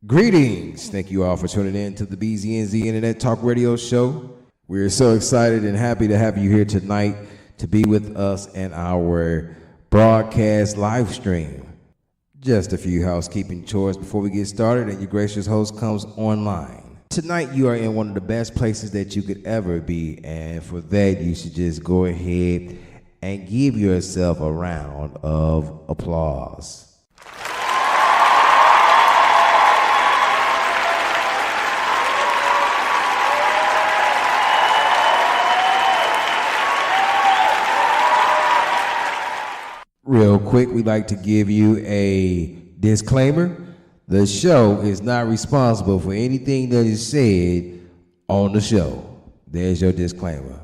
Greetings. Thank you all for tuning in to the BZNZ Internet Talk Radio Show. We're so excited and happy to have you here tonight to be with us in our broadcast live stream. Just a few housekeeping chores before we get started and your gracious host comes online. Tonight you are in one of the best places that you could ever be, and for that you should just go ahead and give yourself a round of applause. Real quick, we'd like to give you a disclaimer. The show is not responsible for anything that is said on the show. There's your disclaimer.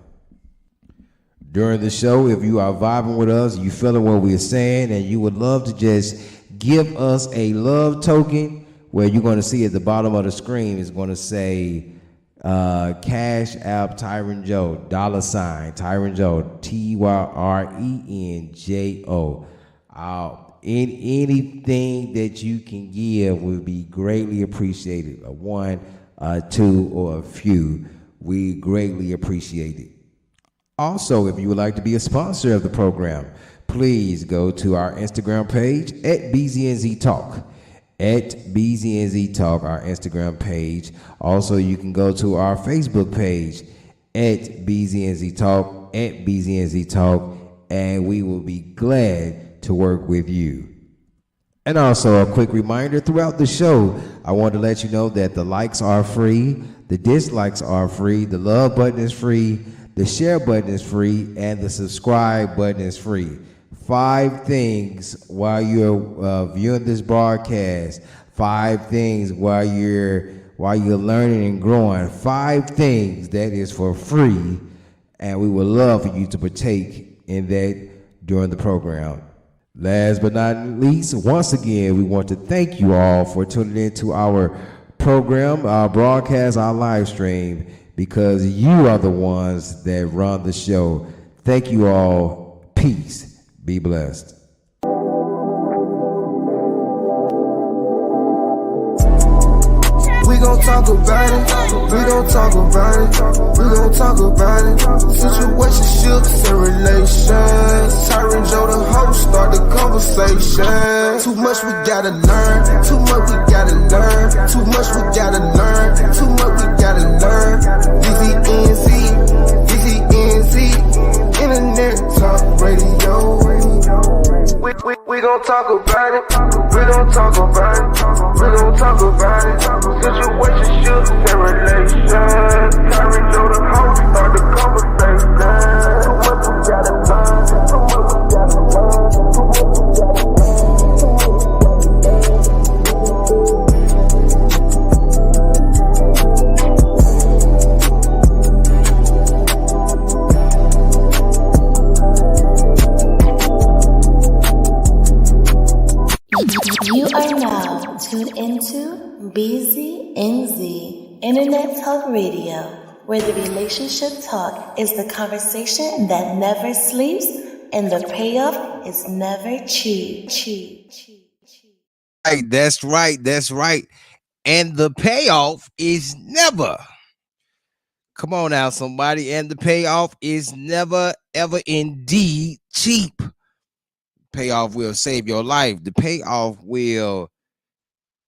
During the show, if you are vibing with us, you feeling what we're saying, and you would love to just give us a love token, where you're going to see at the bottom of the screen is going to say Cash App Tyron Joe, $ Tyron Joe, TYRENJO. Anything that you can give would be greatly appreciated. A one, a two, or a few. We greatly appreciate it. Also, if you would like to be a sponsor of the program, please go to our Instagram page at BZNZ Talk. At BZNZ Talk, our Instagram page. Also, you can go to our Facebook page at BZNZ Talk, at BZNZ Talk, and we will be glad to work with you. And also, a quick reminder, throughout the show, I want to let you know that the likes are free, the dislikes are free, the love button is free, the share button is free, and the subscribe button is free. 5 things while you're viewing this broadcast. 5 things while you're learning and growing. 5 things that is for free, and we would love for you to partake in that during the program. Last but not least, once again, we want to thank you all for tuning in to our program, our broadcast, our live stream, because you are the ones that run the show. Thank you all. Peace. Be blessed. We gon' talk about it. We gon' talk about it. We gon' talk about it. Situationships and relations. Tyron Joe, the host, start the conversation. Too much we gotta learn. Too much we gotta learn. Too much we gotta learn. Too much we gotta learn. BZNZ. Internet Talk Radio. We gon' talk about it. We gon' talk about it. We gon' talk about it. Situationships and relations. Tyron Joe, the host, start the conversation. Too much we gotta learn. Too much we gotta learn. Too much we gotta learn. You are now tuned into BZNZ Internet Talk Radio, where the relationship talk is the conversation that never sleeps and the payoff is never cheap. Right, that's right. And the payoff is never. Come on now, somebody. And the payoff is never, ever indeed cheap. Payoff will save your life. The payoff will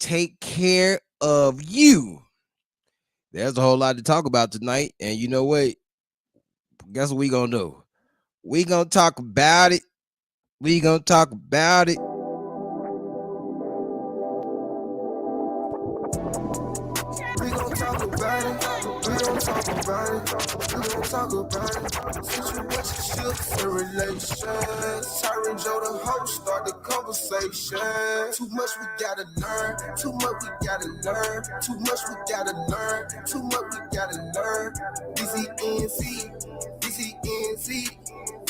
take care of you. There's a whole lot to talk about tonight. And you know what? Guess what we gonna do? We gonna talk about it. We gonna talk about it. We gon' talk about it. We gon' talk about it. We gon' talk about it. Situationships and relations. Tyron Joe, the host, start the conversation. Too much we gotta learn. Too much we gotta learn. Too much we gotta learn. Too much we gotta learn. BZNZ.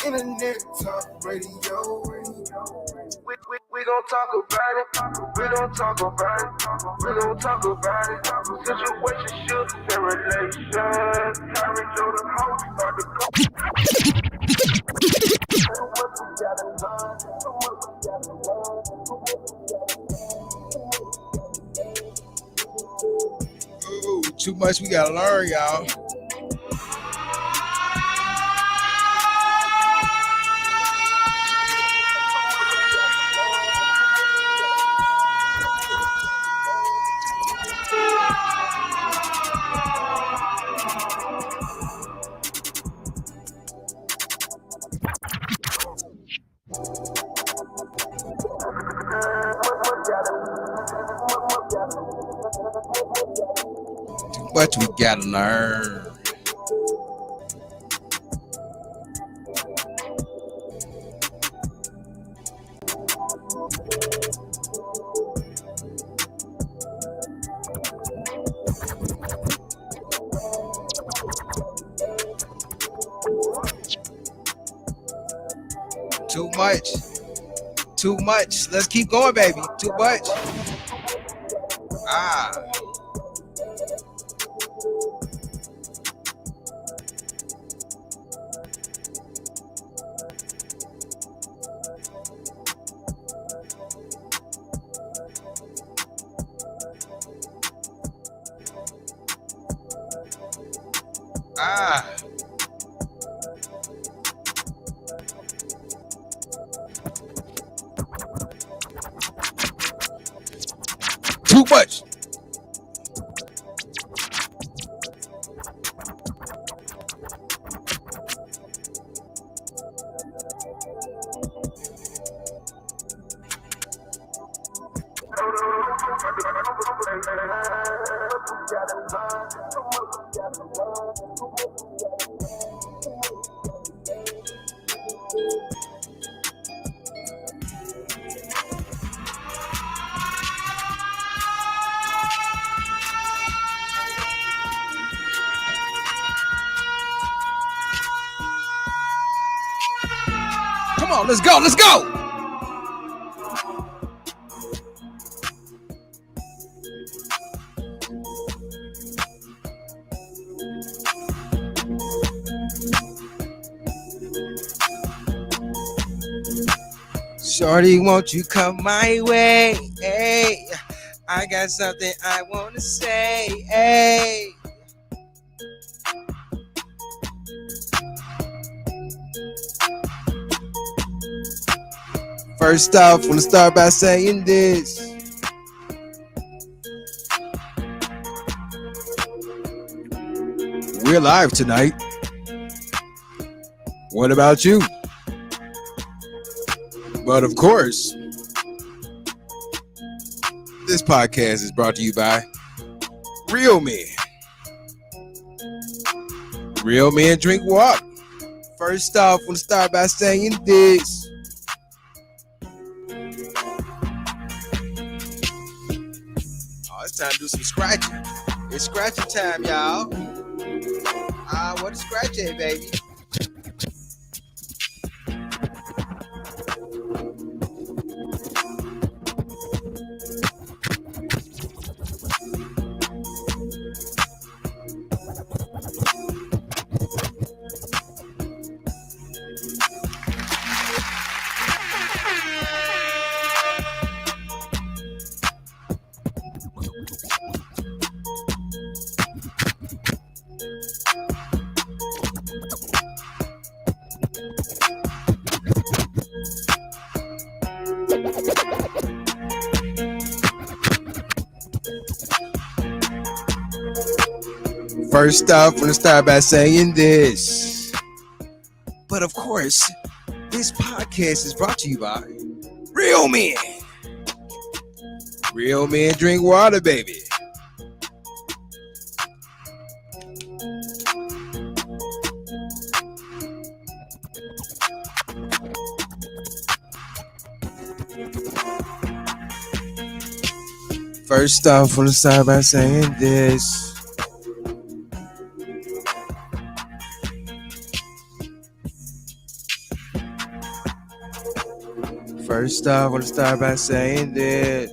Internet Talk Radio. We gon' talk about it. We gon' talk about it. We gon' talk about it. Situationships and relations. Tyron Joe, the host, start the conversation. Too much we gotta learn, y'all. Too much we gotta learn. Too much. Too much. Let's keep going, baby. Too much. Ah. Ah. Too much. Come on, let's go, let's go. Shorty, won't you come my way? Hey, I got something I want to say. Hey. First off, want to start by saying this. We're live tonight. What about you? But of course, this podcast is brought to you by Real Men. Real Men drink water. First off, want to start by saying this. It's time to do some scratching. It's scratching time, y'all. What is scratching, baby? First off, I'm going to start by saying this. But of course, this podcast is brought to you by Real Men. Real Men drink water, baby. First off, I'm going to start by saying this. First off, I want to start by saying this.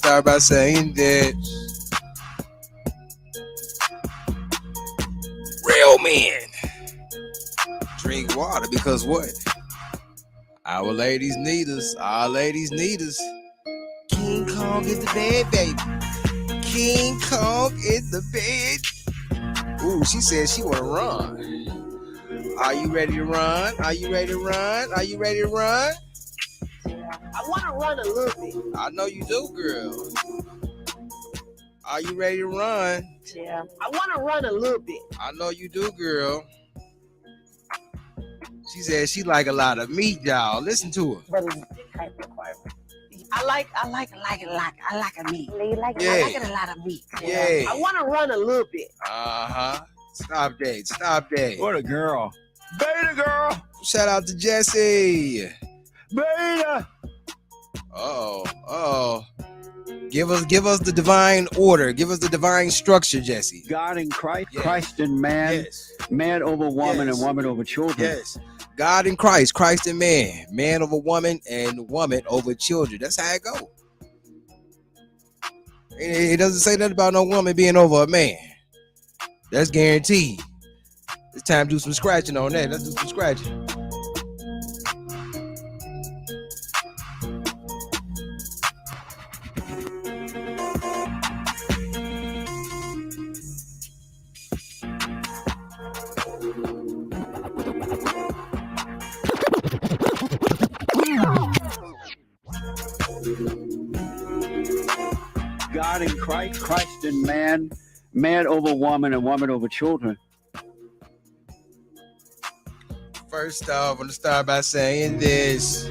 start by saying that real men drink water because what? Our ladies need us. Our ladies need us. King Kong in the bed, baby. King Kong in the bed. Ooh, she said she want to run. Are you ready to run? Are you ready to run? Are you ready to run? I want to run a little bit. I know you do, girl. Are you ready to run? Yeah. I want to run a little bit. I know you do, girl. She said she like a lot of meat, y'all. Listen to her. But it's type requirement. I like a meat. You like Yeah. I like it a lot of meat. Yeah. I want to run a little bit. Uh-huh. Stop that. Stop that. What a girl. Beta girl. Shout out to Jesse. Beta. Oh. Give us the divine order. Give us the divine structure, Jesse. God in Christ, Yes. Christ in man, Yes. man over woman, Yes. and woman over children. Yes. God in Christ, Christ in man, man over woman, and woman over children. That's how it go. It doesn't say nothing about no woman being over a man. That's guaranteed. It's time to do some scratching on that. Let's do some scratching. God in Christ, Christ in man, man over woman, and woman over children. First off, I'm going to start by saying this.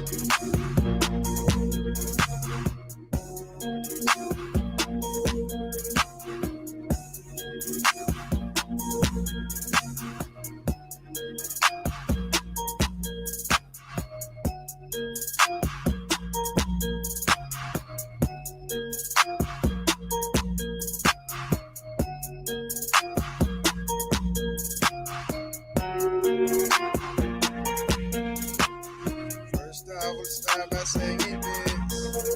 First off, I'm going to start by saying this.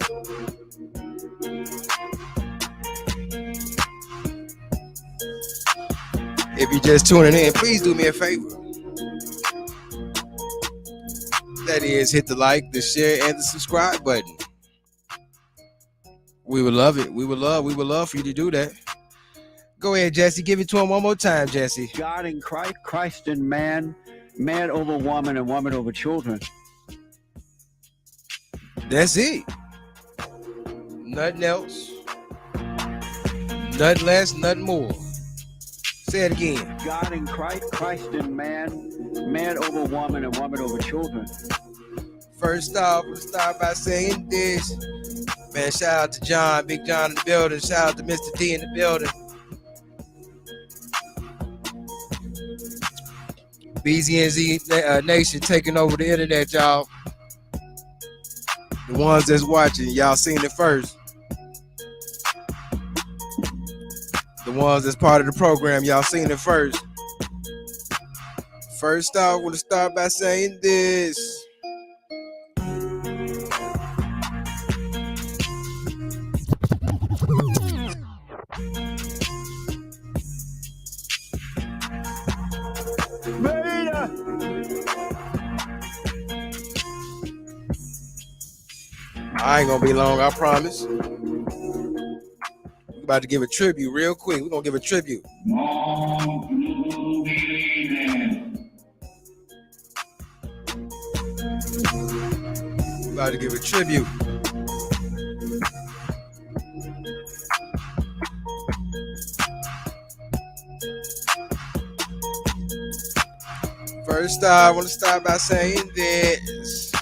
If you're just tuning in, please do me a favor. That is, hit the like, the share, and the subscribe button. We would love it. We would love for you to do that. Go ahead, Jesse. Give it to him one more time, Jesse. God in Christ, Christ in man, man over woman, and woman over children. That's it. Nothing else. Nothing less, nothing more. Say it again. God in Christ, Christ in man, man over woman, and woman over children. First off, let's start by saying this. Man, shout out to John, Big John in the building. Shout out to Mr. D in the building. BZNZ Nation taking over the internet, y'all. The ones that's watching, y'all seen it first. The ones that's part of the program, y'all seen it first. First off, we'll start by saying this. Beta. I ain't gonna be long, I promise. We're about to give a tribute real quick. We're gonna give a tribute. We're about to give a tribute. First, I want to start by saying this.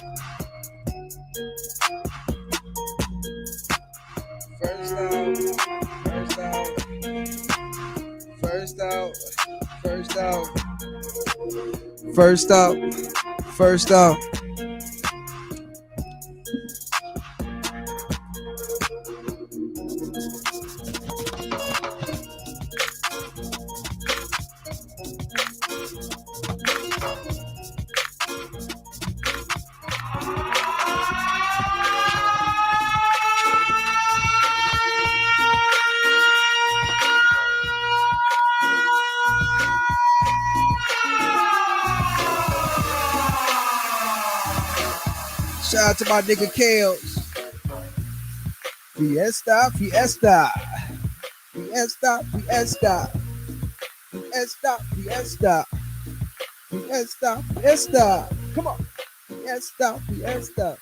First out. Shout out to my nigga Kales. Fiesta, fiesta. Fiesta, fiesta. Fiesta, fiesta. Fiesta, fiesta. Come on. Fiesta, fiesta.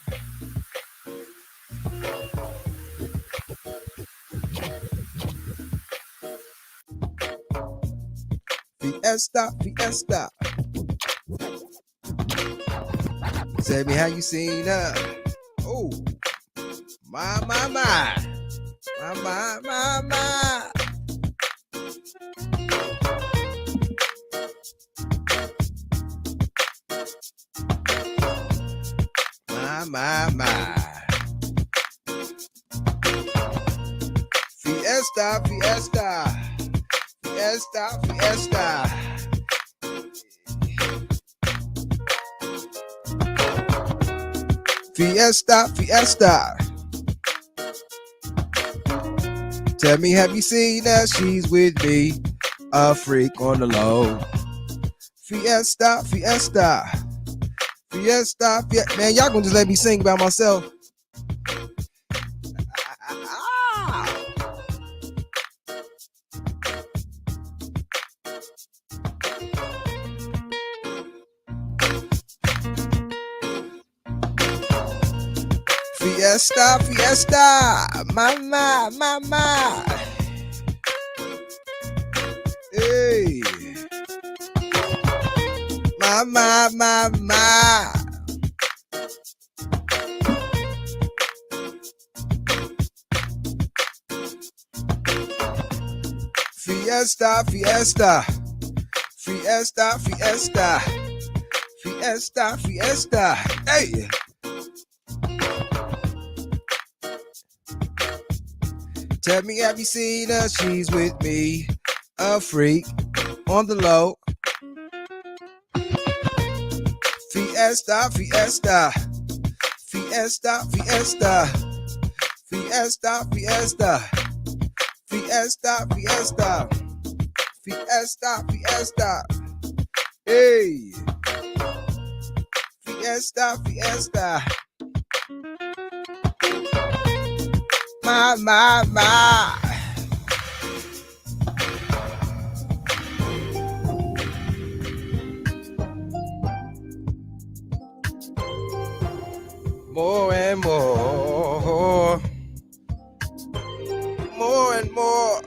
Fiesta, fiesta. Tell me how you seen her. Oh, my. My. Fiesta, fiesta. Fiesta, fiesta. Fiesta, fiesta. Tell me, have you seen her? She's with me, a freak on the low. Fiesta, fiesta. Fiesta, fiesta. Man, y'all gonna just let me sing by myself. Fiesta, fiesta, mama. Hey, mama. Fiesta, fiesta, fiesta, fiesta, fiesta, fiesta. Hey. Tell me, have you seen her? She's with me, a freak on the low. Fiesta, fiesta, fiesta, fiesta, fiesta, fiesta, fiesta, fiesta, fiesta, fiesta. Hey, fiesta, fiesta. My. More and more. More and more.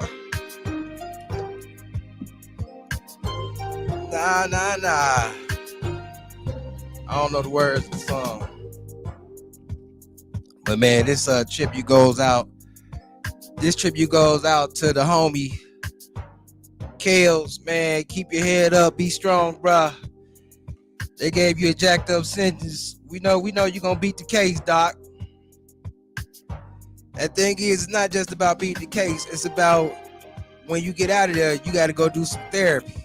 Nah. I don't know the words of the song. But man, this tribute goes out to the homie Kales. Man, keep your head up, be strong, bruh. They gave you a jacked up sentence. We know you're gonna beat the case, Doc. That thing is, it's not just about beating the case, it's about when you get out of there, you gotta go do some therapy.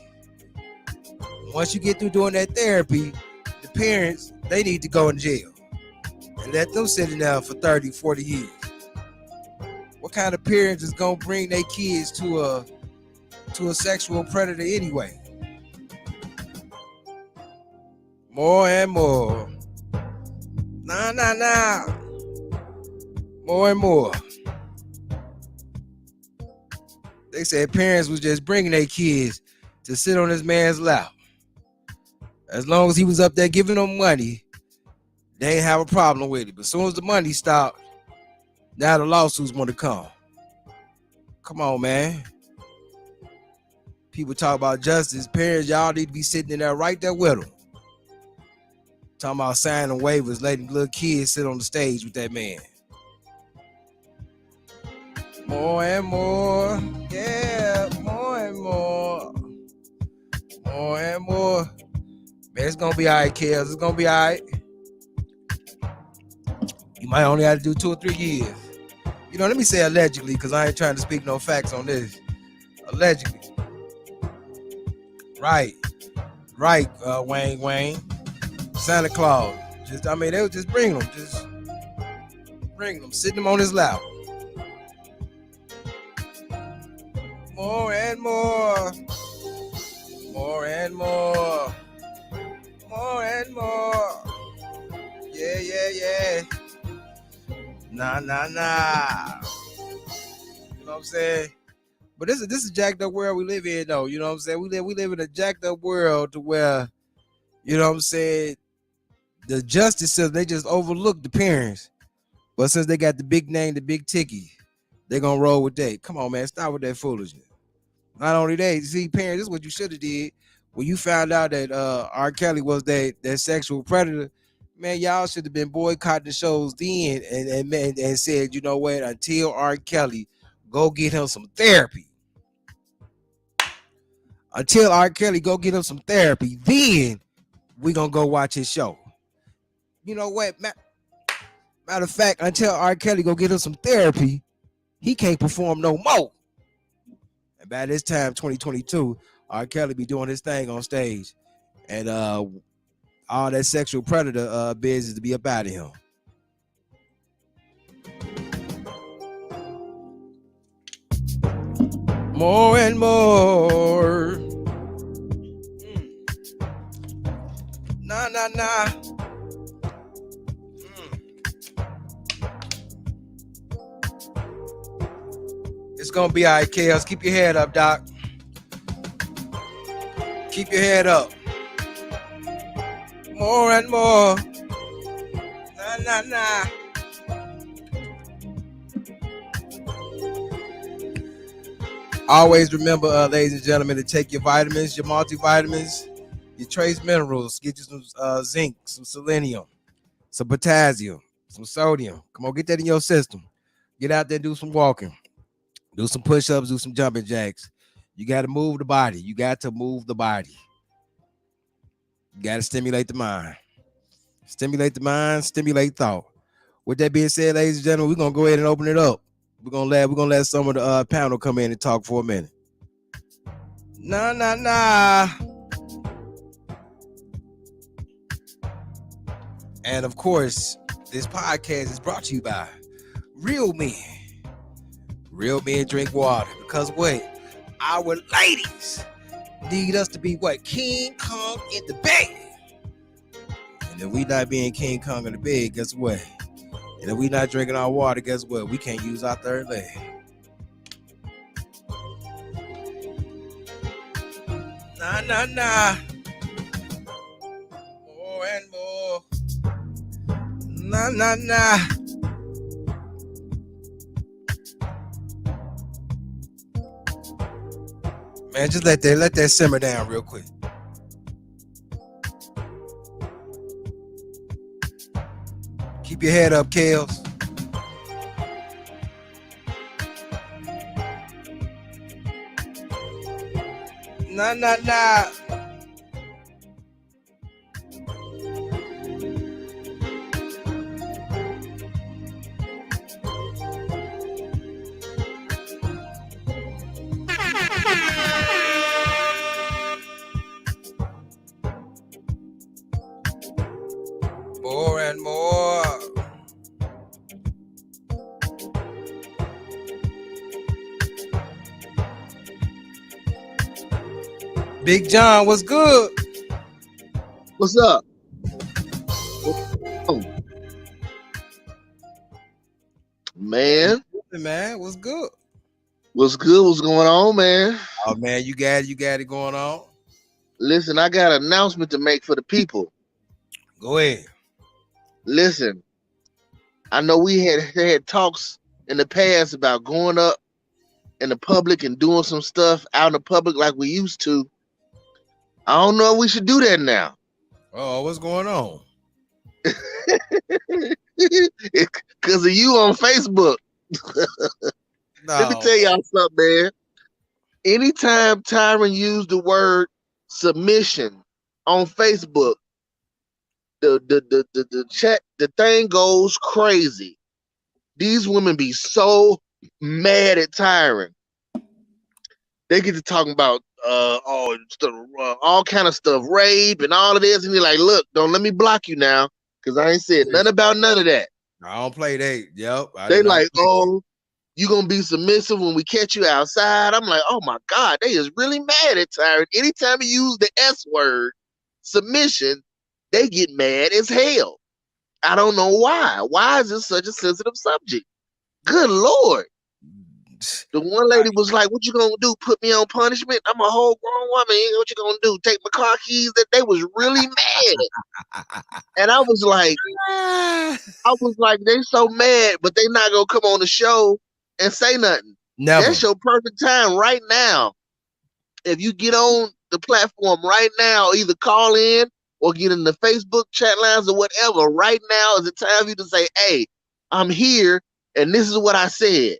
Once you get through doing that therapy, the parents, they need to go in jail. And let them sit in there for 30, 40 years. What kind of parents is gonna bring their kids to a sexual predator anyway? More and more. Nah. More and more. They said parents was just bringing their kids to sit on this man's lap. As long as he was up there giving them money, they ain't have a problem with it. But as soon as the money stopped, now the lawsuits want to come. Come on, man. People talk about justice. Parents, y'all need to be sitting in there right there with them. Talking about signing waivers, letting little kids sit on the stage with that man. More and more. Yeah, more and more. More and more. Man, it's gonna be all right, Kels. It's gonna be all right. You might only have to do 2 or 3 years. You know, let me say allegedly, because I ain't trying to speak no facts on this. Allegedly. Right, Wayne. Santa Claus. They would just bring them. Sitting them on his lap. More and more. More and more. More and more. Yeah. Nah. You know what I'm saying? But this is jacked up world we live in, though. You know what I'm saying? We live in a jacked up world to where, you know what I'm saying, the justice system, they just overlook the parents. But since they got the big name, the big ticky, they gonna roll with that. Come on, man, stop with that foolishness. Not only that, see, parents, this is what you should have did when you found out that R. Kelly was that sexual predator. Man, y'all should have been boycotting the shows then and said, you know what, until R. Kelly, go get him some therapy. Until R. Kelly go get him some therapy, then we gonna go watch his show. You know what? Matter of fact, until R. Kelly go get him some therapy, he can't perform no more. And by this time, 2022, R. Kelly be doing his thing on stage, and all that sexual predator business to be up out of him. More and more. Nah. It's gonna be all right, Chaos. Keep your head up, Doc. Keep your head up. More and more. Nah. Always remember, ladies and gentlemen, to take your vitamins, your multivitamins, your trace minerals. Get you some zinc, some selenium, some potassium, some sodium. Come on, get that in your system. Get out there and do some walking. Do some push-ups, do some jumping jacks. You got to move the body. You got to move the body. You got to stimulate the mind. Stimulate the mind, stimulate thought. With that being said, ladies and gentlemen, we're going to go ahead and open it up. We're gonna let some of the panel come in and talk for a minute. Nah. And of course, this podcast is brought to you by Real Men. Real men drink water because what? Our ladies need us to be what? King Kong in the bed. And if we not being King Kong in the bed, guess what? And if we not drinking our water, guess what? We can't use our third leg. Nah. More and more. Nah. Man, just let that simmer down real quick. Keep your head up, Kales. Nah. More and more. Big John, what's good? What's up? Man, What's good? what's good? What's going on, man? Oh man, you got it going on. Listen, I got an announcement to make for the people. Go ahead. Listen, I know we had talks in the past about going up in the public and doing some stuff out in the public like we used to. I don't know if we should do that now. Oh, what's going on? Because of you on Facebook. Let me tell y'all something, man. Anytime Tyron used the word submission on Facebook, the chat, the thing goes crazy. These women be so mad at Tyron. They get to talking about all kind of stuff, rape and all of this, and they're like, "Look, don't let me block you now, because I ain't said nothing about none of that." I don't play that. Yep. They like, "Oh, you gonna be submissive when we catch you outside?" I'm like, "Oh my God, they is really mad at Tyron. Anytime he use the S word, submission, they get mad as hell." I don't know why. Why is this such a sensitive subject? Good Lord. The one lady was like, "What you gonna do? Put me on punishment? I'm a whole grown woman. What you gonna do? Take my car keys?" That they was really mad, and I was like, they so mad, but they not gonna come on the show and say nothing. Never. That's your perfect time right now. If you get on the platform right now, either call in or get in the Facebook chat lines or whatever. Right now is the time for you to say, "Hey, I'm here, and this is what I said."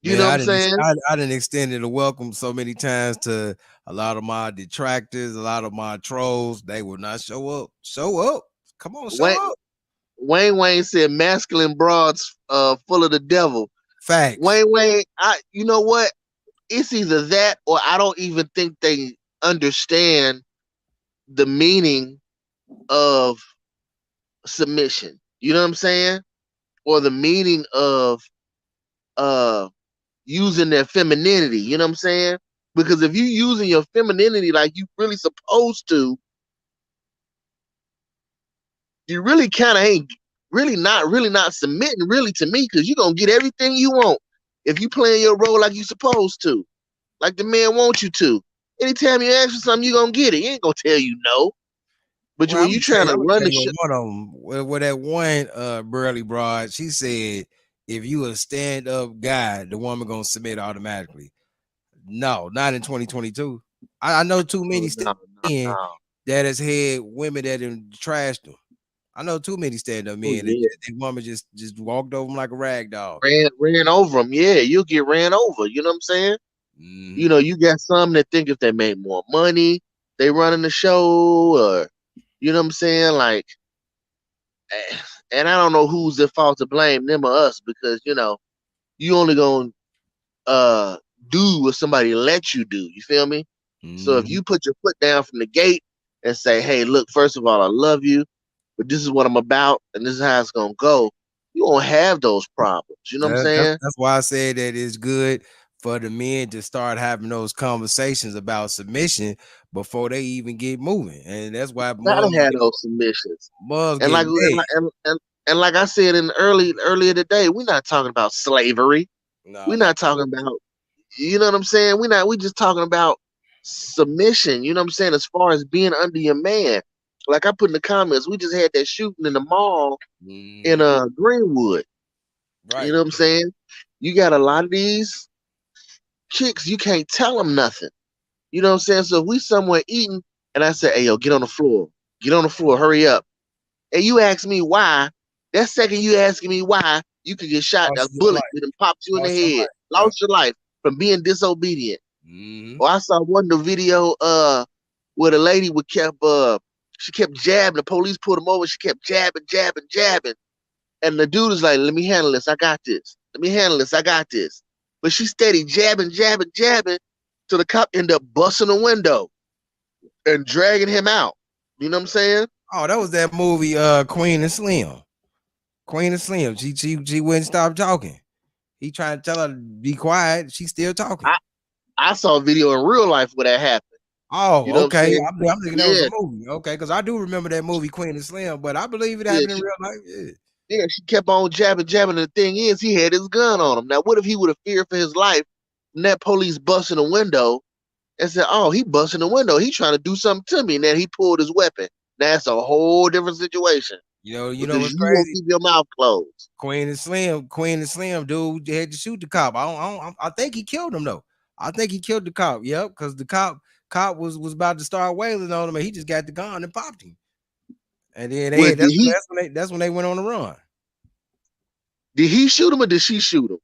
You Man, know what I'm saying? I didn't extend a welcome so many times to a lot of my detractors, a lot of my trolls. They will not show up. Show up. Come on, show up. Wayne said masculine broads full of the devil. Facts. Wayne, you know what? It's either that or I don't even think they understand the meaning of submission. You know what I'm saying? Or the meaning of using their femininity. You know what I'm saying? Because if you using your femininity like you really supposed to, you really kind of ain't really not submitting really to me, because you're gonna get everything you want if you playing your role like you supposed to, like the man wants you to. Anytime you ask for something, you're gonna get it. He ain't gonna tell you no. But Well, when you trying to run the shit, shit, one of them, with that one Burley Broad, she said, if you a stand-up guy, the woman gonna submit automatically. No, not in 2022. I know too many men that has had women that have trashed them. I know too many stand-up men that the woman just walked over them like a rag dog. Ran over them. Yeah, you'll get ran over. You know what I'm saying? Mm-hmm. You know, you got some that think if they made more money, they running the show, or you know what I'm saying? Like, and I don't know who's at fault to blame, them or us, because you know, you only gonna do what somebody let you do. You feel me? Mm-hmm. So if you put your foot down from the gate and say, "Hey, look, first of all, I love you, but this is what I'm about, and this is how it's gonna go," you won't have those problems. You know what I'm saying? That's why I said that it's good for the men to start having those conversations about submission before they even get moving, and that's why Gotta have those submissions. And like and like I said earlier today, we're not talking about slavery. We're not talking about, you know what I'm saying? We just talking about submission. You know what I'm saying? As far as being under your man. Like I put in the comments, we just had that shooting in the mall in Greenwood. Right. You know what I'm saying? You got a lot of these chicks, you can't tell them nothing. You know what I'm saying? So if we somewhere eating and I say, "Hey, yo, get on the floor. Get on the floor. Hurry up." And you ask me why, that second you asking me why, you could get shot. A bullet and popped you in the head. Lost your life from being disobedient. Or I saw one the video where the lady she kept jabbing. The police pulled him over. She kept jabbing. And the dude is like, "Let me handle this. I got this. Let me handle this. I got this." But she steady jabbing. Till the cop ended up busting the window and dragging him out. You know what I'm saying? Oh, that was that movie, Queen and Slim. Queen and Slim. She wouldn't stop talking. He trying to tell her to be quiet. She's still talking. I saw a video in real life where that happened. Oh, you know okay. I'm thinking that was a movie. Okay, because I do remember that movie Queen and Slim, but I believe it happened in real life. Yeah, she kept on jabbing. And the thing is, he had his gun on him. Now, what if he would have feared for his life and that police busting the window and said, "Oh, he busting the window. He trying to do something to me." And then he pulled his weapon. That's a whole different situation. You know what's crazy? You won't keep your mouth closed. Queen and Slim, dude had to shoot the cop. I think he killed him though. I think he killed the cop. Yep, because the cop was about to start wailing on him, and he just got the gun and popped him. And then that's when they went on the run. Did he shoot him or did she shoot him?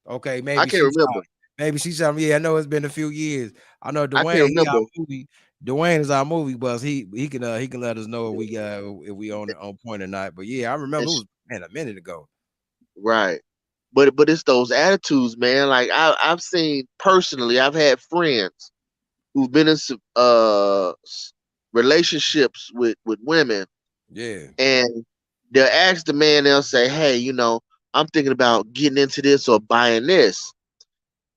Okay, maybe I can't remember. Maybe she shot him. Yeah, I know it's been a few years. I know Dwayne. Dwayne is our movie buzz. He can let us know if we on point or not. But yeah, I remember it was a minute ago. Right. But it's those attitudes, man. Like I've seen personally, I've had friends who've been in relationships with women. Yeah. And they'll ask the man, they'll say, "Hey, you know, I'm thinking about getting into this or buying this."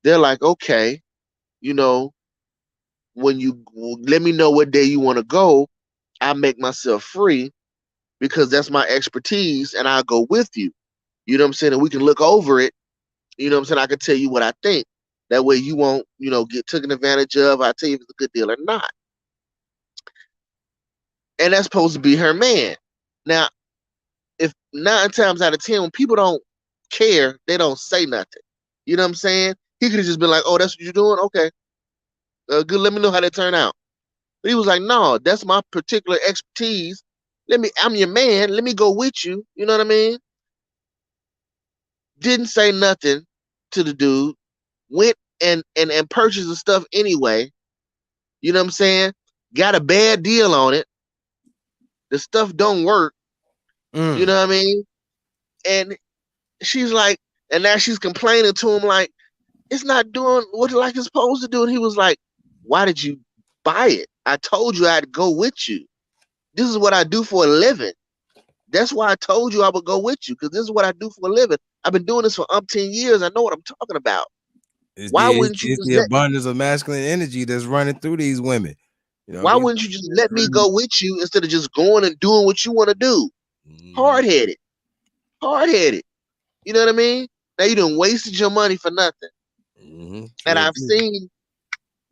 They're like, "Okay, you know, when you let me know what day you want to go, I'll make myself free because that's my expertise, and I'll go with you. You know what I'm saying? And we can look over it. You know what I'm saying? I can tell you what I think. That way you won't, get taken advantage of. I'll tell you if it's a good deal or not. And that's supposed to be her man. Now, if 9 times out of 10, when people don't care, they don't say nothing. You know what I'm saying? He could have just been like, "Oh, that's what you're doing? Okay. Good. Let me know how that turned out." But he was like, "No, that's my particular expertise. I'm your man. Let me go with you." You know what I mean? Didn't say nothing to the dude. Went and purchased the stuff anyway. You know what I'm saying? Got a bad deal on it. The stuff don't work. You know what I mean? And she's like, and now she's complaining to him like, it's not doing what like it's supposed to do. And he was like, "Why did you buy it? I told you I'd go with you. This is what I do for a living. That's why I told you I would go with you, because this is what I do for a living. I've been doing this for umpteen years. I know what I'm talking about. Why wouldn't you It's just the abundance of masculine energy that's running through these women. why wouldn't you just let me go with you instead of just going and doing what you want to do? Hard-headed. You know what I mean? Now you done wasted your money for nothing. And I've seen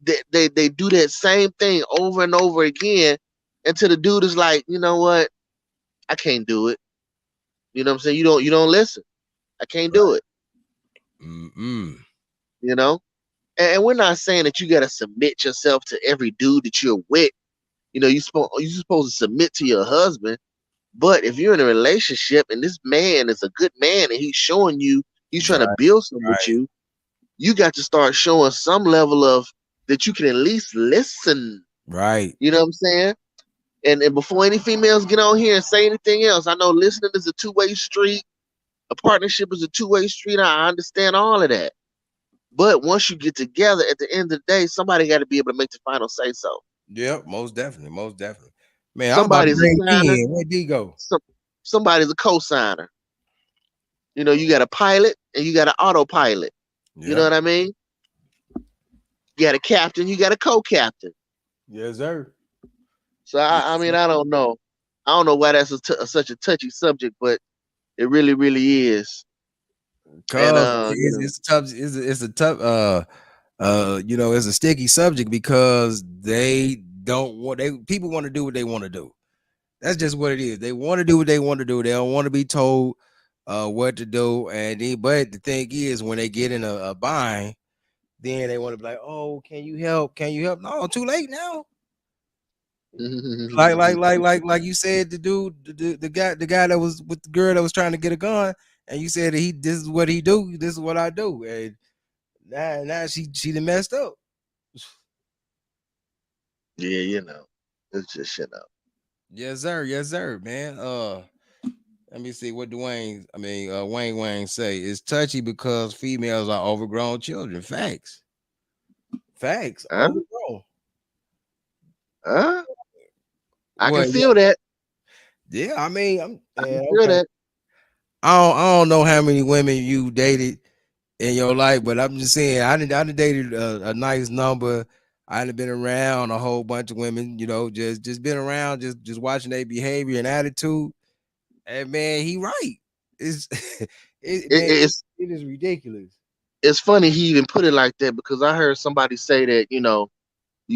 that they do that same thing over and over again until the dude is like, "You know what? I can't do it." You know what I'm saying? You don't listen. I can't do it. You know? And we're not saying that you gotta submit yourself to every dude that you're with. You're supposed to submit to your husband. But if you're in a relationship and this man is a good man and he's showing you he's trying to build something with you, you got to start showing some level of that you can at least listen. Right. You know what I'm saying? And before any females get on here and say anything else, I know listening is a two-way street. A partnership is a two-way street. I understand all of that. But once you get together, at the end of the day, somebody got to be able to make the final say so. Yep, most definitely. Man, Somebody's I'm a about to bring signer. D in. Where'd D go? Somebody's a co-signer. You got a pilot and you got an autopilot. You know what I mean? You got a captain, you got a co-captain. Yes, sir. So I mean, I don't know. I don't know why that's such a touchy subject, but it really, really is. Cause it's tough. It's a tough. It's a sticky subject because people want to do what they want to do. That's just what it is. They want to do what they want to do. They don't want to be told what to do. But the thing is, when they get in a bind, then they want to be like, "Oh, can you help? Can you help?" No, too late now. like you said, the dude, the guy that was with the girl that was trying to get a gun, and you said that this is what he do, this is what I do, and now she done messed up. Yeah, it's just Yes, sir, man. Let me see what Wayne say. It's touchy because females are overgrown children. Facts. Overgrown. I can feel that. Yeah, I mean, I can feel that. I don't know how many women you dated in your life, but I'm just saying I done dated a nice number. I done been around a whole bunch of women, just been around, just watching their behavior and attitude. And man, he right. It is ridiculous. It's funny he even put it like that, because I heard somebody say that, you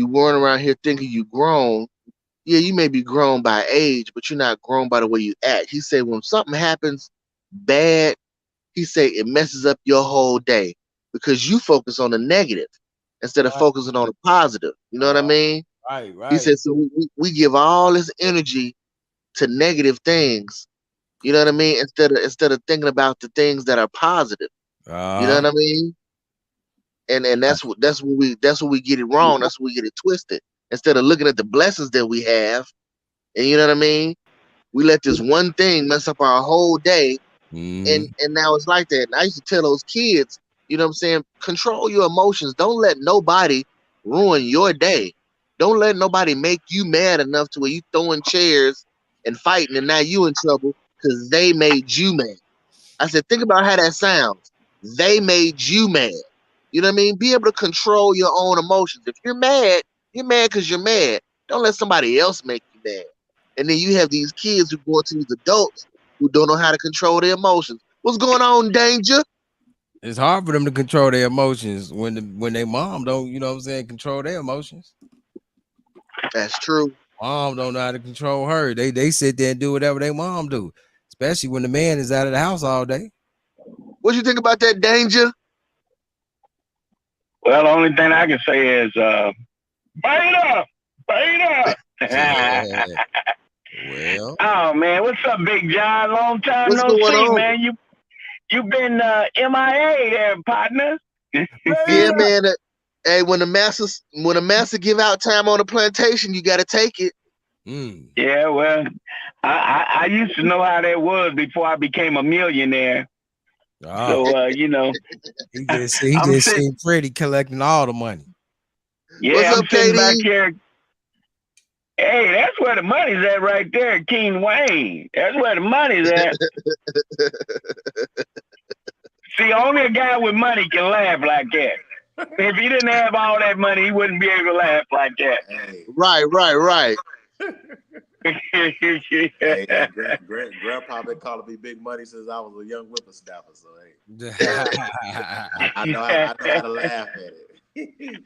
weren't around here thinking you grown. Yeah, you may be grown by age, but you're not grown by the way you act. He said when something happens bad, he said it messes up your whole day because you focus on the negative instead of focusing on the positive. You know what I mean? Right. He said, so we give all this energy to negative things. You know what I mean? Instead of thinking about the things that are positive. You know what I mean? And that's what we get it wrong. That's what we get it twisted. Instead of looking at the blessings that we have, and you know what I mean? We let this one thing mess up our whole day. And now it's like that. And I used to tell those kids, you know what I'm saying? Control your emotions. Don't let nobody ruin your day. Don't let nobody make you mad enough to where you throwing chairs and fighting, and now you in trouble because they made you mad. I said, think about how that sounds. They made you mad. You know what I mean? Be able to control your own emotions. If you're mad because you're mad. Don't let somebody else make you mad. And then you have these kids who go into these adults who don't know how to control their emotions. What's going on, Danger? It's hard for them to control their emotions when their mom don't, you know what I'm saying, control their emotions. That's true. Mom don't know how to control her. They sit there and do whatever their mom do, especially when the man is out of the house all day. What you think about that, Danger? Well, the only thing I can say is, beta. Yeah. Well, Oh man, what's up, Big John? Long time What's no going see, on? man. You been MIA there, partner. Yeah, man. Hey, when the master give out time on the plantation, you got to take it. Yeah, well, I used to know how that was before I became a millionaire. So you know, he just seemed pretty collecting all the money. Yeah, What's I'm up, sitting KD? back here. Hey, that's where the money's at right there, King Wayne. That's where the money's at. See, only a guy with money can laugh like that. If he didn't have all that money, he wouldn't be able to laugh like that. Hey, Right. hey, Grandpa been calling me big money since I was a young whippersnapper. So I know how to laugh at it. Hey,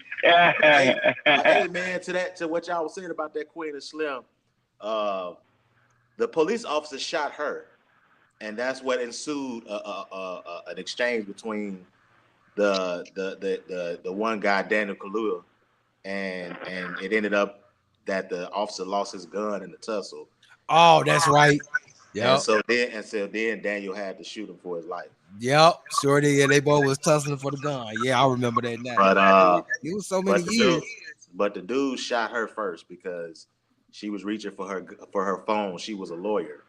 man, to what y'all was saying about that Queen and Slim, the police officer shot her, and that's what ensued an exchange between the one guy, Daniel Kaluuya, and it ended up that the officer lost his gun in the tussle. Oh, that's right. Yeah. And so then Daniel had to shoot him for his life. Yep, sure did. Yeah, they both was tussling for the gun. Yeah, I remember that now. But it was so many years. But the dude shot her first because she was reaching for her phone. She was a lawyer,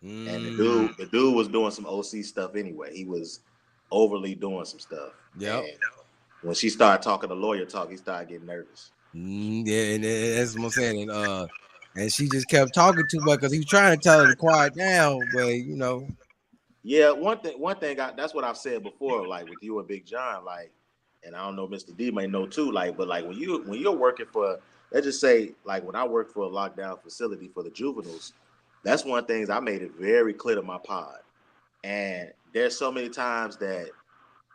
and the dude was doing some OC stuff anyway. He was overly doing some stuff. Yeah. When she started talking the lawyer talk, he started getting nervous. Yeah, and that's what I'm saying. And she just kept talking too much because he was trying to tell her to quiet down, but you know. Yeah, one thing. That's what I've said before, like with you and Big John, like, and I don't know, Mr. D may know too, like, but like when you're working for, let's just say, like when I work for a lockdown facility for the juveniles, that's one of the things I made it very clear to my pod. And there's so many times that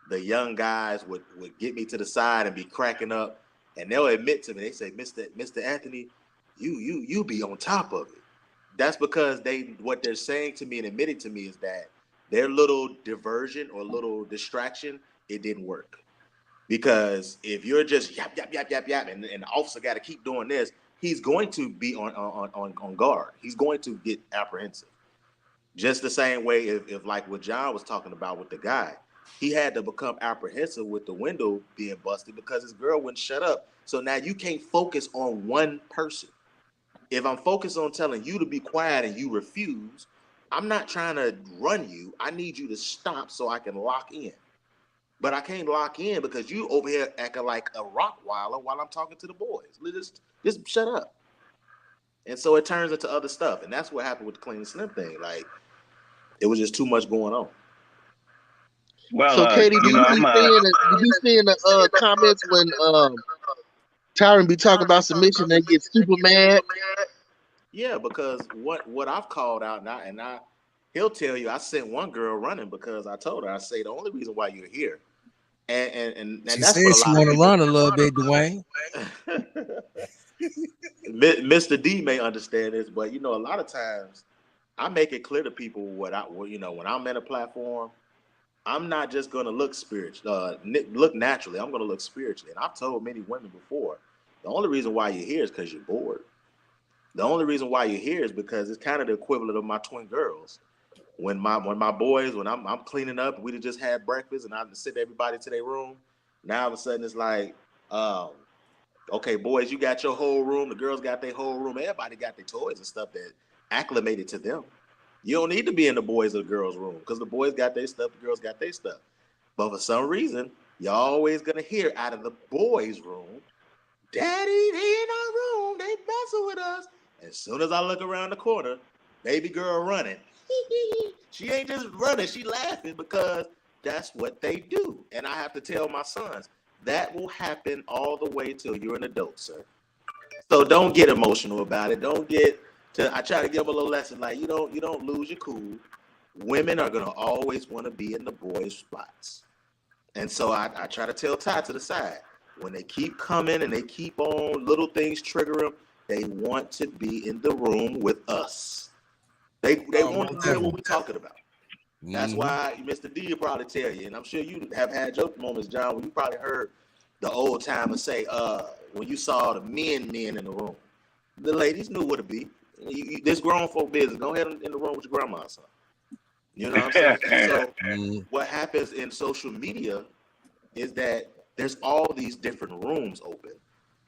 the young guys would get me to the side and be cracking up, and they'll admit to me, they say, Mr. Anthony, you be on top of it. That's because what they're saying to me and admitting to me is that their little diversion or little distraction, it didn't work. Because if you're just yap, and the officer got to keep doing this, he's going to be on guard. He's going to get apprehensive. Just the same way if like what John was talking about with the guy, he had to become apprehensive with the window being busted because his girl wouldn't shut up. So now you can't focus on one person. If I'm focused on telling you to be quiet and you refuse, I'm not trying to run you. I need you to stop so I can lock in. But I can't lock in because you over here acting like a Rottweiler while I'm talking to the boys. Just shut up. And so it turns into other stuff. And that's what happened with the Clean and Slim thing. Like, it was just too much going on. Well, so Katie, do you be seeing the comments when Tyron be talking about submission and get super mad? Yeah, because what I've called out now, and he'll tell you, I sent one girl running because I told her, I say the only reason why you're here, and she that's said she want to run a little bit, Dwayne. Mr. D may understand this, but a lot of times I make it clear to people when I'm in a platform, I'm not just going to look spiritual, look naturally. I'm going to look spiritually. And I've told many women before, the only reason why you're here is because you're bored. The only reason why you're here is because it's kind of the equivalent of my twin girls. When my boys, when I'm cleaning up, we'd have just had breakfast and I sent everybody to their room. Now all of a sudden it's like, okay, boys, you got your whole room. The girls got their whole room. Everybody got their toys and stuff that acclimated to them. You don't need to be in the boys or the girls' room because the boys got their stuff, the girls got their stuff. But for some reason, you're always going to hear out of the boys' room, Daddy, they in our room. They messing with us. As soon as I look around the corner, baby girl running. She ain't just running. She laughing because that's what they do. And I have to tell my sons, that will happen all the way till you're an adult, sir. So don't get emotional about it. Don't get I try to give them a little lesson, like you don't lose your cool. Women are gonna always want to be in the boys' spots, and so I try to tell Ty to the side when they keep coming and they keep on little things trigger them. They want to be in the room with us. They want to hear what we're talking about. That's why Mr. D will probably tell you, and I'm sure you have had your moments, John, when you probably heard the old timers say, when you saw the men in the room, the ladies knew what to be. This grown folk business. Go ahead in the room with your grandma, son. You know what I'm saying? So what happens in social media is that there's all these different rooms open,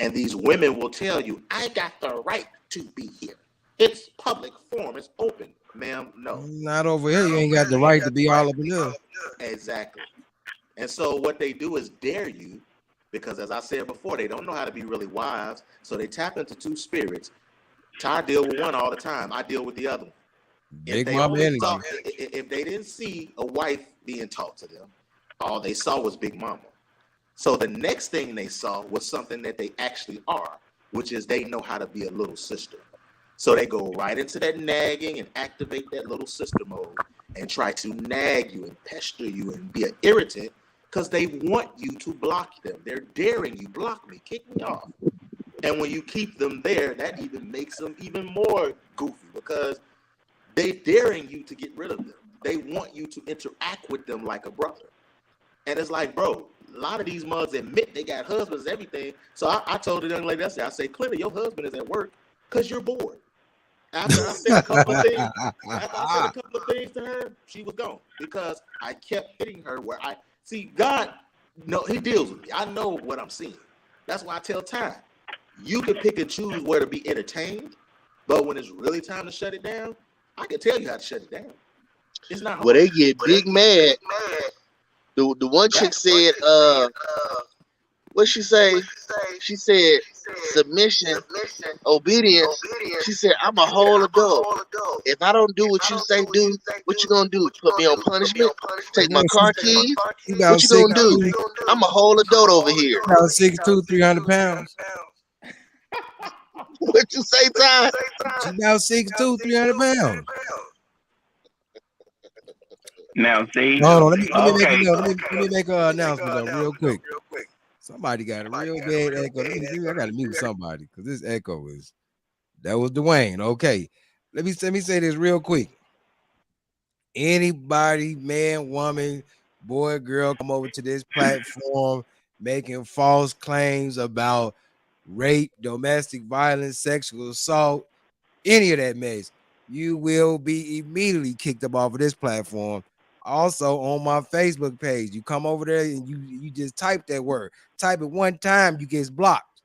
and these women will tell you, "I got the right to be here. It's public forum. It's open." Ma'am, no. Not over here. You ain't got the right to be all up in there. Exactly. And so what they do is dare you, because as I said before, they don't know how to be really wise. So they tap into two spirits. Ty deal with one all the time. I deal with the other one. Big mama energy. If they didn't see a wife being taught to them, all they saw was Big Mama. So the next thing they saw was something that they actually are, which is they know how to be a little sister. So they go right into that nagging and activate that little sister mode and try to nag you and pester you and be an irritant because they want you to block them. They're daring you, block me, kick me off. And when you keep them there, that even makes them even more goofy because they're daring you to get rid of them. They want you to interact with them like a brother. And it's like, bro, a lot of these mugs admit they got husbands and everything. So I told the young lady yesterday, I say, clearly your husband is at work because you're bored. After I said a couple of things to her, she was gone because I kept hitting her where I see God. No, he deals with me. I know what I'm seeing. That's why I tell Ty, you can pick and choose where to be entertained, but when it's really time to shut it down, I can tell you how to shut it down. It's not hard. Well, they get big mad. The one chick said, what she say? She said submission, obedience. She said, I'm a whole adult. If I don't do what you say do, what you gonna do? Put me on punishment? Take my car keys? What you gonna do? I'm a whole adult over here. About 6'2", 300 pounds. What you say, Ty? She about 6'2", 300 pounds. Now, see. Hold on, let me make an announcement though, real quick. Somebody got a real bad echo. I gotta mute somebody because this echo that was Dwayne. Okay, let me say this real quick. Anybody, man, woman, boy, girl, come over to this platform making false claims about rape, domestic violence, sexual assault, any of that mess, you will be immediately kicked up off of this platform. Also on my Facebook page, you come over there and you just type that word. Type it one time, you get blocked.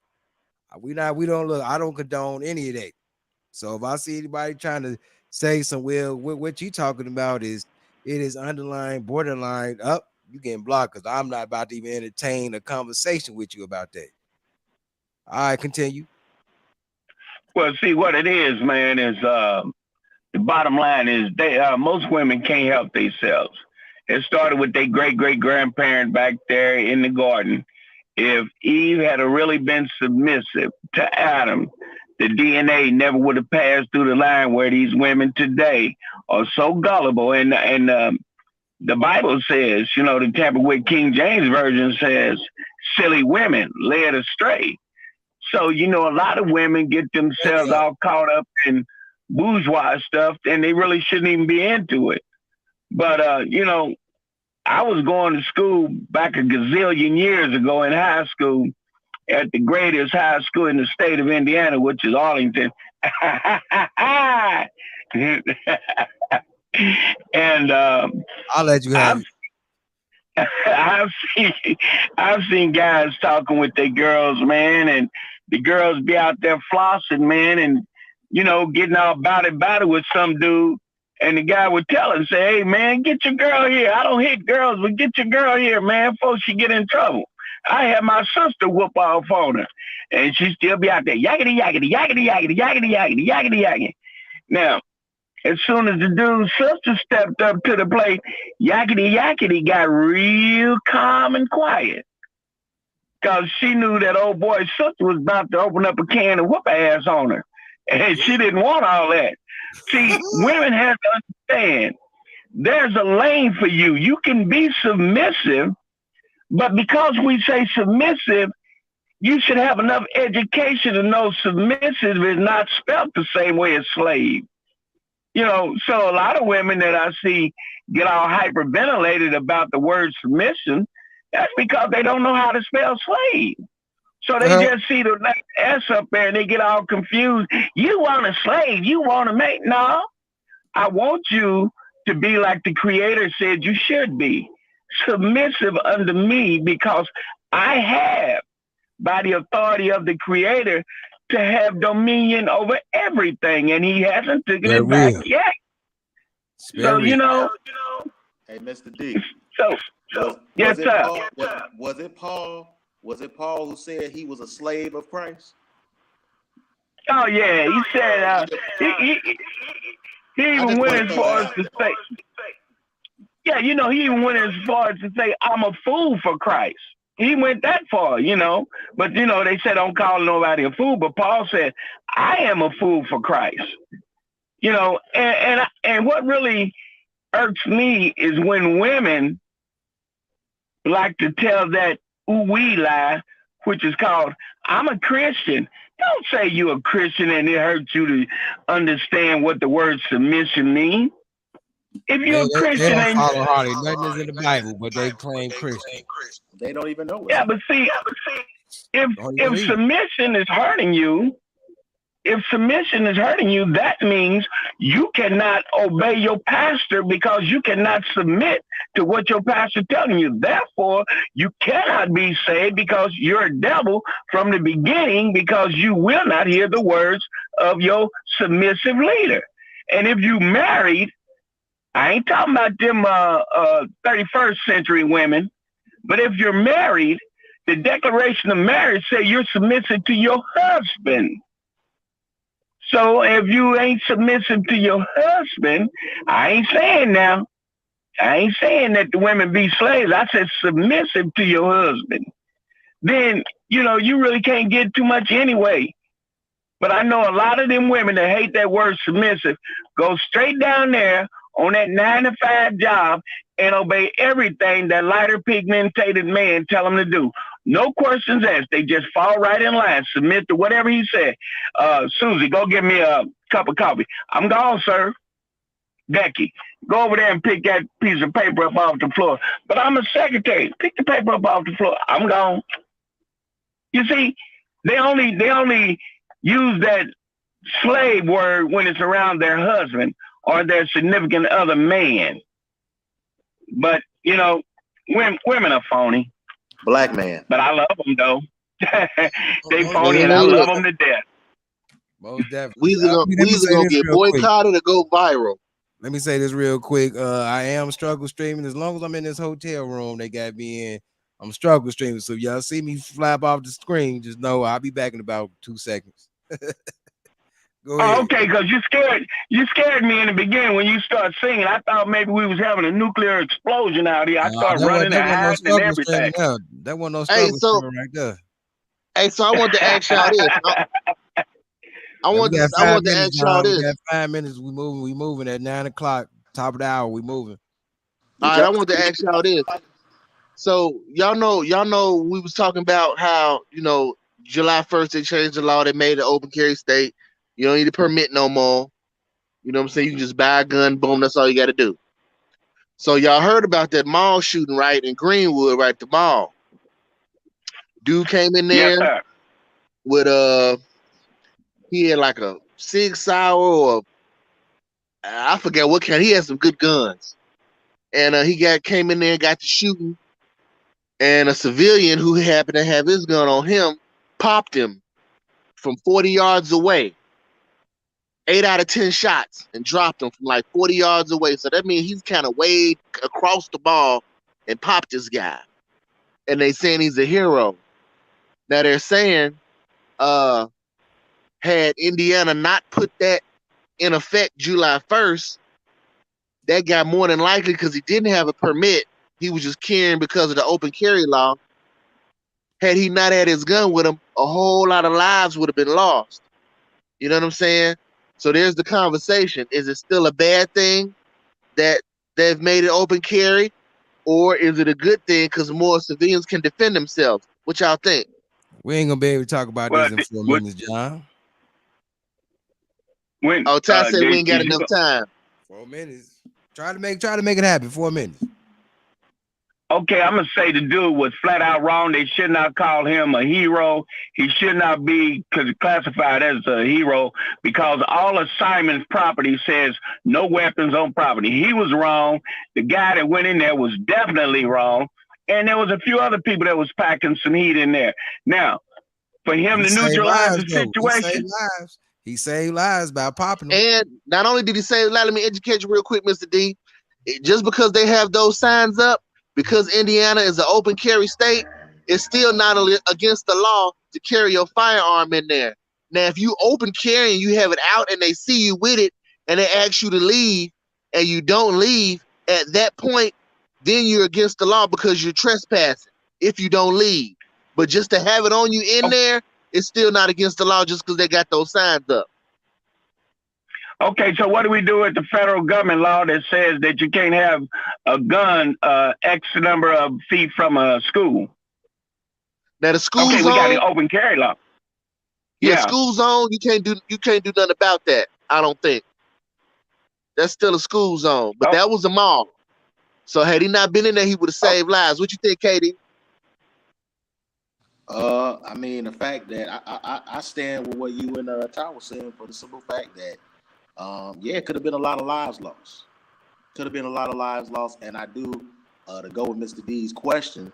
We don't look. I don't condone any of that. So if I see anybody trying to say some what you talking about it is underlying, borderline up, you getting blocked because I'm not about to even entertain a conversation with you about that. All right, continue. Well, see what it is, man, is the bottom line is most women can't help themselves. It started with their great-great-grandparent back there in the garden. If Eve had really been submissive to Adam, the DNA never would have passed through the line where these women today are so gullible. And the Bible says, the Tampa with King James Version says, silly women led astray. So, a lot of women get themselves all caught up in bourgeois stuff and they really shouldn't even be into it. But, I was going to school back a gazillion years ago in high school at the greatest high school in the state of Indiana, which is Arlington. And I'll let you have it. I've seen guys talking with their girls, man, and the girls be out there flossing, man, and getting all about it with some dude. And the guy would tell her, say, hey, man, get your girl here. I don't hit girls, but get your girl here, man, before she get in trouble. I had my sister whoop off on her, and she still be out there, yakety, yakety, yakety, yakety, yakety, yakety, yakety, yakety. Now, as soon as the dude's sister stepped up to the plate, yakety, yakety got real calm and quiet. Because she knew that old boy's sister was about to open up a can and whoop her ass on her. And she didn't want all that. See, women have to understand there's a lane for you. You can be submissive, but because we say submissive, you should have enough education to know submissive is not spelled the same way as slave. You know, so a lot of women that I see get all hyperventilated about the word submission, that's because they don't know how to spell slave. So they just see the S up there and they get all confused. You want a slave, you want to make, no, I want you to be like the Creator said you should be, submissive unto me, because I have, by the authority of the Creator, to have dominion over everything, and He hasn't taken it back yet. So, you know. Hey, Mr. D. So yes, sir. Was it Paul who said he was a slave of Christ? Oh yeah, he said he even went as far as to say, yeah, you know, he even went as far as to say, I'm a fool for Christ. He went that far, you know. But you know, they said don't call nobody a fool. But Paul said, I am a fool for Christ. You know, and what really irks me is when women like to tell that ooh-wee lie, which is called, I'm a Christian. Don't say you're a Christian and it hurts you to understand what the word submission means. If you're a Christian, they don't follow hardly nothing is in the Bible, but they claim Christian. They don't even know. Yeah, but see, if submission is hurting you, that means you cannot obey your pastor because you cannot submit to what your pastor telling you. Therefore, you cannot be saved because you're a devil from the beginning, because you will not hear the words of your submissive leader. And if you married, I ain't talking about them 31st century women, but if you're married, the declaration of marriage say you're submissive to your husband. So if you ain't submissive to your husband, I ain't saying that the women be slaves. I said submissive to your husband. Then, you know, you really can't get too much anyway. But I know a lot of them women that hate that word submissive go straight down there on that 9-to-5 job and obey everything that lighter pigmented man tell them to do. No questions asked. They just fall right in line, submit to whatever he said. Susie, go get me a cup of coffee. I'm gone, sir. Becky, go over there and pick that piece of paper up off the floor. But I'm a secretary. Pick the paper up off the floor. I'm gone. You see, they only use that slave word when it's around their husband or their significant other man. But, you know, women are phony. Black man. But I love them, though. They phony, and I love them to death. Most definitely. Weezy gonna get boycotted or go viral. Let me say this real quick. I am struggle streaming. As long as I'm in this hotel room they got me in, I'm struggle streaming. So if y'all see me flap off the screen, just know I'll be back in about 2 seconds. Go ahead. Oh, okay, because you scared me in the beginning when you start singing. I thought maybe we was having a nuclear explosion out here. I started running and hiding and everything. That wasn't no struggle right there. Hey, so I want to ask y'all this. I want to ask y'all this. We got 5 minutes. We moving at 9 o'clock, top of the hour. We moving. All right, I want to ask y'all this. So y'all know we was talking about how, you know, July 1st they changed the law. They made it open carry state. You don't need a permit no more. You know what I'm saying? You can just buy a gun, boom, that's all you got to do. So y'all heard about that mall shooting, right, in Greenwood, right, the mall. Dude came in there with he had like a Sig Sauer or I forget what kind. He had some good guns. And he came in there and got to shooting. And a civilian who happened to have his gun on him popped him from 40 yards away. 8 out of 10 shots and dropped him from like 40 yards away. So that means he's kind of way across the ball and popped this guy. And they saying he's a hero. Now they're saying, had Indiana not put that in effect July 1st, that guy more than likely, because he didn't have a permit, he was just carrying because of the open carry law. Had he not had his gun with him, a whole lot of lives would have been lost. You know what I'm saying? So there's the conversation. Is it still a bad thing that they've made it open carry, or is it a good thing because more civilians can defend themselves? What y'all think? We ain't gonna be able to talk about Well, this in 4 minutes, John. when Oh, Ty said we ain't got did you enough time. 4 minutes. Try to make it happen. 4 minutes. Okay, I'm gonna say the dude was flat out wrong. They should not call him a hero. He should not be classified as a hero because all of Simon's property says no weapons on property. He was wrong. The guy that went in there was definitely wrong. And there was a few other people that was packing some heat in there. Now, for him to neutralize the situation. He saved lives by popping them. And not only did he say, let me educate you real quick, Mr. D. Just because they have those signs up, because Indiana is an open carry state, it's still not against the law to carry your firearm in there. Now, if you open carry and you have it out and they see you with it and they ask you to leave and you don't leave, at that point, then you're against the law because you're trespassing if you don't leave. But just to have it on you in there, it's still not against the law just because they got those signs up. Okay, so what do we do with the federal government law that says that you can't have a gun X number of feet from a school? Now the school zone. Okay, we got the open carry law. Yeah, school zone. You can't do nothing about that. I don't think. That's still a school zone, but that was a mall. So had he not been in there, he would have saved lives. What you think, Katie? I mean, the fact that I stand with what you and Ty was saying for the simple fact that, it could have been a lot of lives lost. Could have been a lot of lives lost. And I do, to go with Mr. D's question,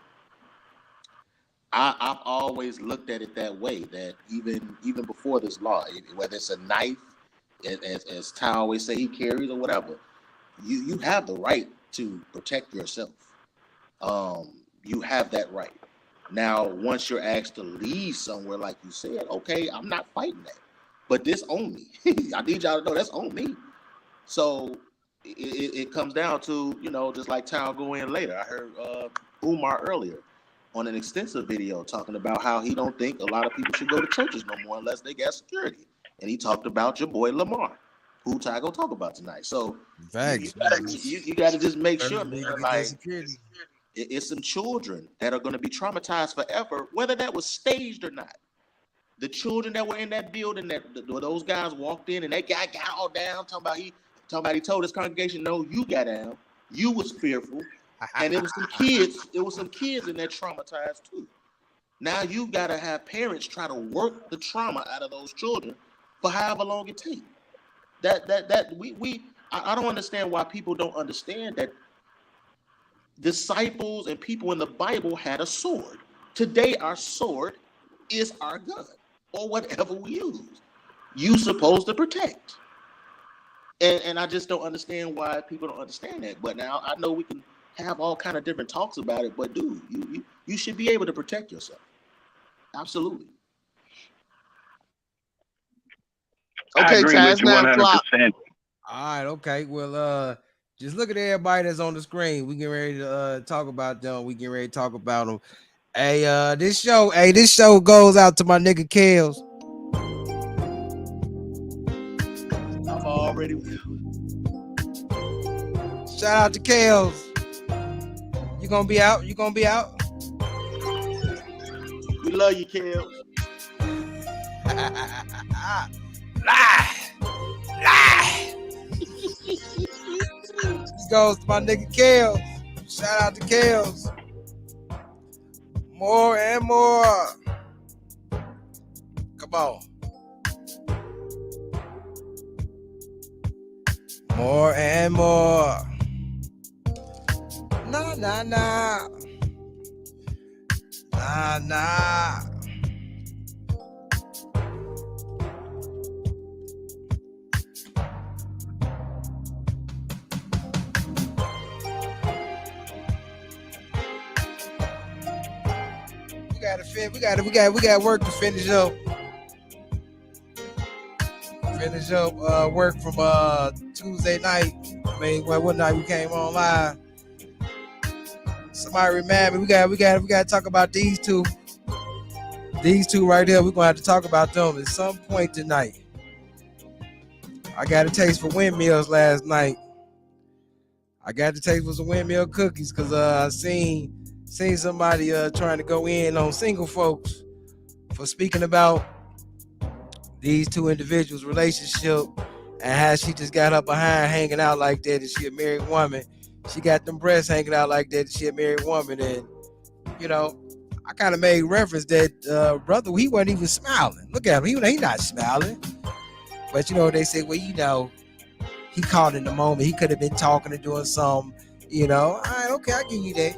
I've always looked at it that way, that even before this law, whether it's a knife, as Ty always say he carries or whatever, you have the right to protect yourself. You have that right. Now, once you're asked to leave somewhere, like you said, okay, I'm not fighting that. But this on me. I need y'all to know that's on me. So it comes down to, just like Ty will go in later. I heard Umar earlier on an extensive video talking about how he don't think a lot of people should go to churches no more unless they got security. And he talked about your boy Lamar, who Ty gonna talk about tonight. So you gotta just make sure, man, like, it's some children that are going to be traumatized forever, whether that was staged or not. The children that were in that building, those guys walked in and that guy got all down, talking about he told his congregation, no, you got down, you was fearful, and it was some kids in there traumatized too. Now you got to have parents try to work the trauma out of those children for however long it takes. I don't understand why people don't understand that disciples and people in the Bible had a sword. Today, our sword is our gun or whatever we use. You're supposed to protect. And I just don't understand why people don't understand that. But now I know we can have all kind of different talks about it. But dude, you should be able to protect yourself. Absolutely. Okay, Ty, it's 9 o'clock. All right, okay. Well, just look at everybody that's on the screen. We get ready to talk about them. We get ready to talk about them. Hey, this show goes out to my nigga Kels. I'm already. Shout out to Kels. You gonna be out? We love you, Kels. Lie. This goes to my nigga Kels. Shout out to Kels. More and more. Come on. More and more. Nah. We got work to finish up. Work from Tuesday night. I mean, what night we came on live. Somebody remind me. We got to talk about these two. These two right here. We're gonna have to talk about them at some point tonight. I got a taste for windmills last night. I got the taste for some windmill cookies because I seen somebody trying to go in on single folks for speaking about these two individuals' relationship and how she just got her behind hanging out like that and she a married woman. She got them breasts hanging out like that and she a married woman. And, you know, I kind of made reference that brother, he wasn't even smiling. Look at him. He not smiling. But, you know, they say, well, you know, he caught in the moment. He could have been talking and doing something, you know. All right, okay, I give you that.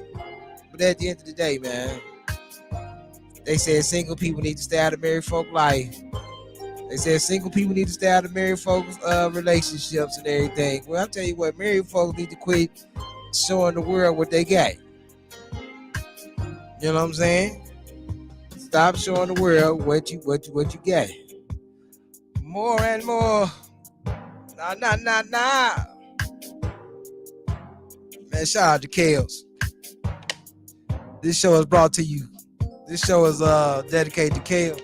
But at the end of the day, man, they said single people need to stay out of married folk life. They said single people need to stay out of married folks' relationships and everything. Well, I'll tell you what, married folks need to quit showing the world what they got. You know what I'm saying? Stop showing the world what you got. More and more. Nah. Man, shout out to Kales. This show is brought to you. This show is dedicated to Kale.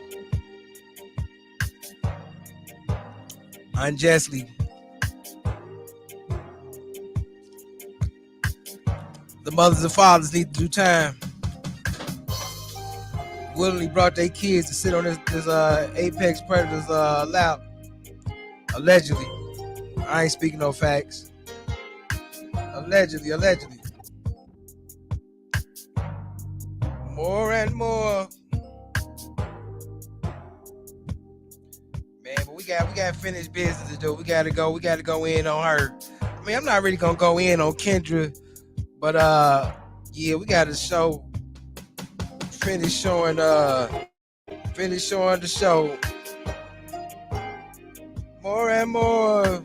Unjustly. The mothers and fathers need to do time. Willingly brought their kids to sit on this apex predator's lap. Allegedly. I ain't speaking no facts. Allegedly. More and more. Man, but we got finished business to do. We gotta go in on her. I mean, I'm not really gonna go in on Kendra, but yeah, we gotta finish showing the show. More and more.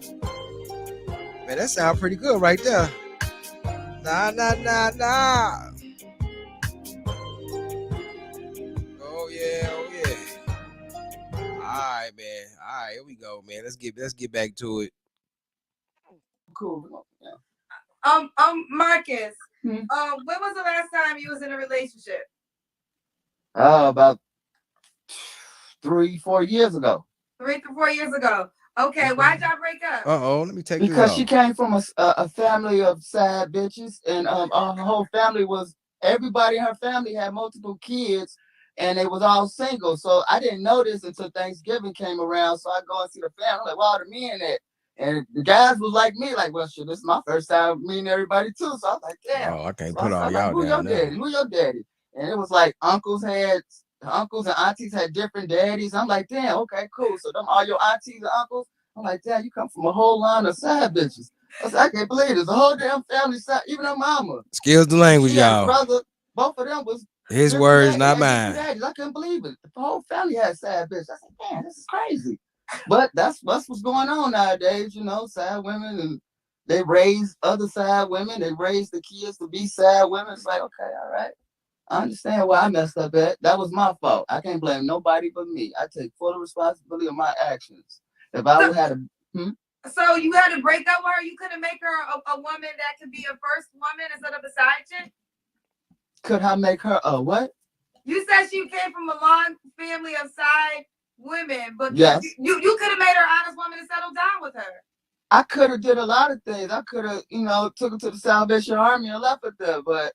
Man, that sounds pretty good right there. Nah. Oh yeah. Alright, man. Alright, here we go, man. Let's get back to it. Cool. Marcus, when was the last time you was in a relationship? About 3-4 years ago. 3 to 4 years ago. Okay, why'd y'all break up? Let me take because this she came from a family of sad bitches, and her whole family was, everybody in her family had multiple kids, and they was all single. So I didn't know this until Thanksgiving came around. So I go and see the family. I'm like, wow, the men at. And the guys was like me, like, well, shit, this is my first time meeting everybody too. So I was like, damn. Oh, I can't So put all y'all who down your daddy? Who your daddy? And it was like uncles and aunties had different daddies. I'm like, damn, okay, cool. So them all your aunties and uncles. I'm like, damn, you come from a whole line of sad bitches. I said, I can't believe this. The whole damn family side, even her mama. Skills the language, y'all. Brother, both of them was his words, not mine. I couldn't believe it. The whole family had sad bitches. I said, damn, this is crazy. But that's what's going on nowadays, you know, sad women, and they raise other sad women. They raise the kids to be sad women. It's like, okay, all right. I understand why I messed up at. That was my fault. I can't blame nobody but me. I take full responsibility of my actions. If I would have So you had to break up with her? You couldn't make her a woman that could be a first woman instead of a side chick? Could I make her a what? You said she came from a long family of side women, but yes. you could have made her an honest woman and settled down with her. I could have did a lot of things. I could have, took her to the Salvation Army and left her there, but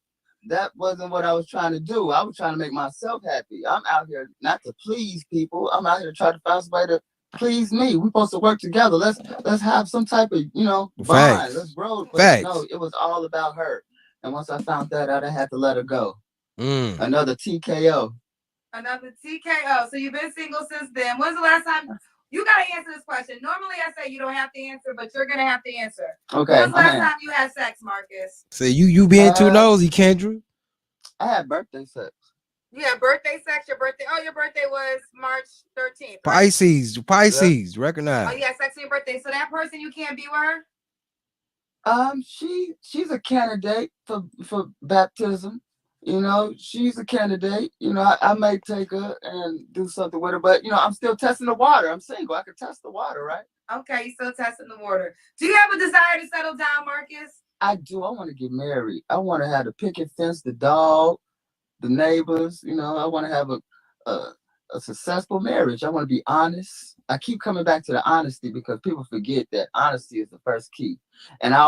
that wasn't what I was trying to do. I was trying to make myself happy. I'm out here not to please people. I'm out here to try to find somebody to please me. We're supposed to work together. Let's have some type of, bond. Facts. Let's grow. But Facts. no, it was all about her. And once I found that out, I had to let her go. Another TKO. Another TKO. So you've been single since then. When's the last time? You got to answer this question. Normally I say you don't have to answer, but you're going to have to answer. Okay. When's the last time you had sex, Marcus? So you being too nosy, Kendra? I had birthday sex. Yeah, birthday sex. Your birthday was March 13th. Right? Pisces, recognize. Oh yeah, sex on your birthday. So that person you can't be with her? She's a candidate for baptism. She's a candidate. I may take her and do something with her, but I'm still testing the water. I'm single. I can test the water, right? Okay, you're still testing the water. Do you have a desire to settle down, Marcus? I do. I want to get married. I want to have the picket fence, the dog, the neighbors. I want to have a successful marriage. I want to be honest. I keep coming back to the honesty because people forget that honesty is the first key. And I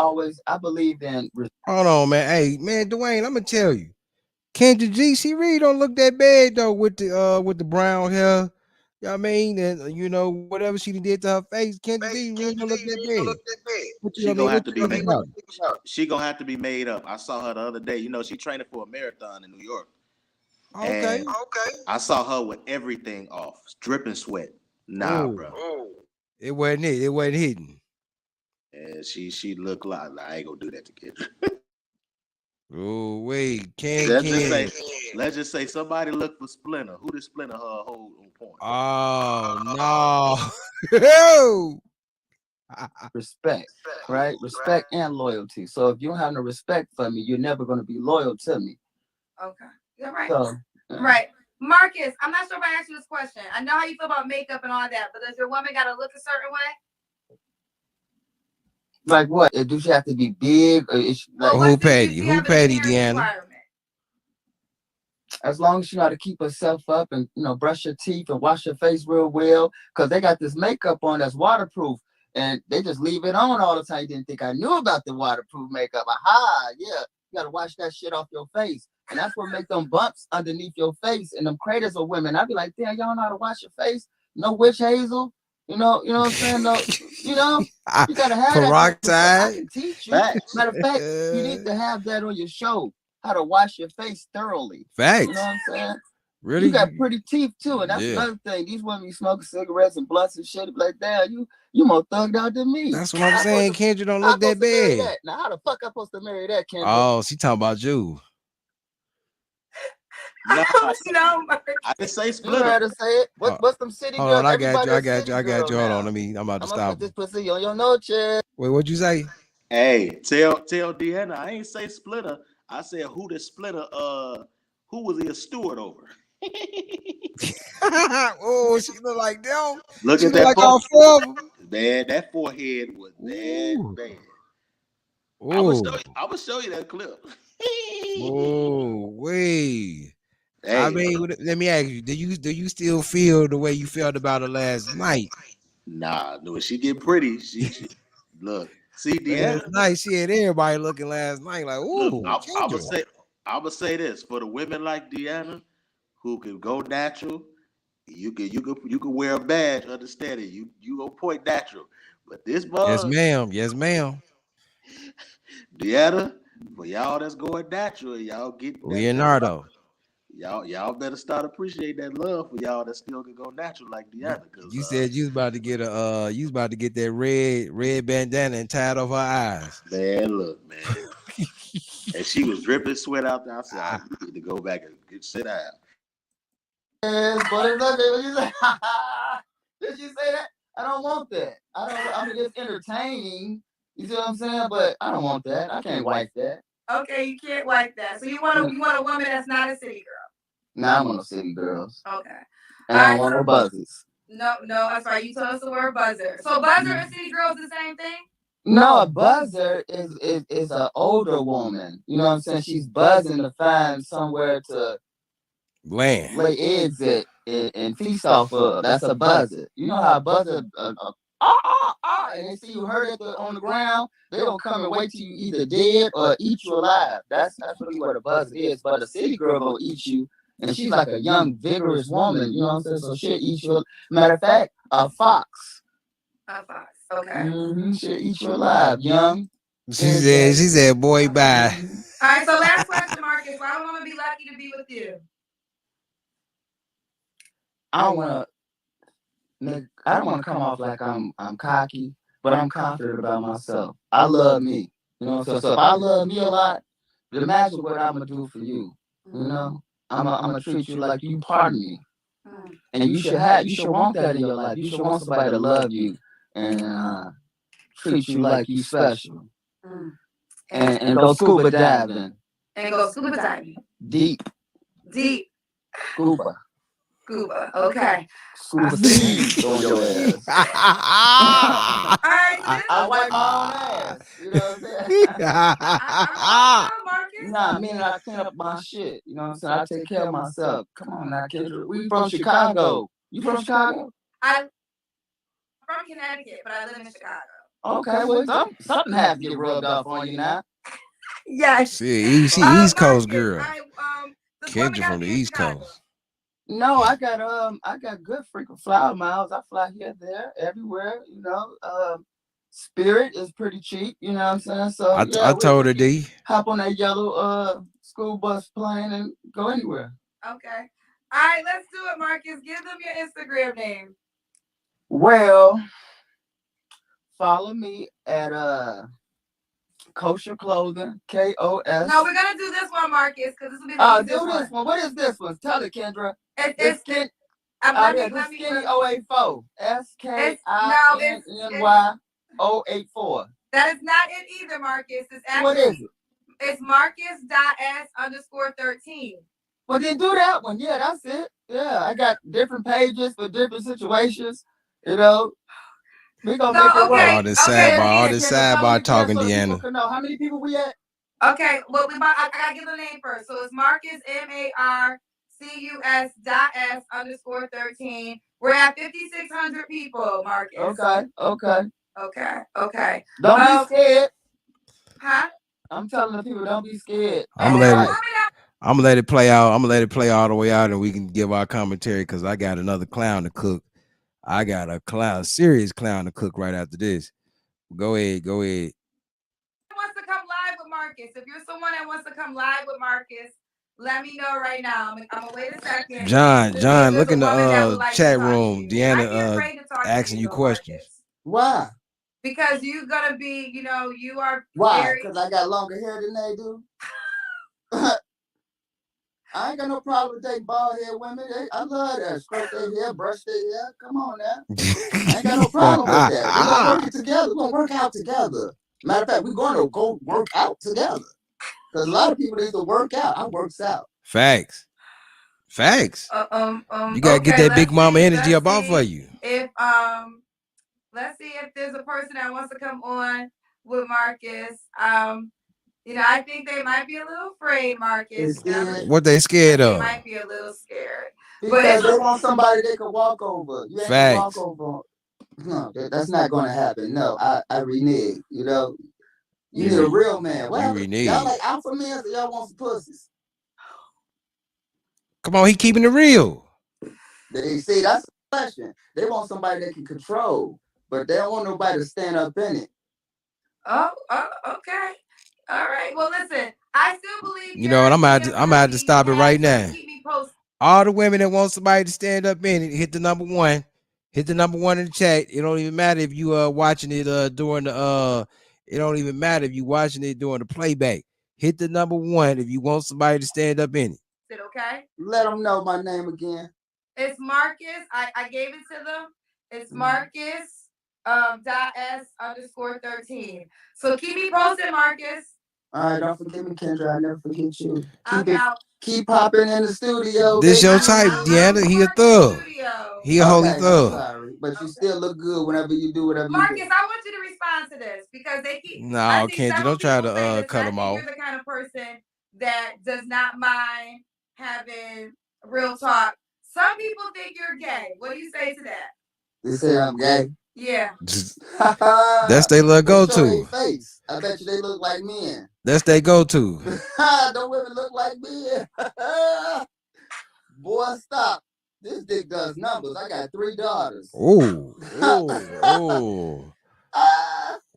believe in. Hold on, man. Hey, man, Dwayne, I'm gonna tell you, Kendra G, she really don't look that bad though with the brown hair. You know what I mean? And you know, whatever she did to her face, Kendra G really don't look that bad. What you, She I mean, gonna what have to you be talking made. about? She gonna have to be made up. I saw her the other day. You know, she training for a marathon in New York. Okay. And I saw her with everything off, dripping sweat. Nah, Oh. bro. It wasn't it. It wasn't hidden. And she looked like I ain't gonna do that to Kendra. Oh wait, Ken. Let's just say somebody looked for Splinter. Who did Splinter her hold on point? Oh no. Respect, right? Respect and loyalty. So if you don't have no respect for me, you're never going to be loyal to me. Okay. You're right. So, right. Marcus, I'm not sure if I asked you this question. I know how you feel about makeup and all that, but does your woman got to look a certain way? Like what? Do she have to be big? Or is she, like, Who Patty? Who Patty, Deanna? As long as you know how to keep herself up and, you know, brush your teeth and wash your face real well, because they got this makeup on that's waterproof and they just leave it on all the time. You didn't think I knew about the waterproof makeup. Aha, yeah. You got to wash that shit off your face. And that's what make them bumps underneath your face and them craters of women. I'd be like, damn, y'all know how to wash your face? No witch hazel? You know what I'm saying? No, you know, you got to have peroxide. That. I can teach you. Matter of fact, you need to have that on your show. How to wash your face thoroughly. Facts. You know what I'm saying? Really? You got pretty teeth too, and that's another thing. These women be smoking cigarettes and blunts and shit. Like, damn, you more thugged out than me. That's what I'm saying. Kendra don't look that bad. Now, how the fuck I supposed to marry that, Kendra? Oh, she talking about you. No, no, I didn't say You Splinter. had to say it. What's them city girls? Hold on, I got you. Hold Hold on, I'm about to stop. Put this pussy on your noche. Wait, what'd you say? Hey, tell Deanna, I ain't say Splinter. I said who the Splinter, who was he a steward over? Oh, she look like them. Look she at that like all four of them. Man, that forehead was that bad. I will show you that clip. Oh, wait. Hey, I mean, let me ask you, do you still feel the way you felt about her last night? Nah, no, she get pretty. She look. See, Deanna. Last night she had everybody looking last night like, ooh. I would say this for the women like Deanna who can go natural. You could wear a badge, understand it. You go point natural, but this bug. Yes, ma'am. Yes, ma'am. Deanna, for y'all that's going natural, y'all get Leonardo. Y'all better start appreciating that love for y'all that still can go natural like Deanna. You said you was about to get that red bandana and tied over her eyes. Man, look, man. And she was dripping sweat out there. I said, I need to go back and sit down. Yes, but what you say? Did you say that? I don't want that. I mean, it's entertaining. You see what I'm saying? But I don't want that. I can't wipe that. Okay, you can't wipe that. So you want a woman that's not a city girl. Nah, I want no city girls. Okay. And I want no buzzers. No, that's right. You told us the word buzzer. So buzzer and city girls the same thing? No, a buzzer is an older woman. You know what I'm saying? She's buzzing to find somewhere to land, lay eggs at and feast off of. That's a buzzer. You know how a buzzer and they see you hurt on the ground, they don't come and wait till you either dead or eat you alive. That's really what a buzzer is. But a city girl will eat you, and she's like a young, vigorous woman. You know what I'm saying? So she'll eat you. Matter of fact, a fox. A fox. Okay. Mm-hmm. She'll eat you alive, young. She said, boy, bye. All right, so last question, Marcus. Why would woman be lucky to be with you? I don't want to come off like I'm cocky, but I'm confident about myself. I love me. You know, so if I love me a lot, imagine what I'm gonna do for you. You know, I'm gonna treat you like you part of me. And you should want that in your life. You should want somebody to love you and treat you like you special. And go scuba diving. Deep. Scuba. Okay. Scuba seeds on your ass. All right. I wipe my own ass. You know what I'm saying? Nah, meaning I clean up my shit. You know what I'm saying? I take care of myself. Come on now, Kendra. We from Chicago. You from Chicago? from Connecticut, but I live in Chicago. Okay, well, something has to get rubbed off on you now. Yes. See, East Coast Marcus, girl. this woman Kendra gotta from the be in East Chicago. Coast. No, I got good frequent flyer miles. I fly here, there, everywhere. You know, Spirit is pretty cheap. You know what I'm saying? So I told her, D. Hop on that yellow school bus plane and go anywhere. Okay. All right, let's do it, Marcus. Give them your Instagram name. Well, follow me at Kosher Clothing, KOS. No, we're gonna do this one, Marcus, because this will be the Oh, easiest do this one. What is this one? Tell it, Kendra. It's Skinny. let me Skinny 084. SKINNY 084. That is not it either, Marcus. It's actually, what is it? It's Marcus.S_13. Well, then do that one. Yeah, that's it. Yeah, I got different pages for different situations. You know, we gonna make it work. All this sidebar talking, so Deanna. Can know how many people we at? Okay, well, I gotta give the name first. So it's Marcus MARCUS.S_13. We're at 5,600 people, Marcus. Okay. Don't be scared. Huh? I'm telling the people, don't be scared. I'm gonna let it play out. I'm gonna let it play all the way out, and we can give our commentary because I got another clown to cook. I got a serious clown to cook right after this. Go ahead. Wants to come live with Marcus. If you're someone that wants to come live with Marcus, let me know right now. I'm gonna wait a second. John, look in the chat room. Deanna asking you questions. Why? Because you're gonna be, you are. Why? Because I got longer hair than they do. I ain't got no problem with they bald head women. I love that. Scrape their hair, brush their hair. Come on now. I ain't got no problem with that. We're gonna work it together. We're gonna work out together. Matter of fact, we're gonna go work out together. Because a lot of people need to work out. I works out. Facts. You gotta get that big mama energy up off of you. If let's see if there's a person that wants to come on with Marcus. I think they might be a little afraid, Marcus. What they scared of? They might be a little scared. Because they want somebody they can walk over. You ain't Facts. walk over. No, that's not gonna happen. No, I renege. You need a real man. Well, y'all like alpha men, so y'all want some pussies. Come on, he keeping it real. They see that's the question. They want somebody they can control, but they don't want nobody to stand up in it. Oh, okay. All right. Well, listen, I still believe. You know what? I'm about to stop it right now. All the women that want somebody to stand up in it, hit the number one. Hit the number one in the chat. It don't even matter if you watching it during the It don't even matter if you watching it during the playback. Hit the number one if you want somebody to stand up in it. Is it okay? Let them know my name again. It's Marcus. I gave it to them. It's Marcus.S_13. So keep me posted, Marcus. All right, don't forget me, Kendra. I never forget you. Keep popping in the studio. This your type, Deanna. He a thug. He a holy thug. Sorry, but you still look good whenever you do whatever Marcus, you do. I want you to respond to this because they keep. No, Kendra, don't try to cut him off. You're the kind of person that does not mind having real talk. Some people think you're gay. What do you say to that? They say I'm gay. Yeah. That's they look go to. Face. I bet you they look like men. That's they go to. Don't women look like men? Boy, stop. This dick does numbers. I got 3 daughters. Oh.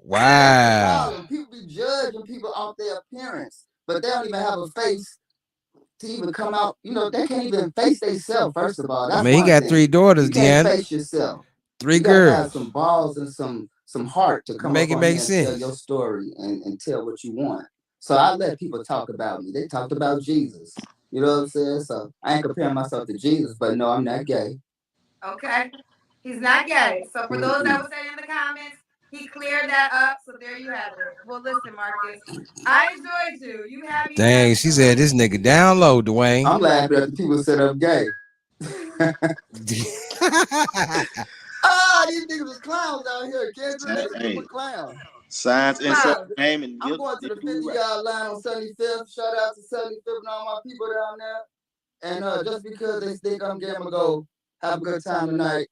Wow. People be judging people off their appearance, but they don't even have a face to even come out. They can't even face themselves, first of all. That's he got 3 daughters, you can't Deanna. face yourself. 3 you girls. Have some balls and some heart to come make up it on make here sense. And tell your story and tell what you want. So I let people talk about me. They talked about Jesus. You know what I'm saying? So I ain't comparing myself to Jesus, but no, I'm not gay. Okay. He's not gay. So for those that were saying in the comments, he cleared that up. So there you have it. Well, listen, Marcus, I enjoyed you. You have me. Dang, she said this nigga down low, Dwayne. I'm laughing at the people said I'm gay. These niggas was clowns out here. Kids, niggas clowns. Signs inside the name and I'm going to the 50-yard line on 75th. Shout out to 75th and all my people down there. And just because they think I'm gay, I'm gonna go have a good time tonight.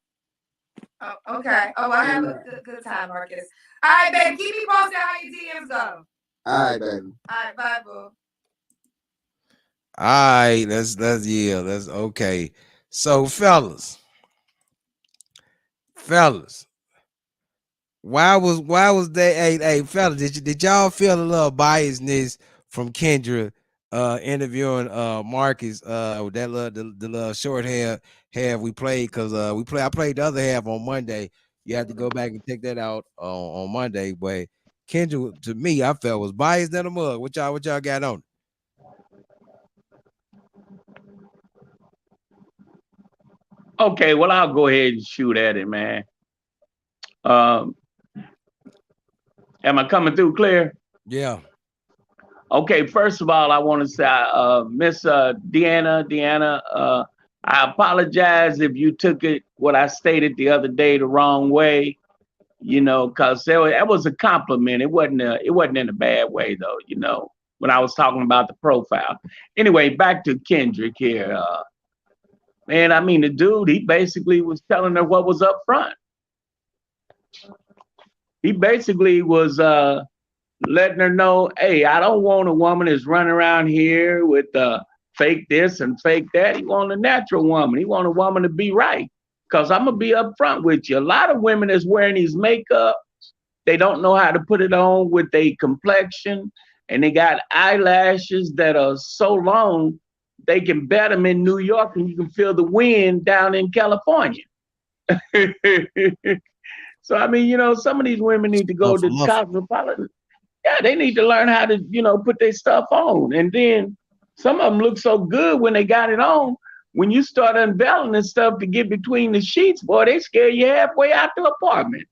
Oh, okay. Oh, I have a good time, Marcus. All right, babe. Keep me posted how your DMs go. All right, baby. All right, bye, boo. All right, that's okay. So, fellas, why was they? Hey, fellas, did y'all feel a little biasness from Kendra interviewing Marcus that the little short half we played? Because I played the other half on Monday. You have to go back and check that out on Monday. But Kendra, to me, I felt was biased than a mug. What y'all got on? Okay, well, I'll go ahead and shoot at it, man. Am I coming through clear? Yeah. Okay, first of all, I want to say, Miss Deanna, I apologize if you took what I stated the other day the wrong way, because that was a compliment. It wasn't in a bad way, though, when I was talking about the profile. Anyway, back to Kendrick here. Man, I mean, the dude, he basically was telling her what was up front. He basically was letting her know, hey, I don't want a woman that's running around here with fake this and fake that. He want a natural woman. He want a woman to be right. Because I'm going to be up front with you. A lot of women that's wearing these makeup, they don't know how to put it on with their complexion. And they got eyelashes that are so long, they can bet them in New York and you can feel the wind down in California. So, I mean, some of these women need to go to Cosmopolitan. Yeah, they need to learn how to, put their stuff on. And then some of them look so good when they got it on. When you start unveiling and stuff to get between the sheets, boy, they scare you halfway out the apartment.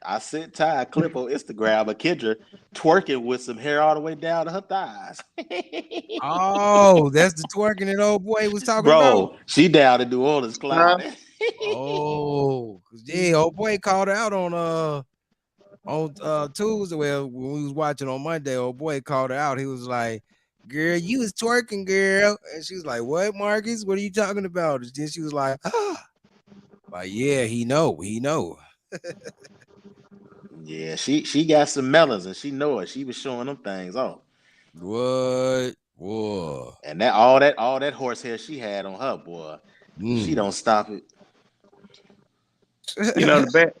I sent Ty a clip on Instagram of Kendra twerking with some hair all the way down to her thighs. Oh, that's the twerking that old boy was talking about. Bro, she down in New Orleans, Cloud. Oh, yeah, old boy called her out on Tuesday. Well, when we was watching on Monday, old boy called her out. He was like, "Girl, you was twerking, girl," and she was like, "What, Marcus? What are you talking about?" And then she was like, "Like, yeah, he know." Yeah, she got some melons and she know it. She was showing them things off. What? Whoa. And that all that horsehair she had on her, boy. She don't stop it. The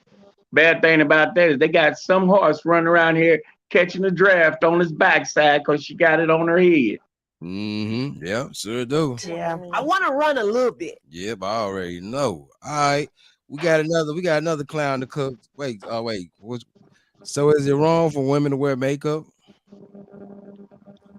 bad thing about that is they got some horse running around here catching a draft on his backside because she got it on her head. Mm-hmm. Yeah, sure do. Yeah, I want to run a little bit. Yep, I already know. All right, we got another clown to cook. Wait. So is it wrong for women to wear makeup?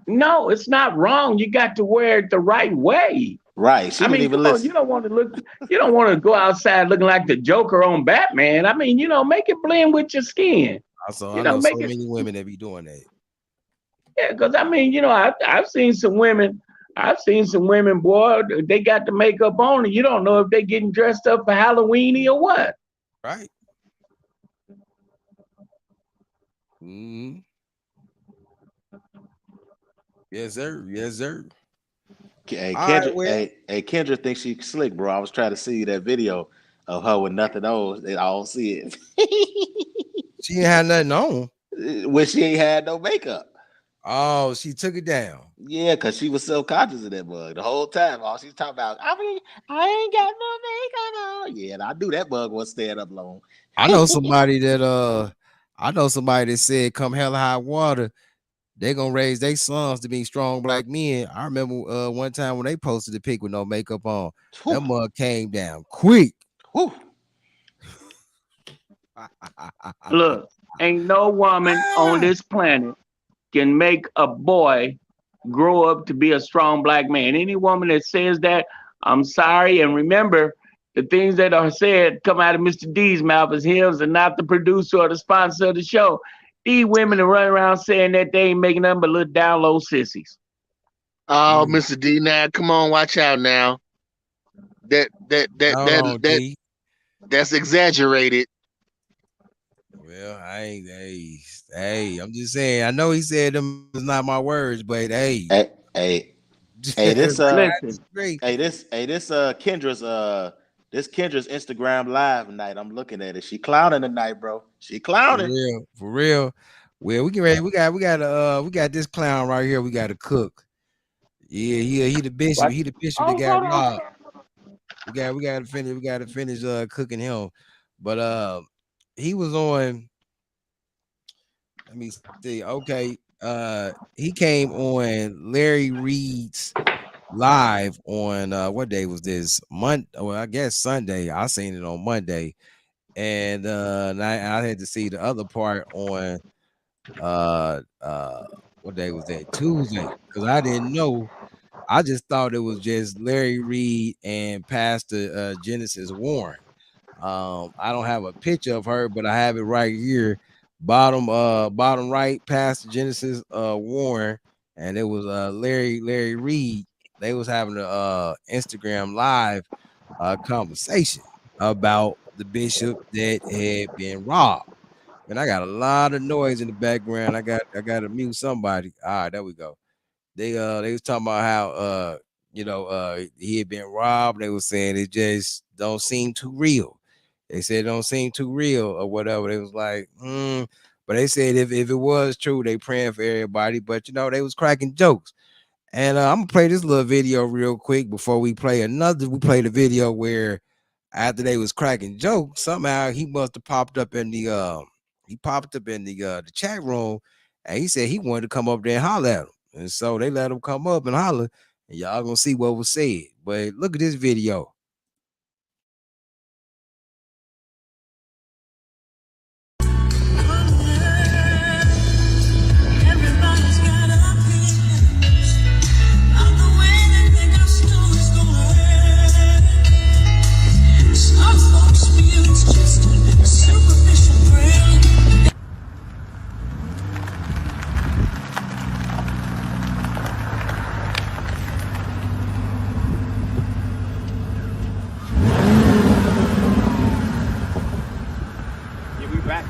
No, it's not wrong. You got to wear it the right way. Right. I mean, you don't want to go outside looking like the Joker on Batman. I mean, make it blend with your skin. I know so many women that be doing that. Yeah, because I mean, I've seen some women. Boy, they got the makeup on, and you don't know if they're getting dressed up for Halloween or what. Right. Mm-hmm. Yes, sir. Hey, Kendra thinks she's slick, bro. I was trying to see that video of her with nothing on. I don't see it. She ain't had nothing on. When she ain't had no makeup. Oh, she took it down. Yeah, because she was self-conscious of that bug the whole time. All she's talking about, I mean, I ain't got no makeup on. Yeah, and I knew that bug was staying up long. I know somebody that said come hell or high water, they're gonna raise their sons to be strong black men. I remember one time when they posted the pic with no makeup on, that mug came down quick. Look, ain't no woman on this planet can make a boy grow up to be a strong black man. Any woman that says that, I'm sorry. And remember, the things that are said come out of Mr. D's mouth as his and not the producer or the sponsor of the show. These women are running around saying that they ain't making nothing but little down low sissies. Oh, Mr. D, now come on, watch out now. That's exaggerated. Well, hey, I'm just saying. I know he said them is not my words, but hey, Hey, this Listen, hey this Kendra's Instagram live night. I'm looking at it. She clowning tonight, bro. She clowning. For real. Well, we get ready. We got this clown right here. We got to cook. Yeah, he the bishop. what? He the bishop Oh, that got hold on. robbed. We got to finish cooking him. But he was on. Let me see. Okay. He came on Larry Reed's live on what day was this? Monday. Well, I guess Sunday. I seen it on Monday. And I had to see the other part on what day was that? Tuesday, because I didn't know. I just thought it was just Larry Reed and Pastor Genesis Warren. I don't have a picture of her, but I have it right here, bottom right, Pastor Genesis Warren, and it was Larry Reed. They was having a Instagram live conversation about the bishop that had been robbed. And I got a lot of noise in the background. I got to mute somebody. All right, there we go. They was talking about how he had been robbed. They was saying it just don't seem too real. They said it don't seem too real or whatever. They was like, but they said if it was true, they praying for everybody. But they was cracking jokes. And I'm gonna play this little video real quick before we play another. We played a video where after they was cracking jokes, somehow he must have popped up in the the chat room, and he said he wanted to come up there and holler at him. And so they let him come up and holler, and y'all gonna see what was said. But look at this video.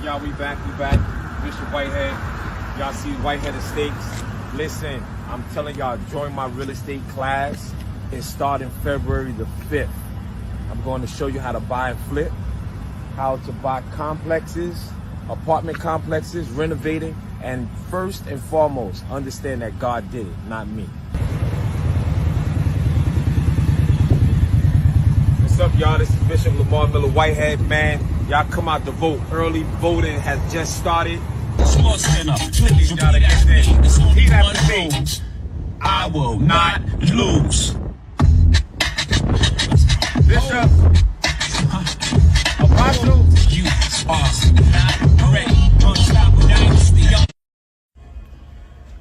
Y'all, we back. Bishop Whitehead. Y'all see Whitehead Estates. Listen, I'm telling y'all, join my real estate class. It's starting February the 5th. I'm going to show you how to buy and flip, how to buy complexes, apartment complexes, renovating, and first and foremost, understand that God did it, not me. What's up, y'all? This is Bishop Lamar Miller Whitehead, man. Y'all come out to vote. Early voting has just started. Small stand up. Please, you gotta get there. Repeat after me. I will not lose. Bishop. Apostle. You are not ready.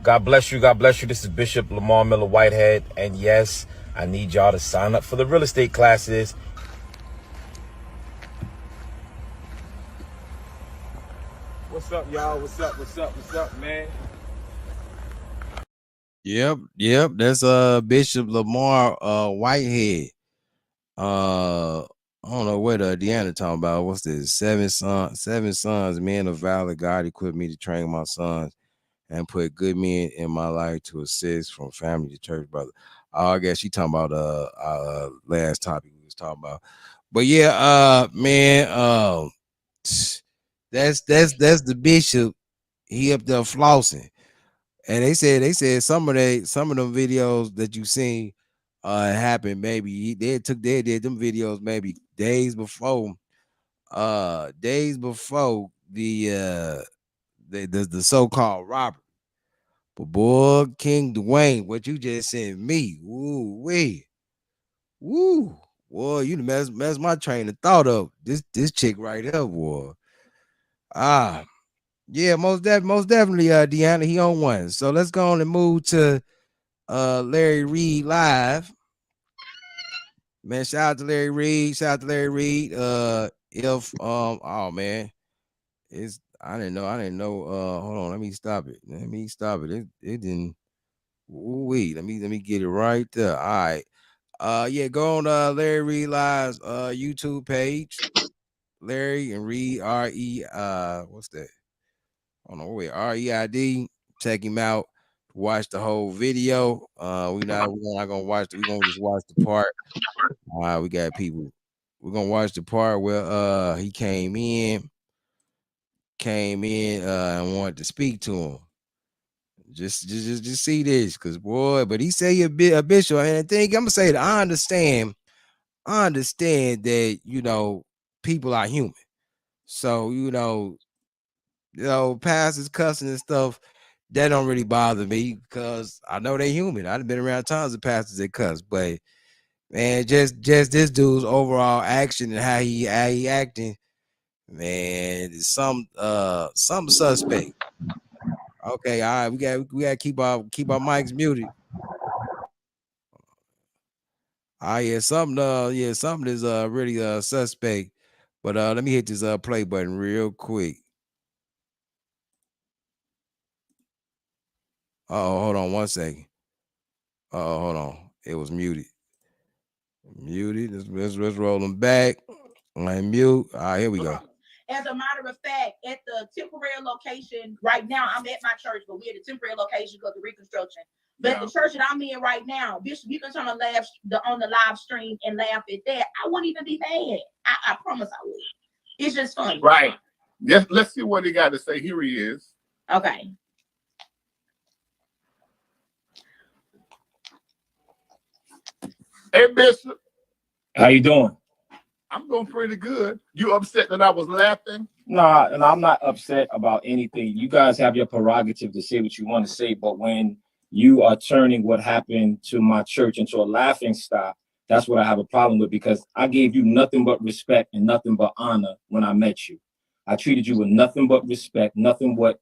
God bless you. God bless you. This is Bishop Lamar Miller Whitehead. And yes, I need y'all to sign up for the real estate classes. What's up, y'all? What's up, man? Yep. That's Bishop Lamar Whitehead. I don't know what Deanna talking about. What's this? Seven sons, men of valor. God equipped me to train my sons and put good men in my life to assist from family to church, brother. I guess she talking about our last topic we was talking about. But yeah, man, that's the bishop. He up there flossing. And they said some of them videos that you seen happened maybe they did them videos maybe days before the so-called robbery. But boy, King Dwayne, what you just sent me, woo, boy, you mess my train of thought up. This chick right here, boy. Yeah, most definitely, Deanna, he on one. So let's go on and move to Larry Reed live. Man, shout out to Larry Reed. Oh man, I didn't know. Hold on, let me stop it. It didn't. Wait, let me get it right there. All right. Yeah, go on Larry Reed Live's YouTube page. Larry and Reed, what's that? Hold on, wait, REID. Check him out. watch the whole video. We're not gonna watch. We're gonna just watch the part. We got people. We're gonna watch the part where he came in and wanted to speak to him. Just see this, cause boy, but he say a bishop, and I think I'm gonna say that I understand that people are human, so pastors cussing and stuff that don't really bother me because I know they're human. I've been around tons of pastors that cuss, but man, just this dude's overall action and how he acting, man, is some suspect. Okay, all right, we got to keep our mics muted. Something is really suspect. But let me hit this play button real quick. Hold on 1 second. Hold on. It was muted. Let's roll them back. Mute. All right, here we go. As a matter of fact, at the temporary location right now, I'm at my church, but we're at the temporary location because of reconstruction. But the church that I'm in right now, Bishop, you can turn on the live stream and laugh at that. I wouldn't even be mad. I promise I would. It's just funny. Right. Yes. Let's see what he got to say. Here he is. Okay. Hey, Bishop. How you doing? I'm doing pretty good. You upset that I was laughing? Nah, and I'm not upset about anything. You guys have your prerogative to say what you want to say, but when you are turning what happened to my church into a laughing stock, that's what I have a problem with, because I gave you nothing but respect and nothing but honor when I met you. I treated you with nothing but respect, nothing but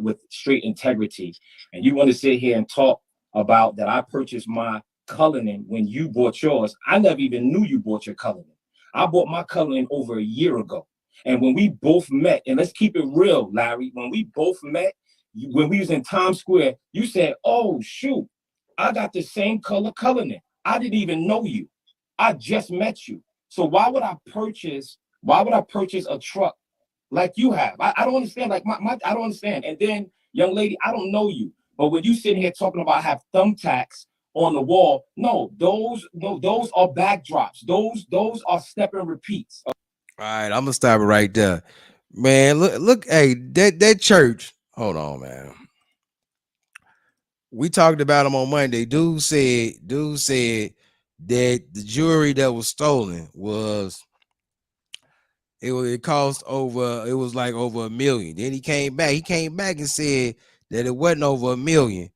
with straight integrity. And you want to sit here and talk about that I purchased my Cullinan when you bought yours. I never even knew you bought your Cullinan. I bought my Cullinan over a year ago. And when we both met, and let's keep it real, Larry, when we both met, when we was in Times Square, you said, oh, shoot, I got the same color Cullinan. I didn't even know you. I just met you. So why would I purchase a truck like you have? I don't understand. Like I don't understand. And then, young lady, I don't know you. But when you sitting here talking about I have thumbtacks on the wall, those are backdrops. Those are step and repeats. All right, I'm gonna stop it right there, man. Look, hey, that church. Hold on, man. We talked about him on Monday. Dude said that the jewelry that was stolen it cost over. It was like over $1 million. Then he came back and said that it wasn't over $1 million.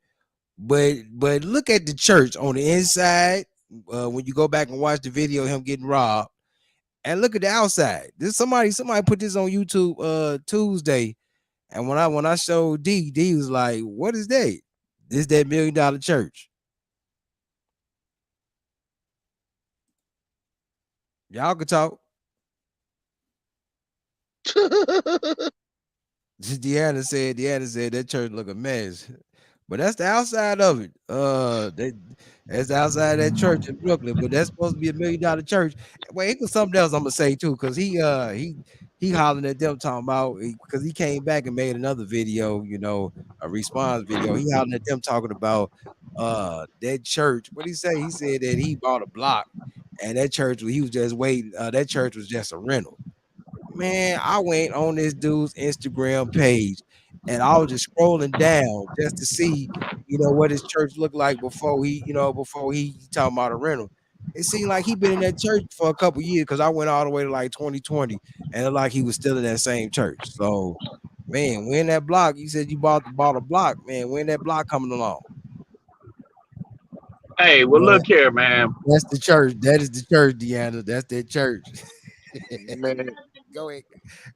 But look at the church on the inside when you go back and watch the video of him getting robbed, and look at the outside. This somebody put this on YouTube Tuesday, and when I showed D was like, "What is that? This is that $1 million church." Y'all can talk. Deanna said that church look a mess. But that's the outside of it. That's the outside of that church in Brooklyn. But that's supposed to be $1 million church. Well, it was something else I'm gonna say too, because he hollering at them talking about, because he came back and made another video, a response video. He hollering at them talking about that church. What he say? He said that he bought a block, and that church he was just waiting. That church was just a rental. Man, I went on this dude's Instagram page, and I was just scrolling down just to see, what his church looked like before he talking about a rental. It seemed like he been in that church for a couple years, because I went all the way to like 2020, and it like he was still in that same church. So, man, when that block, you said you bought a block, man. When that block coming along? Hey, well, look here, man. That's the church. That is the church, Deanna. That's that church. Man.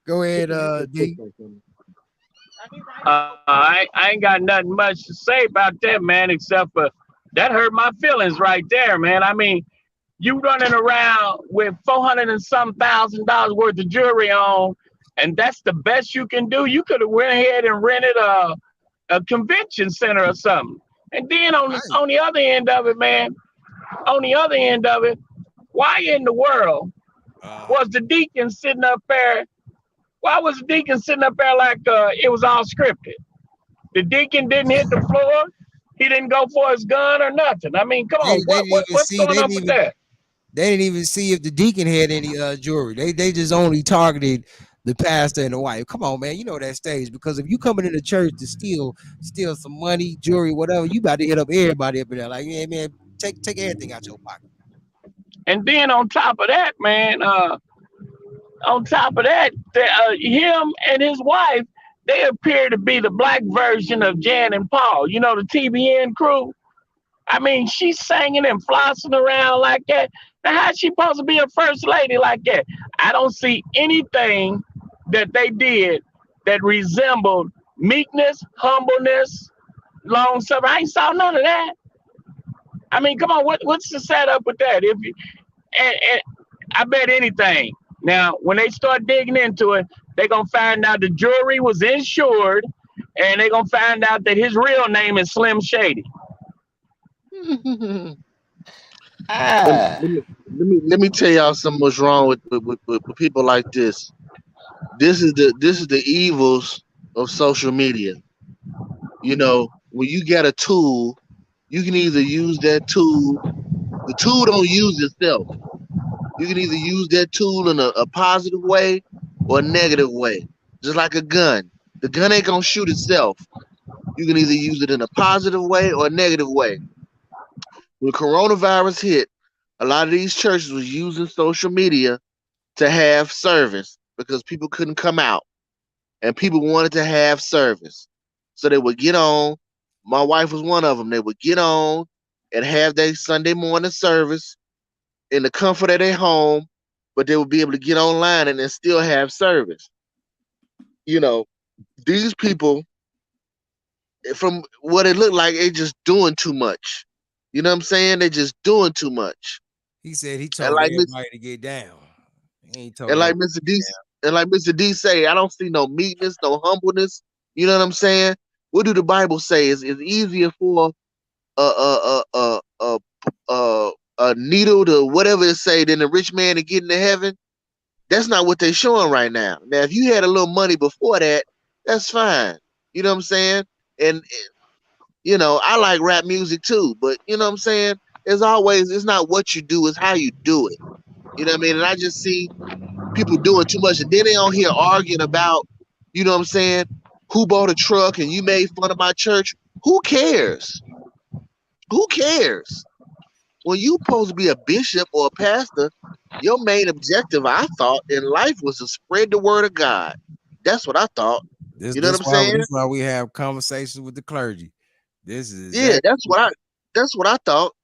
Go ahead, D. I ain't got nothing much to say about that, man, except for that hurt my feelings right there, man. I mean, you running around with $400 and some thousand worth of jewelry on, and that's the best you can do. You could have went ahead and rented a convention center or something. And then on the other end of it, man, why in the world was the deacon sitting up there? Why was the deacon sitting up there like it was all scripted? The deacon didn't hit the floor. He didn't go for his gun or nothing. I mean, come on, what's going on with that? They didn't even see if the deacon had any jewelry. They just only targeted the pastor and the wife. Come on, man, you know that stage, because if you coming into church to steal some money, jewelry, whatever, you about to hit up everybody up in there. Like, yeah, man, take everything out your pocket. And then on top of that, man, him and his wife, they appear to be the black version of Jan and Paul. You know, the TBN crew. I mean, she's singing and flossing around like that. Now, how's she supposed to be a first lady like that? I don't see anything that they did that resembled meekness, humbleness, long suffering. I ain't saw none of that. I mean, come on, what's the setup with that? And I bet anything. Now, when they start digging into it, they're gonna find out the jewelry was insured, and they're gonna find out that his real name is Slim Shady. Let me tell y'all something what's wrong with people like this. This is the evils of social media. You know, when you get a tool, you can either use that tool. The tool don't use itself. You can either use that tool in a positive way or a negative way. Just like a gun. The gun ain't gonna shoot itself. You can either use it in a positive way or a negative way. When coronavirus hit, a lot of these churches was using social media to have service because people couldn't come out and people wanted to have service. So they would get on. My wife was one of them. They would get on and have their Sunday morning service in the comfort of their home, but they would be able to get online and then still have service. You know, these people, from what it looked like, they just doing too much. You know what I'm saying? They just doing too much. He said he told everybody to get down. And like Mr. D say, I don't see no meekness, no humbleness. You know what I'm saying? What do the Bible say? It's easier for a needle to whatever it say than a rich man to get into heaven. That's not what they're showing right now. Now, if you had a little money before that, that's fine. You know what I'm saying? And you know, I like rap music too, but you know what I'm saying? As always, it's not what you do, it's how you do it. You know what I mean? And I just see people doing too much, and then they on here arguing about, you know what I'm saying, who bought a truck and you made fun of my church. Who cares? Who cares? When you supposed to be a bishop or a pastor, your main objective, I thought, in life was to spread the word of God. That's what I thought. You know what I'm saying? That's why we have conversations with the clergy. This is that's what I thought.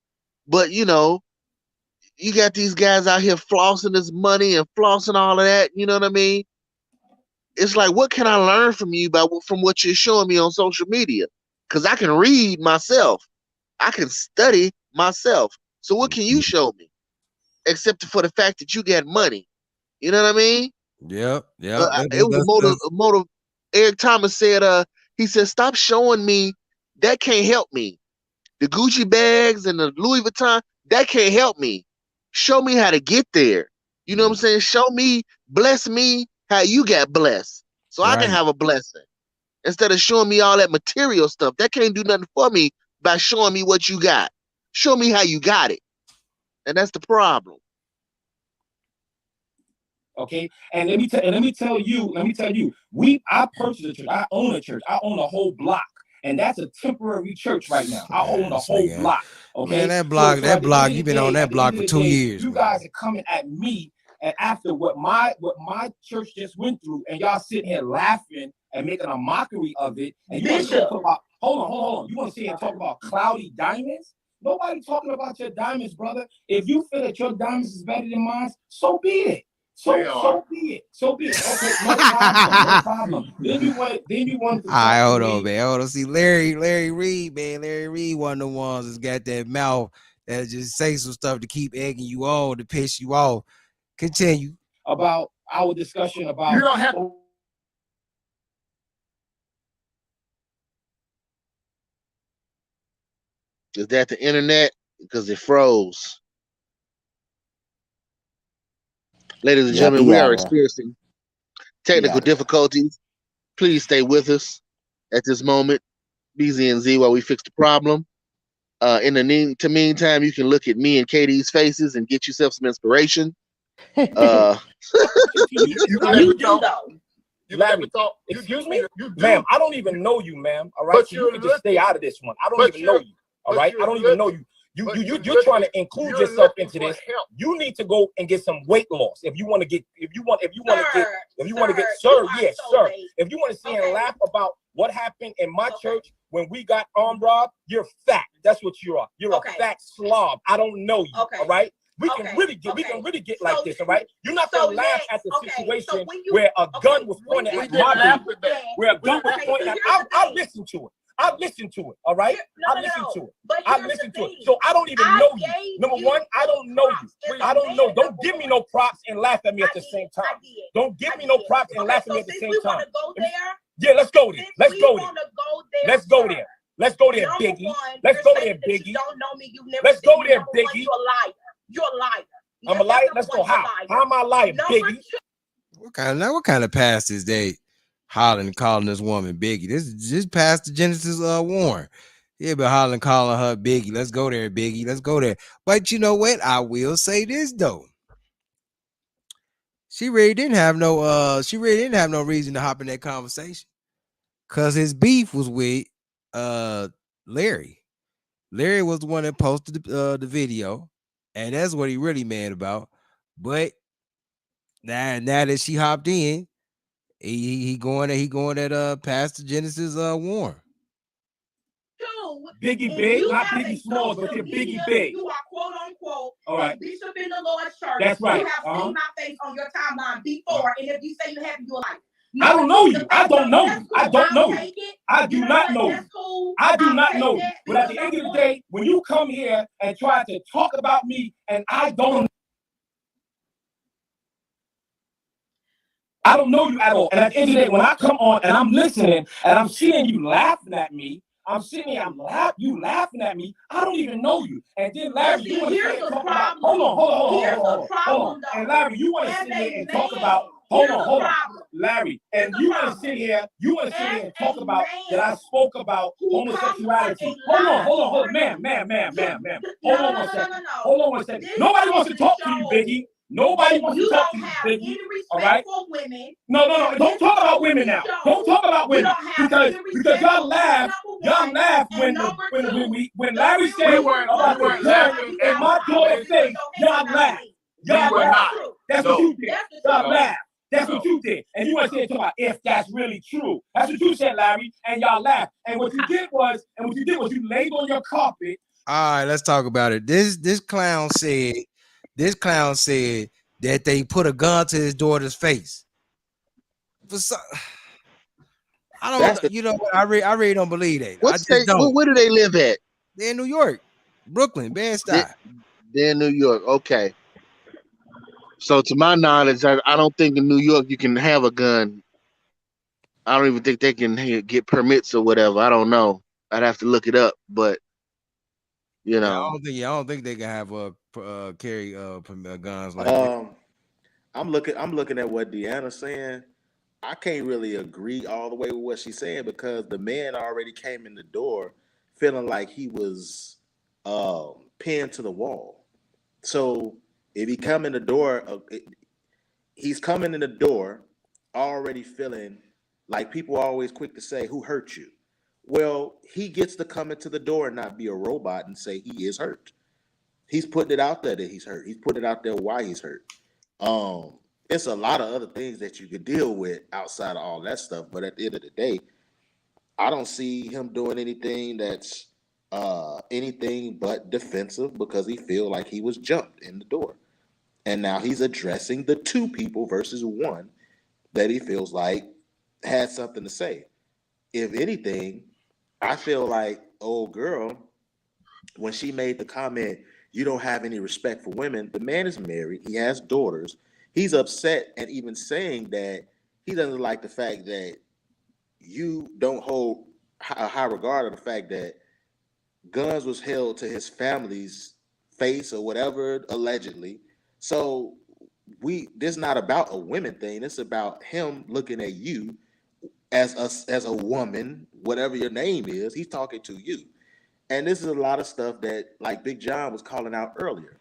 But you know, you got these guys out here flossing this money and flossing all of that. You know what I mean? It's like, what can I learn from you from what you're showing me on social media? Because I can read myself, I can study myself. So what can you show me, except for the fact that you got money? You know what I mean? Yep. It was a motive. Eric Thomas said, he said, stop showing me. That can't help me. The Gucci bags and the Louis Vuitton, that can't help me. Show me how to get there. You know what I'm saying? Show me, bless me how you got blessed, so I can have a blessing. Instead of showing me all that material stuff, that can't do nothing for me by showing me what you got. Show me how you got it. And that's the problem. Okay, and let me tell you, I purchased a church. I own a church. I own a whole block, and that's a temporary church right now. I own a whole block. Okay, man, that block, you've been on that block for 2 years. You guys are coming at me, and after what my church just went through, and y'all sitting here laughing and making a mockery of it. And you want to talk about, hold on. You want to sit here and talk about cloudy diamonds? Nobody talking about your diamonds, brother. If you feel that your diamonds is better than mine, so be it. So be it. Okay, no problem. Then you want to. All right, hold on, man. Hold on. See, Larry Reed, man. Larry Reed, one of the ones that's got that mouth that just say some stuff to keep egging you on, to piss you off. Continue. About our discussion about. You don't have to. Is that the internet? Because it froze. Ladies and gentlemen, we are experiencing technical difficulties. Please stay with us at this moment. BZNZ while we fix the problem. In the meantime, you can look at me and Katie's faces and get yourself some inspiration. You do though. Larry, excuse me, ma'am. I don't even know you, ma'am. All right, so you can just stay out of this one. I don't even know you. All right, I don't even know you. You're trying to include yourself into this. You need to go and get some weight loss if you want to get sir. Yes, sir. If you want to sit and laugh about what happened in my church when we got armed robbed, you're fat. That's what you are. You're a fat slob. I don't know you. All right. We can really get like this, all right? You're not gonna laugh at the situation where a gun was pointed at my baby, where a gun was pointed at. I'll listen to it. I'll listen to it, all right? I'll listen to it. I'll listen to it. So I don't even know you. Number one, I don't know you. I don't know. Don't give me no props and laugh at me at the same time. Don't give me no props and laugh at me at the same time. Yeah, let's go there. Let's go there. Let's go there. Let's go there, Biggie. Let's go there, Biggie. Let's go there, Biggie. You're a liar. I'm a liar. Let's go. How am I lying, Biggie? What kind of pastor is they hollering, calling this woman Biggie? This is just Pastor Genesis Warren. He been hollering, calling her Biggie. Let's go there, Biggie. Let's go there. But you know what? I will say this though. She really didn't have no reason to hop in that conversation. Cause his beef was with Larry. Larry was the one that posted the video. And that's what he really mad about. But now that she hopped in, he going at Pastor Genesis Warren. Biggie Big, not Biggie Smalls, but you're Biggie Big. You are quote unquote a bishop in the Lord's church. That's right. You have seen my face on your timeline before, and if you say you haven't, you're lying. I don't know you. I don't know you. I don't know you. I do not know you. I do not know you. But at the end of the day, when you come here and try to talk about me and I don't know you at all. And at the end of the day, when I come on and I'm listening and I'm seeing you laughing at me, I'm sitting here, you laughing at me. I don't even know you. And then Larry, you want to sit and talk about, hold on. And Larry, you want to sit here and talk about, hold on. Larry, and you want to sit here and talk about that I spoke about homosexuality. Hold on, ma'am. Hold on one second. Nobody wants to talk to you, Biggie. Nobody wants to talk to you, Biggie. All right? No. Don't talk about women now. Don't talk about women because y'all laugh when Larry said about the gun in my daughter's face. Y'all laugh. That's what you did. Y'all laugh. That's what you did. And you want to say about if that's really true. That's what you said, Larry, and y'all laughed. And what you did was you laid on your carpet. All right, let's talk about it. This clown said that they put a gun to his daughter's face. I really don't believe that. Where do they live at? They're in New York, Brooklyn, Bed-Stuy. They're in New York. Okay. So to my knowledge, I don't think in New York you can have a gun. I don't even think they can get permits or whatever. I don't know. I'd have to look it up, but you know, I don't think they can have carry guns like that. I'm looking at what Deanna's saying. I can't really agree all the way with what she's saying because the man already came in the door feeling like he was pinned to the wall. So if he come in the door, he's coming in the door already feeling like people are always quick to say, who hurt you? Well, he gets to come into the door and not be a robot and say he is hurt. He's putting it out there that he's hurt. He's putting it out there why he's hurt. It's a lot of other things that you could deal with outside of all that stuff. But at the end of the day, I don't see him doing anything that's anything but defensive because he feel like he was jumped in the door. And now he's addressing the two people versus one that he feels like had something to say. If anything, I feel like old girl, when she made the comment, you don't have any respect for women, the man is married, he has daughters. He's upset at even saying that he doesn't like the fact that you don't hold a high regard of the fact that guns was held to his family's face or whatever, allegedly. So this is not about a women thing. It's about him looking at you as a woman, whatever your name is, he's talking to you. And this is a lot of stuff that, like Big John was calling out earlier.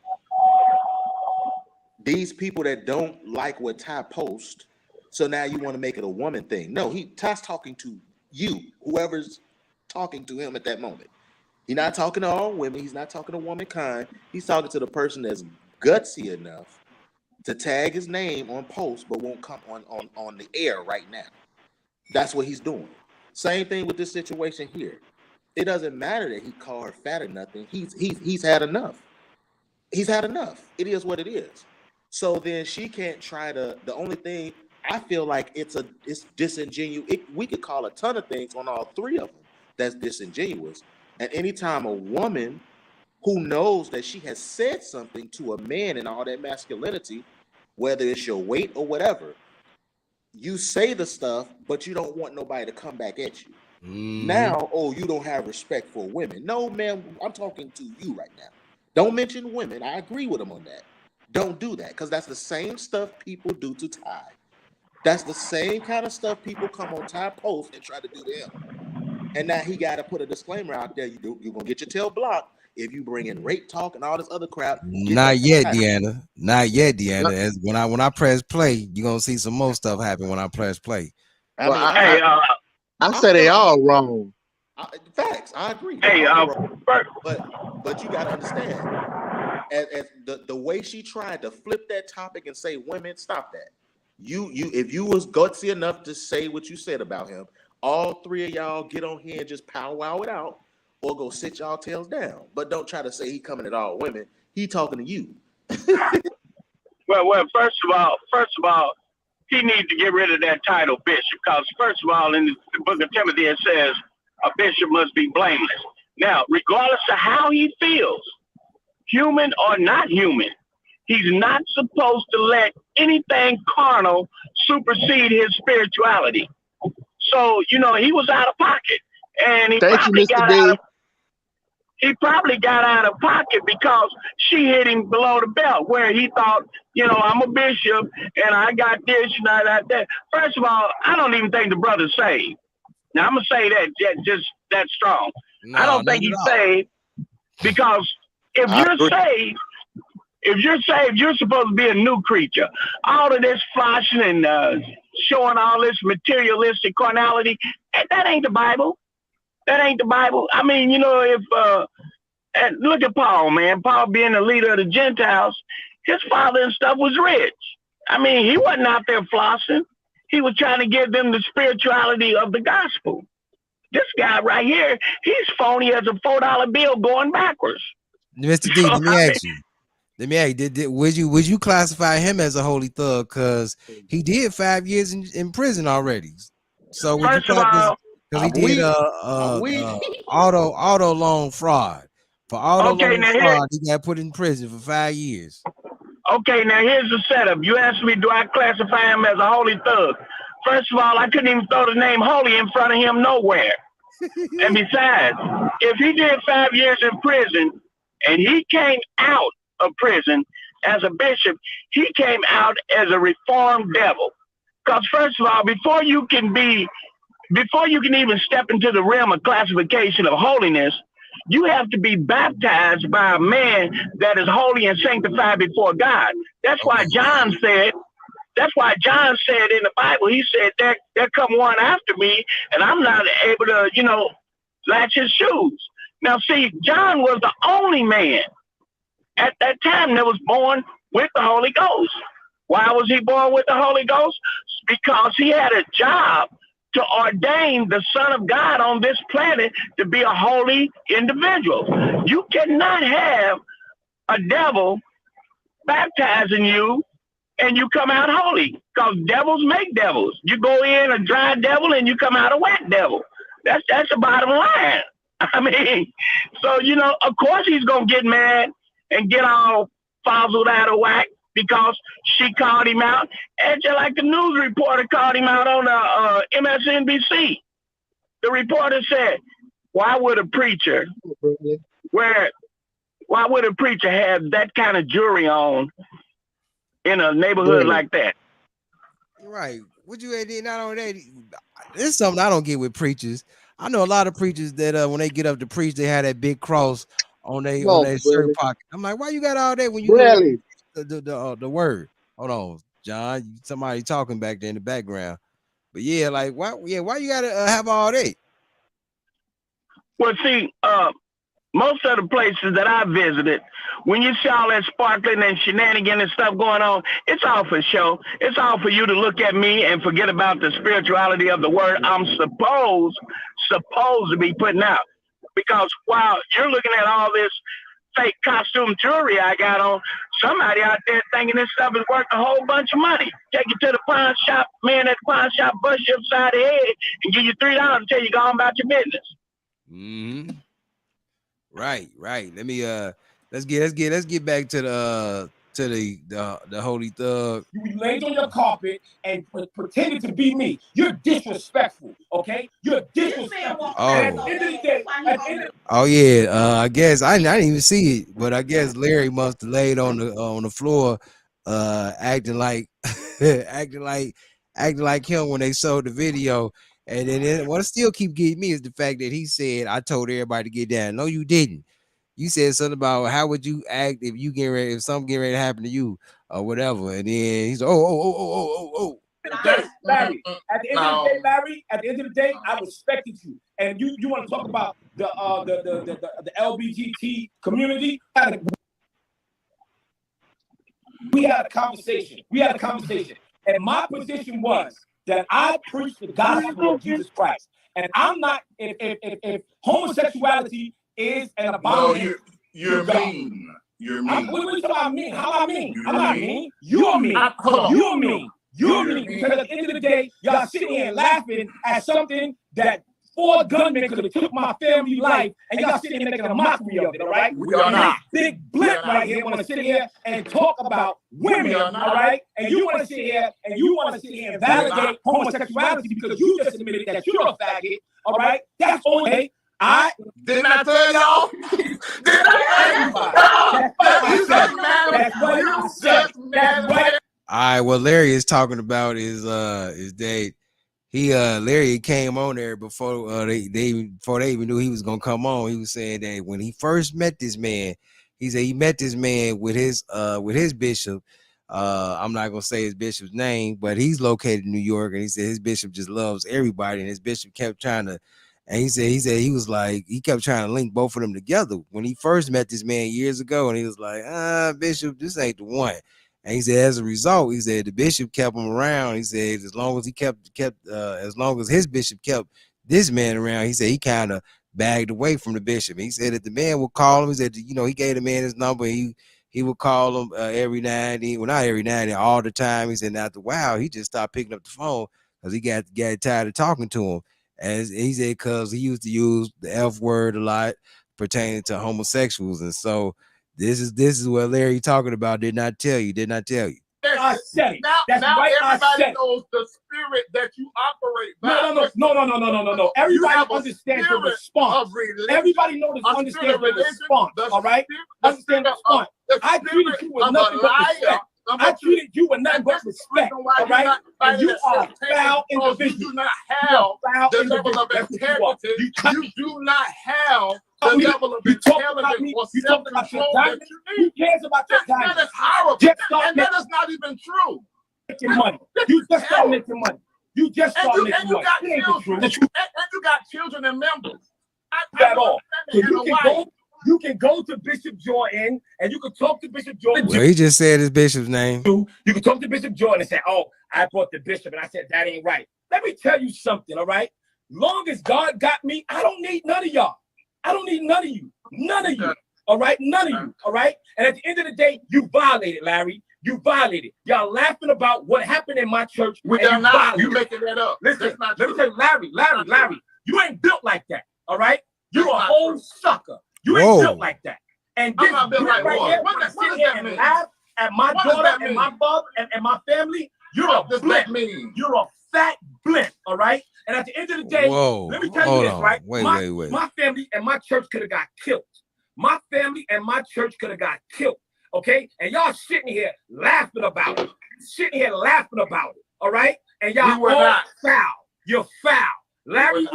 These people that don't like what Ty posts, so now you want to make it a woman thing. No, Ty's talking to you, whoever's talking to him at that moment. He's not talking to all women. He's not talking to womankind. He's talking to the person that's gutsy enough to tag his name on post, but won't come on the air right now. That's what he's doing. Same thing with this situation here. It doesn't matter that he called her fat or nothing. He's had enough. He's had enough. It is what it is. So then she can't try to. The only thing I feel like it's disingenuous. We could call a ton of things on all three of them that's disingenuous. And anytime a woman who knows that she has said something to a man and all that masculinity, whether it's your weight or whatever, you say the stuff, but you don't want nobody to come back at you. Now, you don't have respect for women. No, man, I'm talking to you right now. Don't mention women. I agree with him on that. Don't do that, because that's the same stuff people do to Ty. That's the same kind of stuff people come on Ty post and try to do to him. And now he got to put a disclaimer out there. You're going to get your tail blocked if you bring in rape talk and all this other crap. Not yet, Deanna. Not yet, Deanna. As when I press play, you're going to see some more stuff happen when I press play. I say they all wrong. Facts, I agree. Hey, but you got to understand, as the way she tried to flip that topic and say women, stop that. You if you was gutsy enough to say what you said about him, all three of y'all get on here and just powwow it out, or go sit y'all tails down. But don't try to say he coming at all women. He talking to you. Well, first of all, he needs to get rid of that title bishop, because first of all, in the book of Timothy, it says a bishop must be blameless. Now, regardless of how he feels, human or not human, he's not supposed to let anything carnal supersede his spirituality. So, he was out of pocket, and he probably got out of pocket because she hit him below the belt, where he thought, I'm a bishop and I got this and I got that. First of all, I don't even think the brother's saved. Now I'm gonna say that just that strong. No, I don't think he's saved, because if you're saved, you're supposed to be a new creature. All of this flashing and showing all this materialistic carnality, that ain't the Bible. That ain't the Bible. I mean, if and look at Paul, man. Paul being the leader of the Gentiles, his father and stuff was rich. I mean, he wasn't out there flossing. He was trying to give them the spirituality of the gospel. This guy right here, he's phony as a $4 bill going backwards. Mr. D, let me ask you, would you classify him as a holy thug? Because he did 5 years in prison already. So would First you of all, because he did auto loan fraud. For auto loan fraud, he got put in prison for 5 years. Okay, now here's the setup. You asked me, do I classify him as a holy thug? First of all, I couldn't even throw the name holy in front of him nowhere. And besides, if he did 5 years in prison and he came out of prison as a bishop, he came out as a reformed devil. Because first of all, before you can even step into the realm of classification of holiness, you have to be baptized by a man that is holy and sanctified before God. That's why John said in the Bible, he said, there come one after me, and I'm not able to, latch his shoes. Now, see, John was the only man at that time that was born with the Holy Ghost. Why was he born with the Holy Ghost? Because he had a job to ordain the Son of God on this planet to be a holy individual. You cannot have a devil baptizing you and you come out holy, because devils make devils. You go in a dry devil and you come out a wet devil. That's the bottom line. I mean, so, of course he's going to get mad and get all fuzzled out of whack because she called him out. And just like the news reporter called him out on MSNBC. The reporter said, why would a preacher have that kind of jewelry on in a neighborhood like that? Right. What you did not on that? This is something I don't get with preachers. I know a lot of preachers that when they get up to preach, they have that big cross on their shirt pocket. I'm like, why you got all that when you Bradley. The word? Hold on, John. Somebody talking back there in the background. But yeah, like why? Yeah, why you gotta have all that? Well, see, most of the places that I visited, when you see all that sparkling and shenanigan and stuff going on, it's all for show. It's all for you to look at me and forget about the spirituality of the word I'm supposed to be putting out. Because while you're looking at all this fake costume jewelry I got on, somebody out there thinking this stuff is worth a whole bunch of money. Take you to the pawn shop, man at the pawn shop, bust you upside the head and give you $3 until you go on about your business. Mm-hmm. Right. Let me let's get back to the holy thug. You laid on your carpet and pretended to be me. You're disrespectful, okay? You're disrespectful. Oh yeah. I guess I didn't even see it, but I guess Larry must have laid on the floor, acting like him when they showed the video. And then what still keep getting me is the fact that he said, I told everybody to get down. No, you didn't. You said something about how would you act if something get ready to happen to you or whatever. And then he's like, oh. Larry, at the end of the day, Larry, at the end of the day, I respected you. And you want to talk about the LGBT community? We had a conversation. And my position was that I preach the gospel of Jesus Christ. And I'm not, if homosexuality is an abomination. No, you're mean. You're mean. What are you talking about mean? How am I mean? I'm not mean. You're mean. You're mean. You're mean. Because at the end of the day, y'all sitting here laughing at something that 4 gunmen could have took my family life, and y'all sitting here making a mockery of it, all right? We are not. Big blimp right here want to sit here and talk about women, all right? And you want to sit here and validate homosexuality because you just admitted that you're a faggot, all right? That's only didn't I tell y'all? That's what all right, what Larry is talking about is that Larry came on there before they even knew he was gonna come on. He was saying that when he first met this man, he said he met this man with his bishop. I'm not gonna say his bishop's name, but he's located in New York, and he said his bishop just loves everybody, and his bishop kept trying to. And he said he kept trying to link both of them together when he first met this man years ago, and he was like, Bishop, this ain't the one. And he said, as a result, he said the bishop kept him around. He said as long as his bishop kept this man around, he said he kind of bagged away from the bishop. He said that the man would call him. He said, he gave the man his number. He would call him every now and then, well, not every now and then, all the time. He said after a while, he just stopped picking up the phone because he got tired of talking to him. As he said, because he used to use the F word a lot pertaining to homosexuals. And so this is what Larry talking about. Did not tell you. I said it. That's now right. Everybody knows the spirit that you operate by. No. Everybody understands the response. Everybody understands the response. All right? Understand the response. I treated you with nothing but respect. I treated you with nothing but respect. All right? And you are a foul individual. You do not have the level of integrity. You do not have the level of intelligence or self-control that you need. Who cares about your That is horrible. And that is not even true. Making money. You just start making money. You just start making money. And you got children and members. At all. So you can go to Bishop Jordan and you can talk to Bishop Jordan. Well, he just said his bishop's name. You can talk to Bishop Jordan and say, oh, I brought the bishop. And I said, that ain't right. Let me tell you something, all right? Long as God got me, I don't need none of y'all. I don't need none of you. None of you. All right? None of you. All right? And at the end of the day, you violated, Larry. You violated. Y'all laughing about what happened in my church. We are not. You making that up. Listen, let me tell you, Larry, you ain't built like that. All right? You're a whole sucker. You ain't built like that. And this I'm not built like right here, what does that mean? Laugh at my daughter and my father and my family. You're a blimp. You're a fat blimp. All right? And at the end of the day, let me tell you this, right? Wait. My family and my church could have got killed. My family and my church could have got killed. Okay? And y'all sitting here laughing about it. All right? And y'all We were all not. foul. You're foul. Larry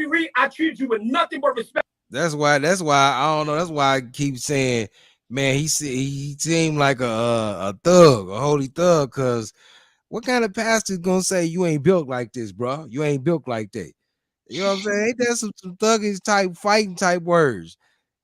Reed, I treat you with nothing but respect. That's why I don't know. That's why I keep saying, man, he seemed like a thug, a holy thug. Cause what kind of pastor's gonna say you ain't built like this, bro? You ain't built like that. You know what I'm saying? Ain't that some thuggish type fighting type words?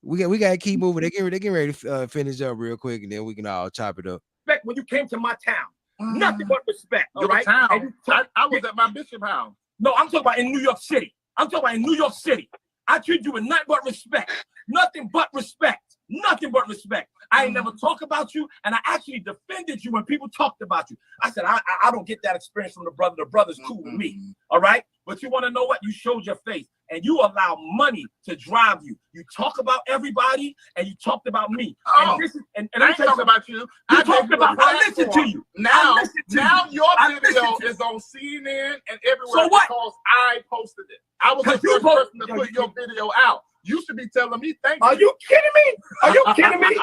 We gotta keep moving. They getting ready to finish up real quick, and then we can all chop it up. Respect when you came to my town. Nothing but respect. All Your right. town. And you I was at my bishop house. No, I'm talking about in New York City. I'm talking about in New York City. I treat you with nothing but respect. Nothing but respect. Nothing but respect. I ain't never talk about you, and I actually defended you when people talked about you. I said, I don't get that experience from the brother. The brother's cool with me. All right? But you want to know what? You showed your face, and you allow money to drive you. You talk about everybody, and you talked about me. Oh, and this is, and I ain't talking about you. You talked about, I listened to you. Now your I video listened to is on CNN and everywhere So what? because I posted it. I was the 'Cause you first post- person to put your video out. You should be telling me thank Are you. you kidding me? Are you kidding me?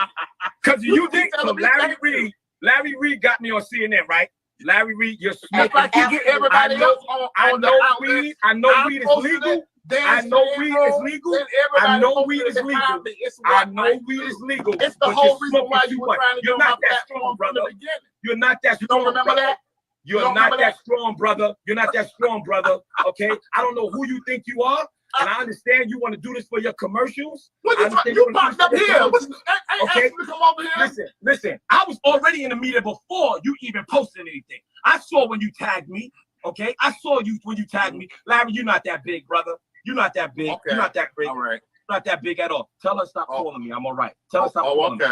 Because you think so. telling me Larry Reed got me on CNN, right? Larry Reed, you're Just like you get everybody else on the outlet. weed. I know weed is posted legal. it, Dan I know Stan weed is wrote, legal. then I everybody know posted weed it is behind legal. me. It's I what know I weed do. is legal. It's the but whole you're reason smoking why too you were much. trying to You're get on not my that strong, platform from the brother. beginning. You're not that You don't strong, remember brother. that? You're don't not remember that that? strong, brother. You're not that strong, brother. Okay? I don't know who you think you are. And I understand you want to do this for your commercials. What I you understand you wanna do popped this up for your here? commercials. I Okay? asked you to come over here. Listen. I was already in the media before you even posted anything. I saw when you tagged me. Okay? I saw you when you tagged me. Larry, you're not that big, brother. You're not that big. Okay. You're not that big. All right. You're not that big at all. Tell her stop calling me. I'm all right. Tell her stop calling me.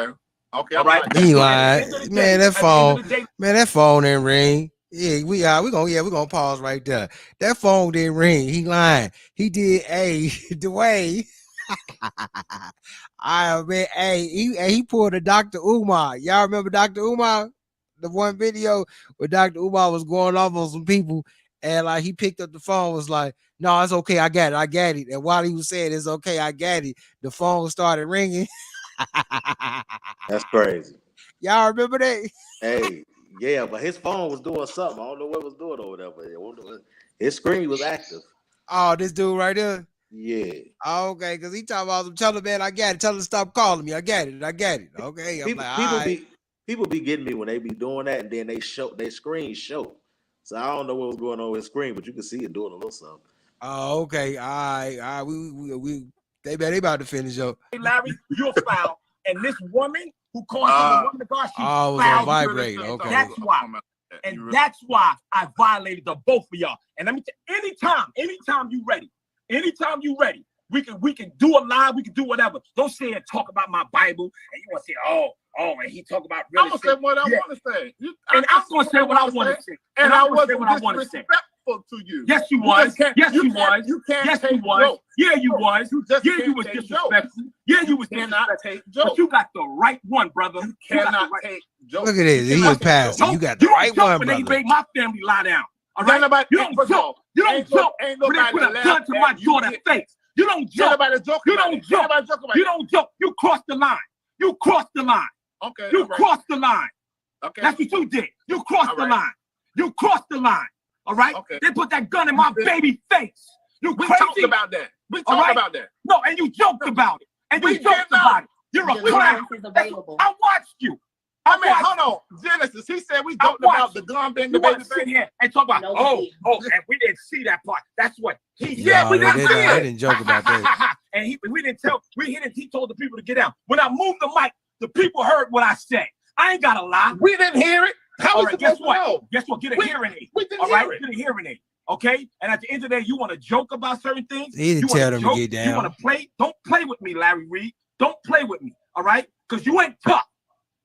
Okay. All right. He At lied, the end of the man. day- That at the end phone, of the day- man. That phone didn't ring. Yeah, we gonna pause right there. That phone didn't ring. He lying. He did. Hey, Dwayne. I mean, hey, he pulled a Dr. Umar. Y'all remember Dr. Umar? The one video where Dr. Umar was going off on some people, and like he picked up the phone, was like, "No, it's okay, I got it." And while he was saying it's okay, I got it, the phone started ringing. That's crazy. Y'all remember that? Hey, yeah, but his phone was doing something. I don't know what it was doing or whatever. His screen was active. Oh, this dude right there. Yeah. Oh, okay, because he talking about some. Tell him, man, I got it. Tell him to stop calling me. I got it. Okay, I'm People, like, people all right. people be getting me when they be doing that, and then they screen show. So I don't know what was going on with his screen, but you can see it doing a little something. Oh, okay, all right. We they about to finish up. Hey, Larry, you're foul. And this woman who calls you the woman of God, she's Oh, it was foul. on vibrate. Okay. That's why. And that's why I violated the both of y'all. And let me tell anytime you ready, we can do a live, we can do whatever. Don't say and talk about my Bible, and you want to say, oh, and he talk about real I'm gonna say what I want to say. And I'm gonna say what I want to say. And I wasn't what I want to say. disrespectful to you. Yes, you was. Yes, you was. You can't Yes, you take was. jokes. Yeah, you was. Yeah, you was take jokes. disrespectful. Yeah, you was cannot disrespectful. take jokes. But you got the right one, brother. You Cannot take jokes. Look at this. He a pastor. You got the right one, when they brother. make my family lie down. All right? You don't joke. You don't joke when they put a gun to my daughter's face. You don't joke. You don't joke. You don't joke. You crossed the line. You crossed the line. Okay. You crossed the line. Okay. That's what you did. You crossed the line. You crossed the line. All right? Okay. They put that gun in my baby face. You We crazy? talked about that. We All talked right? about that. No, and you joked about it. And We you joked did not. about it. You're a clown. I watched you. I mean, hold on. Genesis, he said we talked about the gun being the You want baby to sit face. here and talk about, and we didn't see that part. That's what he said. No, We they didn't see they it. didn't joke about that. And we didn't tell. He told the people to get down. When I moved the mic, the people heard what I said. I ain't got to lie. We didn't hear it. How All we right, guess supposed to what? know? Guess what? Get a hearing aid. We didn't All hear right, it. get a hearing aid. Okay, and at the end of the day, you want to joke about certain things. He didn't You wanna tell them to joke, get You down. want to play? Don't play with me, Larry Reed. Don't play with me. All right, because you ain't tough.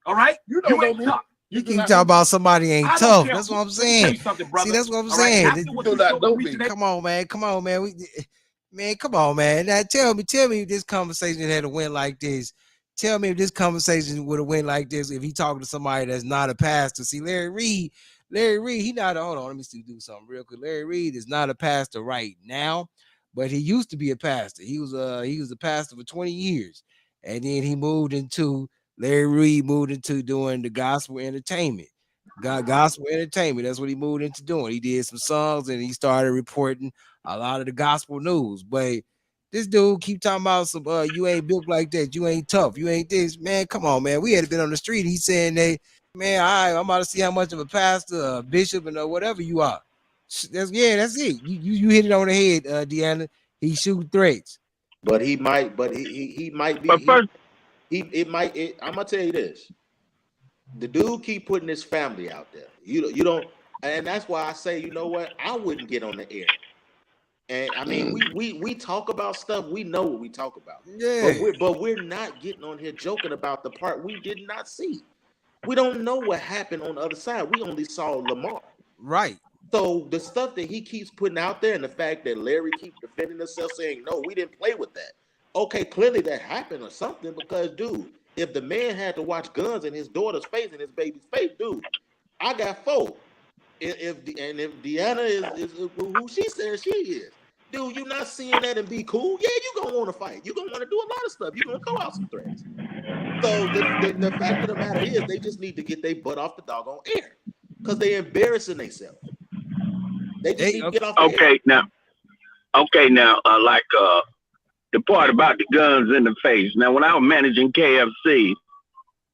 All right, You don't ain't know me. tough. You keep talking about somebody ain't I don't tough. care That's who- what I'm let me tell you saying. something, brother. See, that's what I'm All right, saying. after what do you not showed know me me. today- Come on, man. Come on, man. Man, come on, man. Now tell me if this conversation had a win like this. Tell me if this conversation would have went like this if he talking to somebody that's not a pastor. See, Larry Reed, he not a, hold on, let me see, do something real quick. Larry Reed is not a pastor right now, but he used to be a pastor. He was a pastor for 20 years. And then Larry Reed moved into doing the gospel entertainment. Gospel entertainment. That's what he moved into doing. He did some songs and he started reporting a lot of the gospel news. But this dude keep talking about some you ain't built like that, you ain't tough, you ain't this. Man, come on, man. We had been on the street. He's saying that, man, I'm about to see how much of a pastor, a bishop, and whatever you are. That's it. You hit it on the head, Deanna. He shoot threats. But he might, but he might be. But first, I'm gonna tell you this. The dude keep putting his family out there. You don't, and that's why I say, you know what? I wouldn't get on the air. And I mean, we talk about stuff. We know what we talk about. Yeah. But we're not getting on here joking about the part we did not see. We don't know what happened on the other side. We only saw Lamar. Right. So the stuff that he keeps putting out there, and the fact that Larry keeps defending himself, saying, "No, we didn't play with that." Okay, clearly that happened or something. Because, dude, if the man had to watch guns in his daughter's face and his baby's face, dude, I got 4. If Deanna is who she says she is, dude, you not seeing that and be cool? Yeah, you gonna want to fight. You gonna want to do a lot of stuff. You gonna throw out some threats. So the fact of the matter is, they just need to get their butt off the doggone air because they embarrassing themselves. They just need to get off the air. Now, like the part about the guns in the face. Now, when I was managing KFC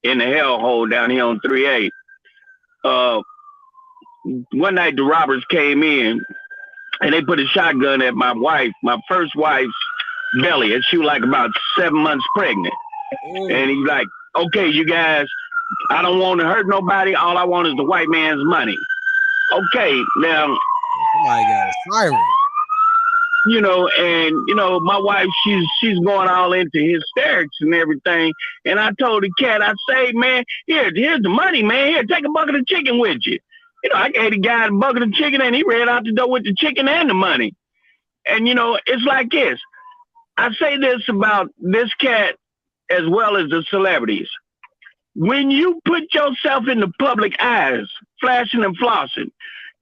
in the hellhole down here on 3A, one night the robbers came in and they put a shotgun at my first wife's belly, and she was like about 7 months pregnant. And he's like, "Okay, you guys, I don't want to hurt nobody. All I want is the white man's money." Okay, now somebody got a siren. My wife, she's going all into hysterics and everything. And I told the cat, I say, "Man, here's the money, man. Here, take a bucket of chicken with you." I gave the guy a bucket of chicken and he ran out the door with the chicken and the money. And, it's like this. I say this about this cat as well as the celebrities. When you put yourself in the public eyes, flashing and flossing,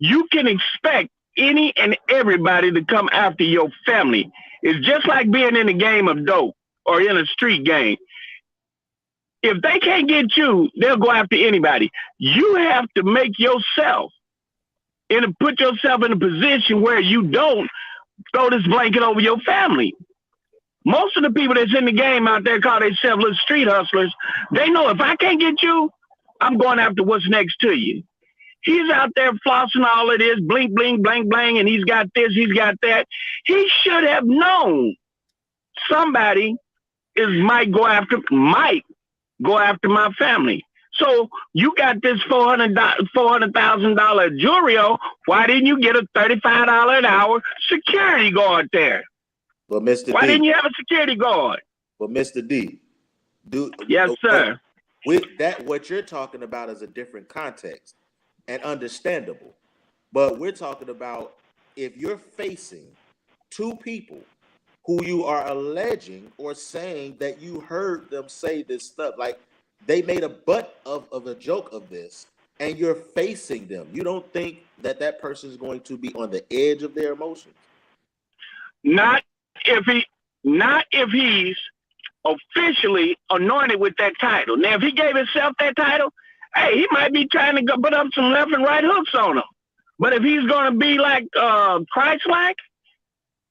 you can expect any and everybody to come after your family. It's just like being in a game of dope or in a street game. If they can't get you, they'll go after anybody. You have to make yourself put yourself in a position where you don't throw this blanket over your family. Most of the people that's in the game out there call themselves little street hustlers. They know if I can't get you, I'm going after what's next to you. He's out there flossing all of this, blink, blink, blang, blang, and he's got this, he's got that. He should have known somebody might go after my family. So you got this $400,000 jewelry on. Why didn't you get a $35 an hour security guard there? But Mr. Why didn't you have a security guard? But Mr. D, yes, sir. With that, what you're talking about is a different context and understandable. But we're talking about if you're facing 2 people who you are alleging or saying that you heard them say this stuff, like they made a butt of a joke of this, and you're facing them, you don't think that person is going to be on the edge of their emotions? Not if he's officially anointed with that title. Now, if he gave himself that title, hey, he might be trying to put up some left and right hooks on him. But if he's going to be like Christ-like,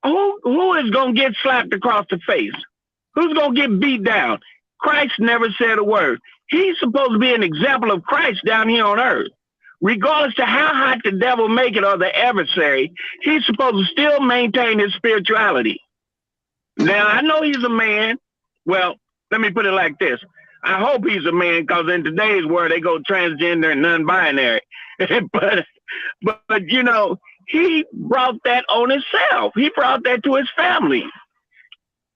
who is going to get slapped across the face? Who's going to get beat down? Christ never said a word. He's supposed to be an example of Christ down here on earth. Regardless of how hot the devil make it or the adversary, he's supposed to still maintain his spirituality. Now, I know he's a man. Well, let me put it like this. I hope he's a man, because in today's world, they go transgender and non-binary. but he brought that on himself. He brought that to his family.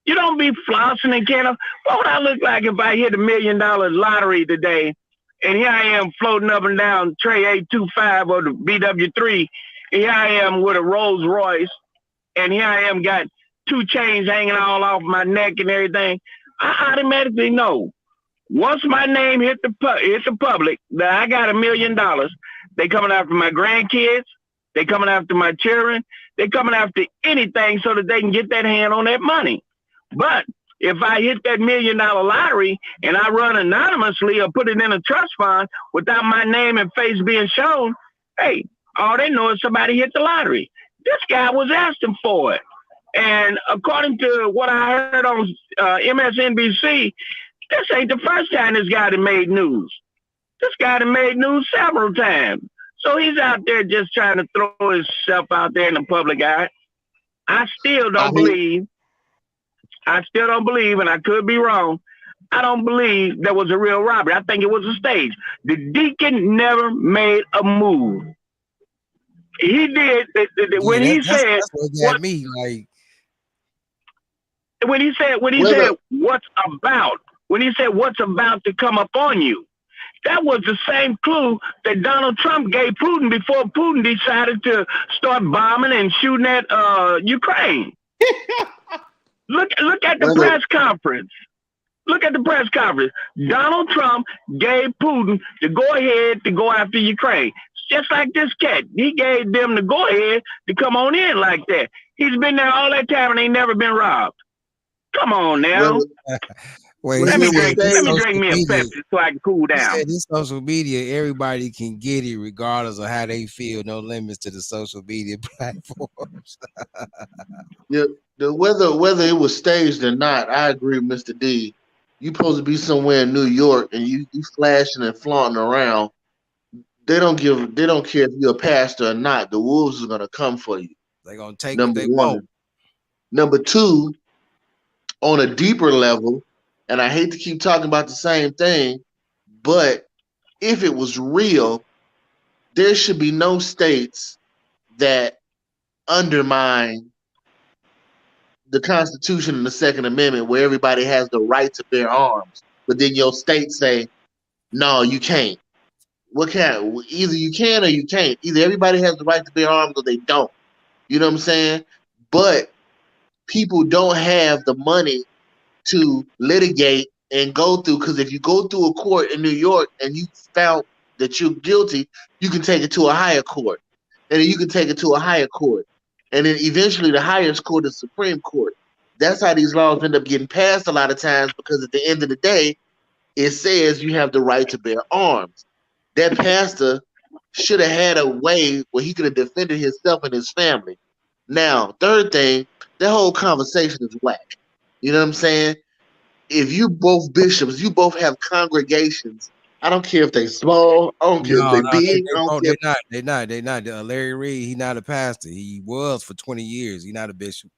You don't be flossing and can't. What would I look like if I hit $1 million lottery today, and here I am floating up and down Trey 825 or the BW3, and here I am with a Rolls Royce, and here I am got 2 chains hanging all off my neck and everything? I automatically know. Once my name hit the public that I got $1 million, they coming after my grandkids, they coming after my children, they coming after anything so that they can get that hand on that money. But if I hit that $1 million lottery and I run anonymously or put it in a trust fund without my name and face being shown, hey, all they know is somebody hit the lottery. This guy was asking for it. And according to what I heard on MSNBC, this ain't the first time this guy done made news. This guy done made news several times. So he's out there just trying to throw himself out there in the public eye. I still don't believe, and I could be wrong, I don't believe there was a real robbery. I think it was a stage. The deacon never made a move. He did when he said what got me like. When he said what's about to come up on you, that was the same clue that Donald Trump gave Putin before Putin decided to start bombing and shooting at Ukraine. Look at the press conference. Look at the press conference. Donald Trump gave Putin the go-ahead to go after Ukraine. Just like this cat. He gave them the go-ahead to come on in like that. He's been there all that time and ain't never been robbed. Come on now. Wait, let me drink me a Pepsi so I can cool down. This social media, everybody can get it regardless of how they feel. No limits to the social media platforms. Whether it was staged or not, I agree with Mr. D. You supposed to be somewhere in New York and you flashing and flaunting around. They don't care if you're a pastor or not. The wolves are gonna come for you. They're gonna take Number what they one. want. Number two, on a deeper level, and I hate to keep talking about the same thing, but if it was real, there should be no states that undermine the Constitution and the Second Amendment where everybody has the right to bear arms, but then your state say, no, you can't. Either you can or you can't. Either everybody has the right to bear arms or they don't. You know what I'm saying? But people don't have the money to litigate and go through, because if you go through a court in New York and you found that you're guilty, you can take it to a higher court. And then you can take it to a higher court. And then eventually the highest court is Supreme Court. That's how these laws end up getting passed a lot of times, because at the end of the day, it says you have the right to bear arms. That pastor should have had a way where he could have defended himself and his family. Now, third thing, that whole conversation is whack. You know what I'm saying? If you both bishops, you both have congregations. I don't care if they small. I don't care if they big. They're not. Larry Reed, he's not a pastor. He was for 20 years. He's not a bishop.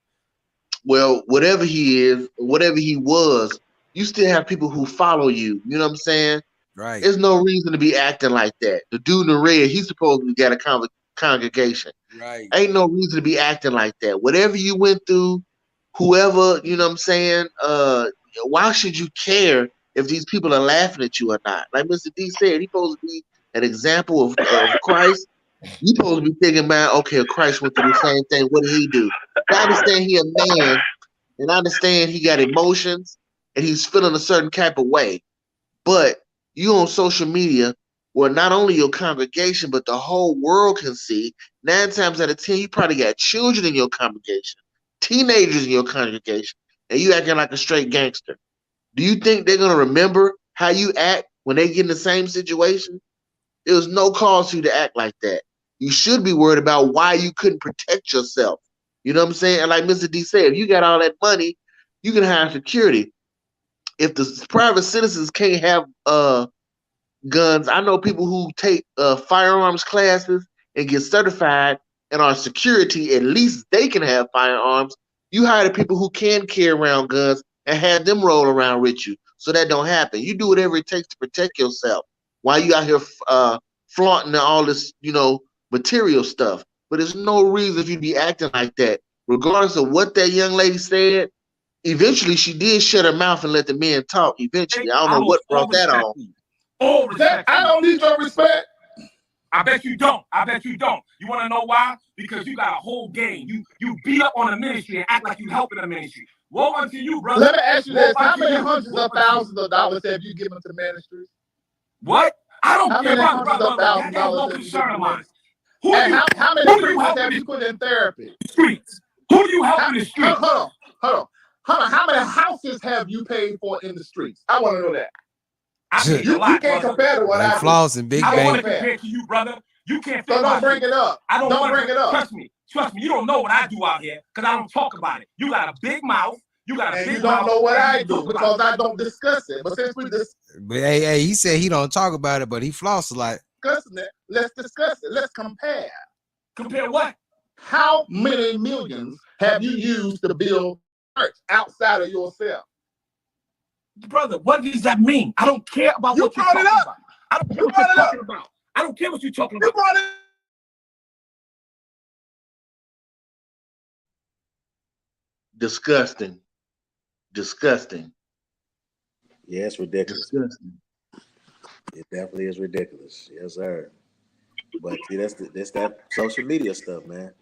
Well, whatever he is, whatever he was, you still have people who follow you. You know what I'm saying? Right. There's no reason to be acting like that. The dude in the red, he's supposedly got a congregation. Right. Ain't no reason to be acting like that. Whatever you went through, whoever, you know what I'm saying? Why should you care if these people are laughing at you or not? Like Mr. D said, he's supposed to be an example of Christ. You supposed to be thinking about, okay, Christ went through the same thing. What did he do? I understand he a man, and I understand he got emotions, and he's feeling a certain type of way. But you on social media, where not only your congregation, but the whole world can see, 9 times out of 10, you probably got children in your congregation, teenagers in your congregation, and you acting like a straight gangster. Do you think they're going to remember how you act when they get in the same situation? There was no cause for you to act like that. You should be worried about why you couldn't protect yourself. You know what I'm saying? And like Mr. D said, if you got all that money, you can hire security. If the private citizens can't have guns, I know people who take firearms classes and get certified and are security, at least they can have firearms. You hire the people who can carry around guns and have them roll around with you so that don't happen. You do whatever it takes to protect yourself while you out here flaunting all this, material stuff. But there's no reason for you to be acting like that. Regardless of what that young lady said, eventually she did shut her mouth and let the men talk. Eventually, I don't know what brought that on. All respect. I don't need your respect. I bet you don't. You want to know why? Because you got a whole game. You beat up on the ministry and act like you helping the ministry. Woe unto you, brother. Let me ask you this: how many hundreds of thousands of dollars have you given to ministries? What? I don't How care, many hundreds brother. of thousands of That's no dollars have you concern of given? mine. How many who do you preachers help have in you put in therapy? the streets? Who do you help in the streets? Hold on. How many houses have you paid for in the streets? I want to know that. I paid You a lot, can't brother. compare to what I do. Flossing, big I don't want to bank. compare to you, brother. You can't So fit don't my bring shit. it up. I don't Don't wanna- bring it up. Trust me. You don't know what I do out here because I don't talk about it. You got a big mouth. You got a And big you don't mouth, know what and I you do talk about because it. I don't discuss it. But since we But hey, he said he don't talk about it, but he floss a lot. discussing it, let's discuss it. Let's compare. Compare what? How many millions have you used to build church outside of yourself? Brother, what does that mean? I don't care about You what you're brought it talking up. about. I don't care You what you're brought it up. talking about. I don't care what you're talking You about. brought it. Disgusting. Disgusting. Yeah, it's ridiculous. Disgusting. It definitely is ridiculous. Yes, sir. But see, that's that social media stuff, man.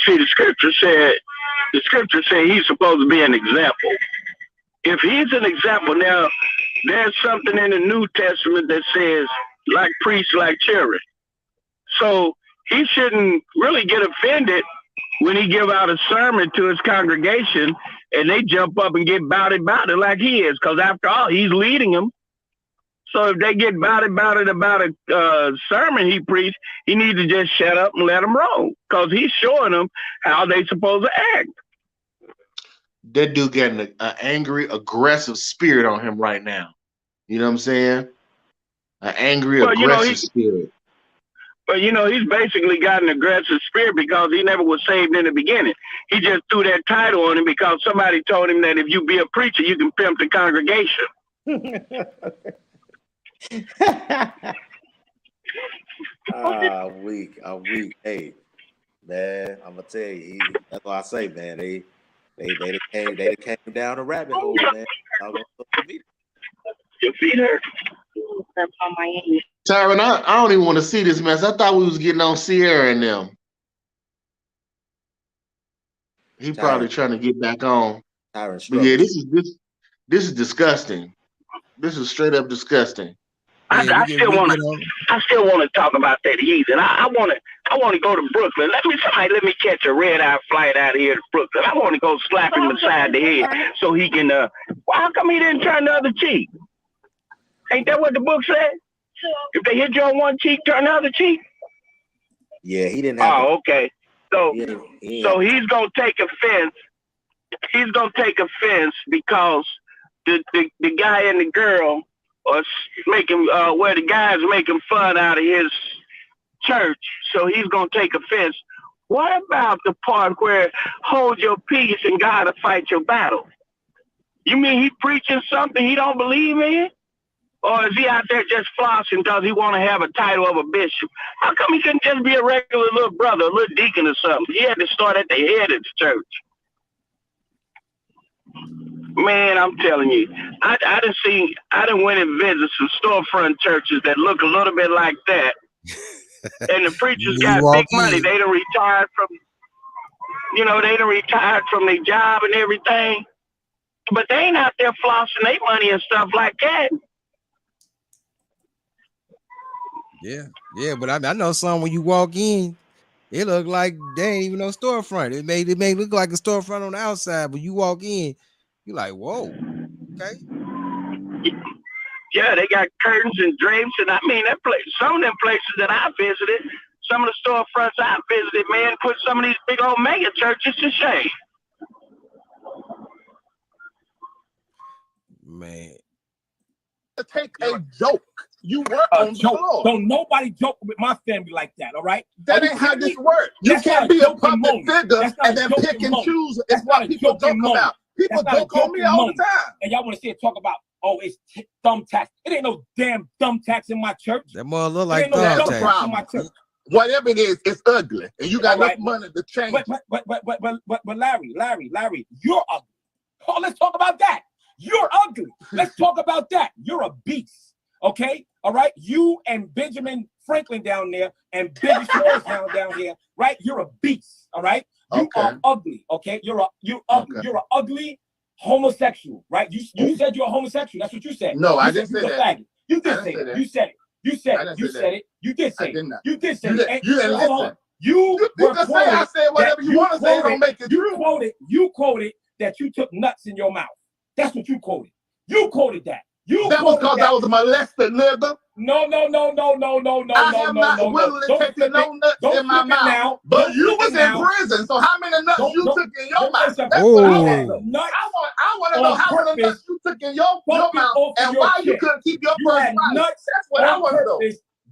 See, the scripture said he's supposed to be an example. If he's an example, now there's something in the New Testament that says, like priests, like children. So he shouldn't really get offended when he give out a sermon to his congregation and they jump up and get about it like he is, because after all, he's leading them. So if they get about a sermon he preached, he needs to just shut up and let them roll, because he's showing them how they supposed to act. That dude getting an angry, aggressive spirit on him right now. You know what I'm saying? An angry, aggressive spirit. But he's basically got an aggressive spirit because he never was saved in the beginning. He just threw that title on him because somebody told him that if you be a preacher, you can pimp the congregation. Weak. Hey, man, I'm gonna tell you, that's why I say, man, they came down a rabbit hole, man. Your feet hurt. Tyron, I don't even want to see this mess. I thought we was getting on Sierra and them. He probably trying to get back on. Tyron, but yeah, this is disgusting. This is straight up disgusting. I still want to talk about that heathen. I want to go to Brooklyn. Let me catch a red-eye flight out of here to Brooklyn. I want to go slap him beside the head so he can. Well, how come he didn't turn the other cheek? Ain't that what the book said? If they hit you on one cheek, turn the other cheek. Yeah, he didn't have. Okay. So he's gonna take offense. He's gonna take offense because the guy and the girl are making where the guy's making fun out of his church. So he's gonna take offense. What about the part where hold your peace and God will fight your battle? You mean he preaching something he don't believe in? Or is he out there just flossing because he want to have a title of a bishop? How come he couldn't just be a regular little brother, a little deacon or something? He had to start at the head of the church. Man, I'm telling you, I done went and visited some storefront churches that look a little bit like that. And the preachers got big money. They done retired from their job and everything. But they ain't out there flossing their money and stuff like that. Yeah, but I know some when you walk in, it look like they ain't even no storefront. It may look like a storefront on the outside, but you walk in, you're like, whoa, okay. Yeah, they got curtains and drapes, and I mean that place. Some of them places that I visited, some of the storefronts I visited, man, put some of these big old mega churches to shame. Man, take a joke. You work on the floor. Don't nobody joke with my family like that, all right? That ain't how this works. You can't be a public figure and then pick and choose. It's what people joke about. People joke on me all the time. And y'all want to see it talk about, oh, it's thumbtacks. It ain't no damn thumbtacks in my church. That mother look like thumbtacks in my church. Whatever it is, it's ugly, and you got enough money to change. But Larry, you're ugly. Oh, let's talk about that. You're ugly. Let's talk about that. You're a beast. Okay, all right. You and Benjamin Franklin down there, and Billy Shores down here, right? You're a beast. All right. You are ugly. Okay, you're ugly. Okay. You're an ugly homosexual, right? You said you're a homosexual. That's what you said. No, I You didn't said say you're a that. faggot. You did say it. You said it. You said it. You said it. You did say it. You did say it. You didn't Hold listen. on. You can say I said whatever you want to say. Don't make it true. You quoted that you took nuts in your mouth. That's what you quoted. You quoted that. That was because I was a molested nigga. No. I have not willingly taken no nuts in my mouth. But you was in prison, so how many nuts you took in your mouth? That's what I want. I want to know how many nuts you took in your mouth and why you couldn't keep your first wife. That's what I want to know.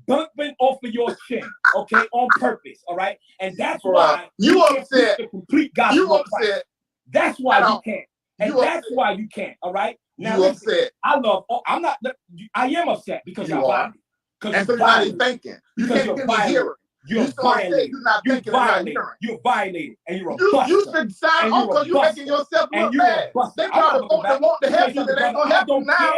Bumping off of your chin, okay, on purpose, all right? And that's why you upset. The complete gospel. You upset. That's why you can't. And that's why you can't, all right? Now, you upset. I am upset because you are. And so you're not even thinking. You can't even hear it. You're violated. You're not thinking. You're violated. And you're a you should sign off because you're making yourself look bad. They try to want to help you, but they ain't going to help you now.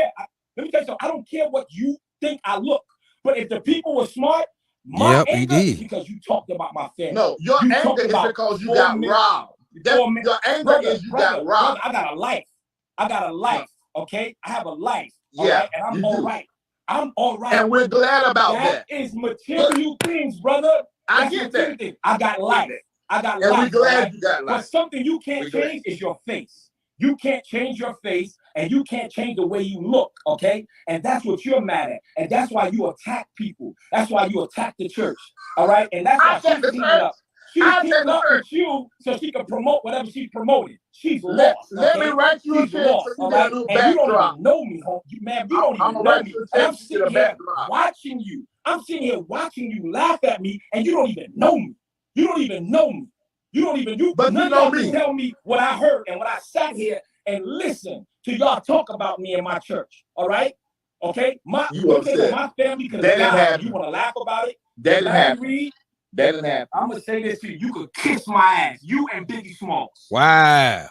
Let me tell you something. I don't care what you think I look. But if the people were smart, my anger is because you talked about my family. No, your anger is because you got robbed. Your anger is you got robbed. I got a life. Okay? I have a life. Yeah, right? And I'm all right. I'm all right. And we're glad about that. That is material things, brother. I get that. I got life. I got life. And we're glad you got life. But something you can't change is your face. You can't change your face, and you can't change the way you look, okay? And that's what you're mad at. And that's why you attack people. That's why you attack the church, all right? And that's why she's teaming up. She's teaming up with you so she can promote whatever she's promoting. She's lost. Let me write you a check so you got a new backdrop. And you don't even know me, home. Man, you don't even know me. And I'm sitting here watching you. I'm sitting here watching you laugh at me, and you don't even know me. You don't even know me. But none of you tell me what I heard and what I sat here and listened to y'all talk about me in my church. All right? Okay? My family could have died. You want to laugh about it? That didn't happen. Reed, that didn't happen. I'm going to say this to you. You could kiss my ass. You and Biggie Smalls. Wow.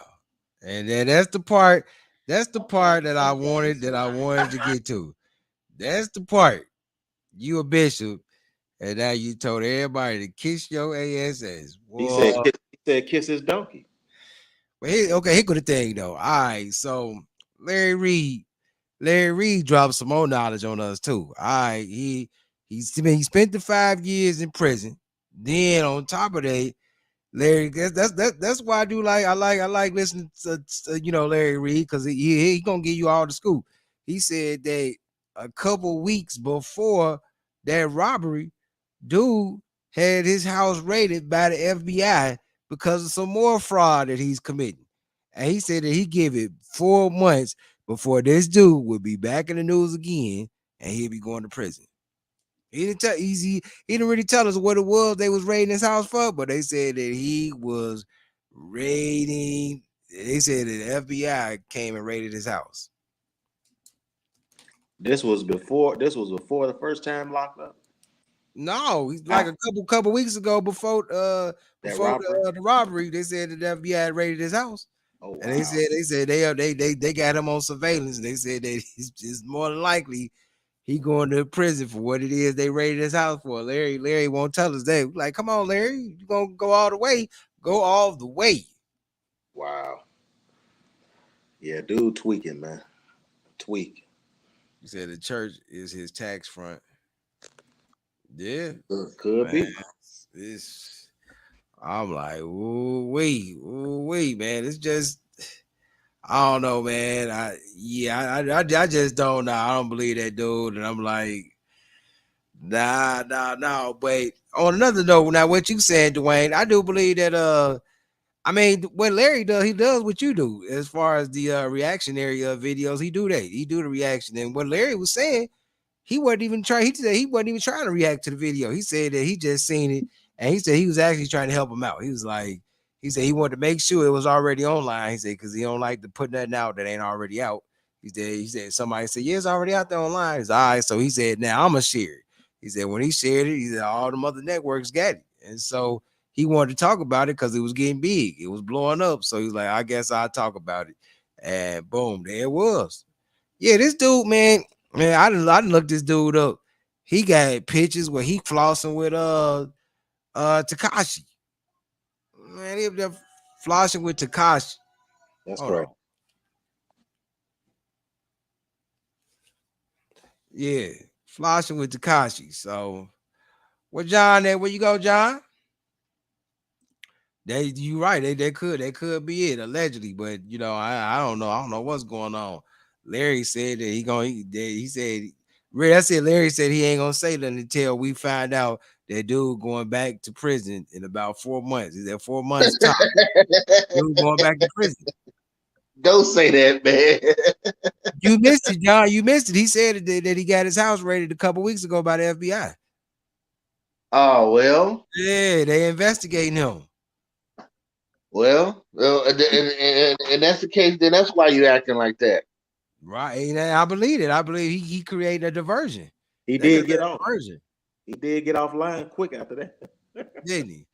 And then that's the part that I wanted to get to. That's the part. You a bishop. And now you told everybody to kiss your ass. He said kiss his donkey. But here go the thing though. All right, so Larry Reed dropped some more knowledge on us too. All right, he spent the 5 years in prison. Then on top of that, Larry, that's why I like listening to Larry Reed, because he gonna give you all the scoop. He said that a couple weeks before that robbery, dude had his house raided by the FBI because of some more fraud that he's committing. And he said that he give it 4 months before this dude would be back in the news again and he'd be going to prison. He didn't really tell us what it was they was raiding his house for, but they said that he was raiding. They said that the FBI came and raided his house. This was before the first time locked up. No, like a couple weeks ago before the robbery, they said that the FBI had raided his house. Oh, wow. And they said they got him on surveillance. And they said that it's more than likely he going to prison for what it is they raided his house for. Larry won't tell us that. Like, come on, Larry, you gonna go all the way? Go all the way. Wow. Yeah, dude, tweaking, man. Tweak. You said the church is his tax front. Yeah, could be. I'm like, ooh wait, man. It's just, I don't know, man. I just don't know. I don't believe that dude, and I'm like, nah. But on another note, now what you said, Dwayne, I do believe that. I mean, what Larry does, he does what you do as far as the reactionary videos. He do that. He do the reaction, and what Larry was saying. He wasn't even trying. He wasn't even trying to react to the video. He said that he just seen it, and he said he was actually trying to help him out. He said he wanted to make sure it was already online. He said because he don't like to put nothing out that ain't already out. He said somebody said it's already out there online. He's all right. So he said now I'm gonna share it. He said when he shared it, he said all the other networks got it, and so he wanted to talk about it because it was getting big. It was blowing up. So he's like, I guess I'll talk about it, and boom, there it was. Yeah, this dude, man. I didn't look this dude up. He got pictures where he flossing with Tekashi. Man, he up there flossing with Tekashi. That's correct. Yeah, flossing with Tekashi. So where John at? Where you go, John? You right. They could be it allegedly, but you know, I don't know. I don't know what's going on. Larry said that he said that's it. Larry said he ain't gonna say nothing until we find out that dude going back to prison in about 4 months. Is that 4 months top? Dude going back to prison. Don't say that, man. You missed it, John. You missed it. He said that he got his house raided a couple weeks ago by the FBI. Oh well. Yeah, they investigating him. Well, and that's the case. Then that's why you acting like that, right? And I believe it. I believe he created a diversion. He did get off. He did get offline quick after that, didn't he?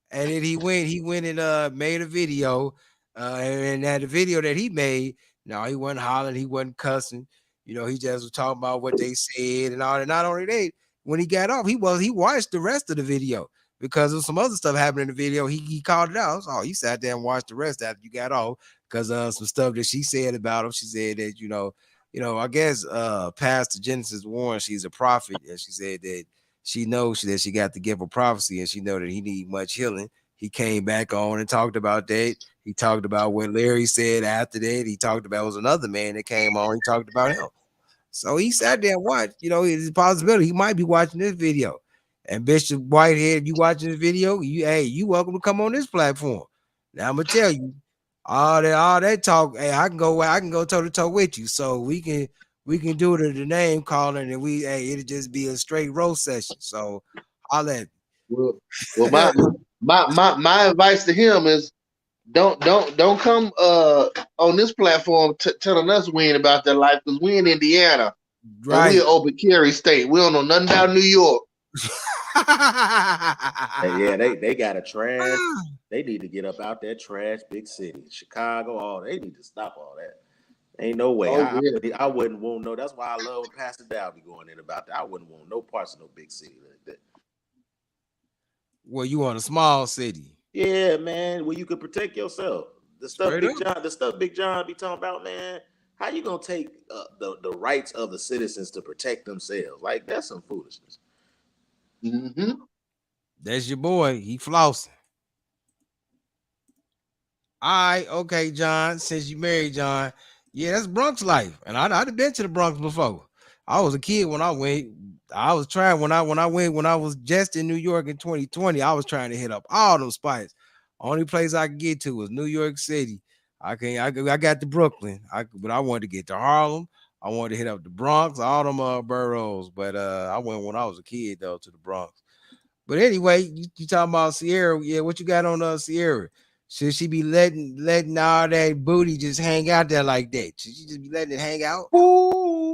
And then he went and made a video, and that the video that he made, no, he wasn't hollering, he wasn't cussing. You know, he just was talking about what they said and all that. Not only that, when he got off, he watched the rest of the video. Because of some other stuff happening in the video, he called it out. Oh, you sat there and watched the rest after you got off because some stuff that she said about him. She said that, you know, I guess Pastor Genesis Warren, she's a prophet, and she said that she knows that she got the gift of prophecy and she know that he need much healing. He came back on and talked about that. He talked about what Larry said after that. He talked about it was another man that came on. He talked about him. So he sat there and watched. You know, it's a possibility he might be watching this video. And Bishop Whitehead, you watching this video, you welcome to come on this platform. Now I'm gonna tell you, all that talk. Hey, I can go toe to toe with you. So we can do it at the name calling, and it'll just be a straight roast session. So I'll let. Well, my advice to him is don't come on this platform telling us we ain't about that life, because we in Indiana, right? We an open carry state. We don't know nothing about New York. Yeah, they got a trash. They need to get up out that trash big city, Chicago. All they need to stop all that. Ain't no way. I wouldn't want no. That's why I love Pastor Dow be going in about that. I wouldn't want no parts of no big city like that. Well, you want a small city? Yeah, man. Where you could protect yourself. The stuff Big John be talking about, man. How you gonna take the rights of the citizens to protect themselves? Like, that's some foolishness. Mm-hmm. That's your boy. He flossing. All right, okay, John. Since you married John, yeah, that's Bronx life, and I'd been to the Bronx before. I was a kid when I went. I was trying when I was just in New York in 2020. I was trying to hit up all those spots. Only place I could get to was New York City. I got to Brooklyn. But I wanted to get to Harlem. I wanted to hit up the Bronx, all them boroughs. But I went when I was a kid though to the Bronx. But anyway, you talking about Sierra? Yeah, what you got on Sierra? Should she be letting all that booty just hang out there like that? Should she just be letting it hang out? Ooh,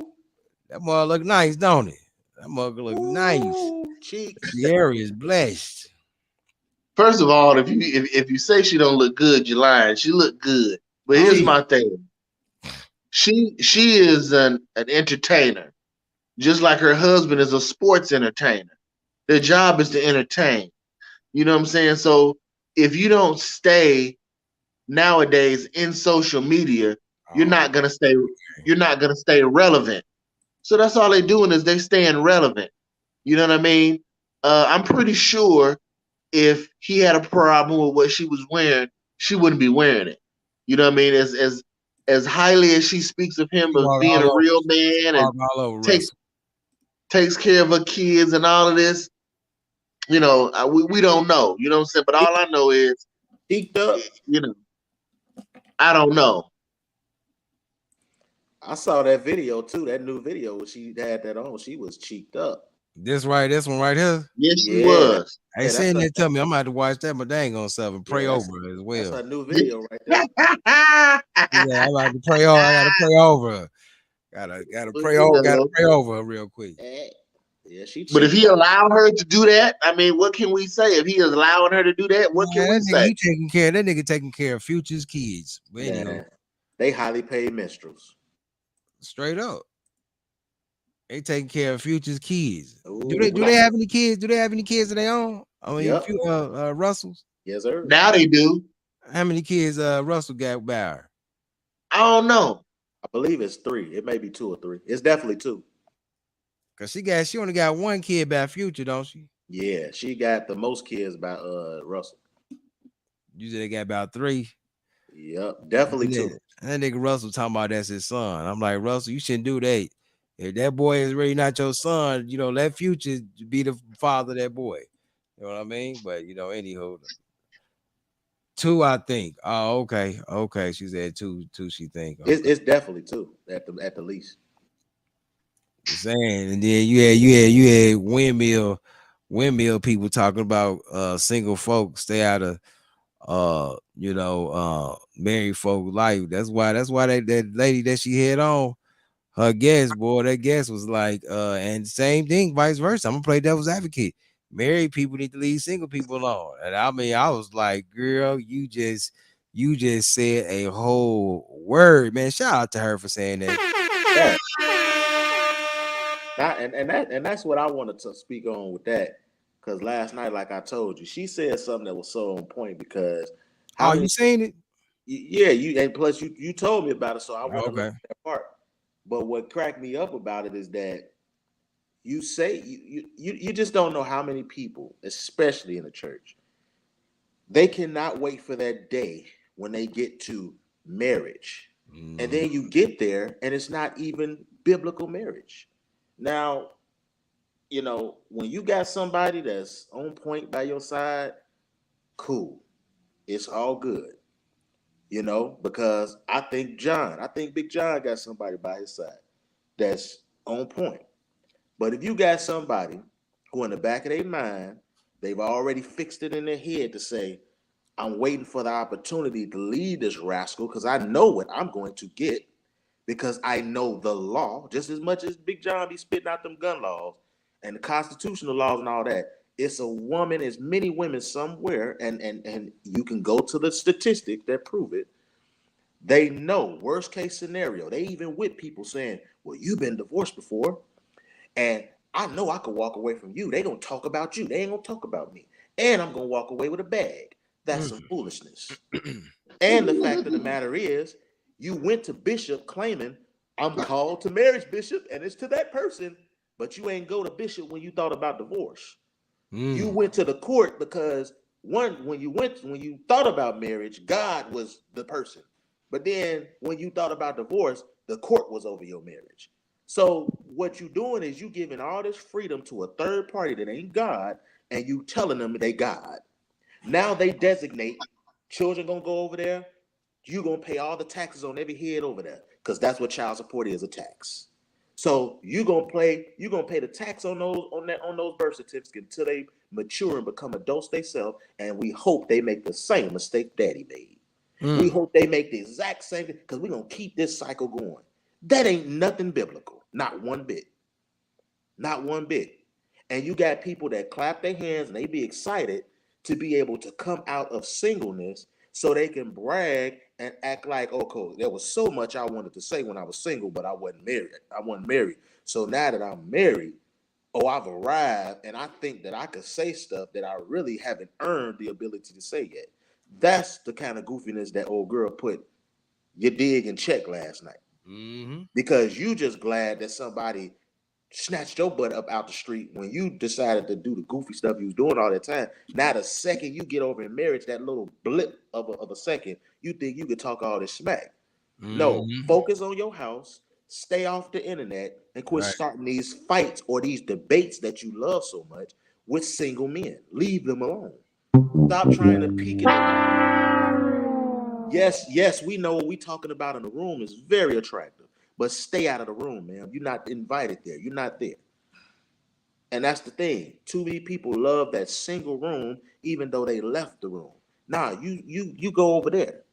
that mother look nice, don't it? That mother look nice. Sierra is blessed. First of all, if you say she don't look good, you're lying. She look good. But here's my thing. She is an entertainer, just like her husband is a sports entertainer. Their job is to entertain. You know what I'm saying? So if you don't stay nowadays in social media, you're not gonna stay relevant. So that's all they're doing is they staying relevant. You know what I mean? I'm pretty sure if he had a problem with what she was wearing, she wouldn't be wearing it. You know what I mean? As highly as she speaks of him as being a real man and takes care of her kids and all of this, you know, we don't know. You know what I'm saying? But all I know is, you know, I don't know. I saw that video too. That new video where she had that on. She was cheeked up. This one right here. Yes, she was. Hey, saying that, tell me, I'm about to watch that, but they ain't gonna sell and pray over her as well. That's a new video right there. Yeah, I'm about to pray over. I gotta pray over her. Gotta pray over her real quick. Yeah, but if he allowed her to do that, I mean, what can we say? If he is allowing her to do that, what can we say? That nigga taking care of Future's kids. But anyway, they highly paid minstrels. Straight up. They taking care of Future's kids. Ooh, do they have any kids? Do they have any kids of their own? I mean, Russell's. Yes, sir. Now they do. How many kids Russell got by her? I don't know. I believe it's 3. It may be 2 or 3. It's definitely 2. Cause she only got 1 kid by Future, don't she? Yeah, she got the most kids by Russell. You said they got about 3. Yep, definitely 2. And that nigga Russell talking about that's his son. I'm like, Russell, you shouldn't do that. If that boy is really not your son, let Future be the father of that boy. You know what I mean? But anywho, 2, I think. Oh, okay. She said 2. She think it's definitely 2 at the least. Saying, and then you had windmill people talking about single folks stay out of married folk life. That's why that lady that she had on her guest, boy, that guest was like, and same thing, vice versa. I'm gonna play devil's advocate. Married people need to leave single people alone. And I mean, I was like, girl, you just said a whole word, man. Shout out to her for saying that. And that's what I wanted to speak on with that. Because last night, like I told you, she said something that was so on point. Because you seen it? Yeah, and plus you told me about it, so I want to look at that part. But what cracked me up about it is that you say you just don't know how many people, especially in the church, they cannot wait for that day when they get to marriage. And then you get there and it's not even biblical marriage. Now, when you got somebody that's on point by your side, cool. It's all good. Because I think Big John got somebody by his side that's on point. But if you got somebody who in the back of their mind, they've already fixed it in their head to say, I'm waiting for the opportunity to lead this rascal because I know what I'm going to get, because I know the law just as much as Big John be spitting out them gun laws and the constitutional laws and all that. It's a woman, it's many women somewhere, and you can go to the statistics that prove it. They know worst case scenario. They even with people saying, well, you've been divorced before, and I know I could walk away from you. They gonna talk about you. They ain't gonna talk about me. And I'm gonna walk away with a bag. That's some foolishness. And the fact of the matter is, you went to Bishop claiming, I'm called to marriage, Bishop, and it's to that person, but you ain't go to Bishop when you thought about divorce. You went to the court because when you thought about marriage, God was the person. But then when you thought about divorce, the court was over your marriage. So what you doing is you giving all this freedom to a third party that ain't God, and you telling them they God. Now they designate children gonna go over there. You gonna pay all the taxes on every head over there, because that's what child support is, a tax. So you gonna pay the tax on those birth certificates until they mature and become adults themselves, and we hope they make the same mistake daddy made. We hope they make the exact same, because we're gonna keep this cycle going. That ain't nothing biblical, not one bit. Not one bit. And you got people that clap their hands and they be excited to be able to come out of singleness so they can brag and act like, okay, there was so much I wanted to say when I was single, but I wasn't married. So now that I'm married, I've arrived, and I think that I could say stuff that I really haven't earned the ability to say yet. That's the kind of goofiness that old girl put your dig in check last night. Because you just glad that somebody snatched your butt up out the street when you decided to do the goofy stuff you was doing all that time. Now the second you get over in marriage, that little blip of a second, you think you could talk all this smack. No, focus on your house, stay off the internet, and quit starting these fights or these debates that you love so much with single men. Leave them alone. Stop trying to peek at. Yes, we know what we talking about in the room is very attractive, but stay out of the room, man. You're not invited there. You're not there. And that's the thing. Too many people love that single room, even though they left the room. Nah, you go over there.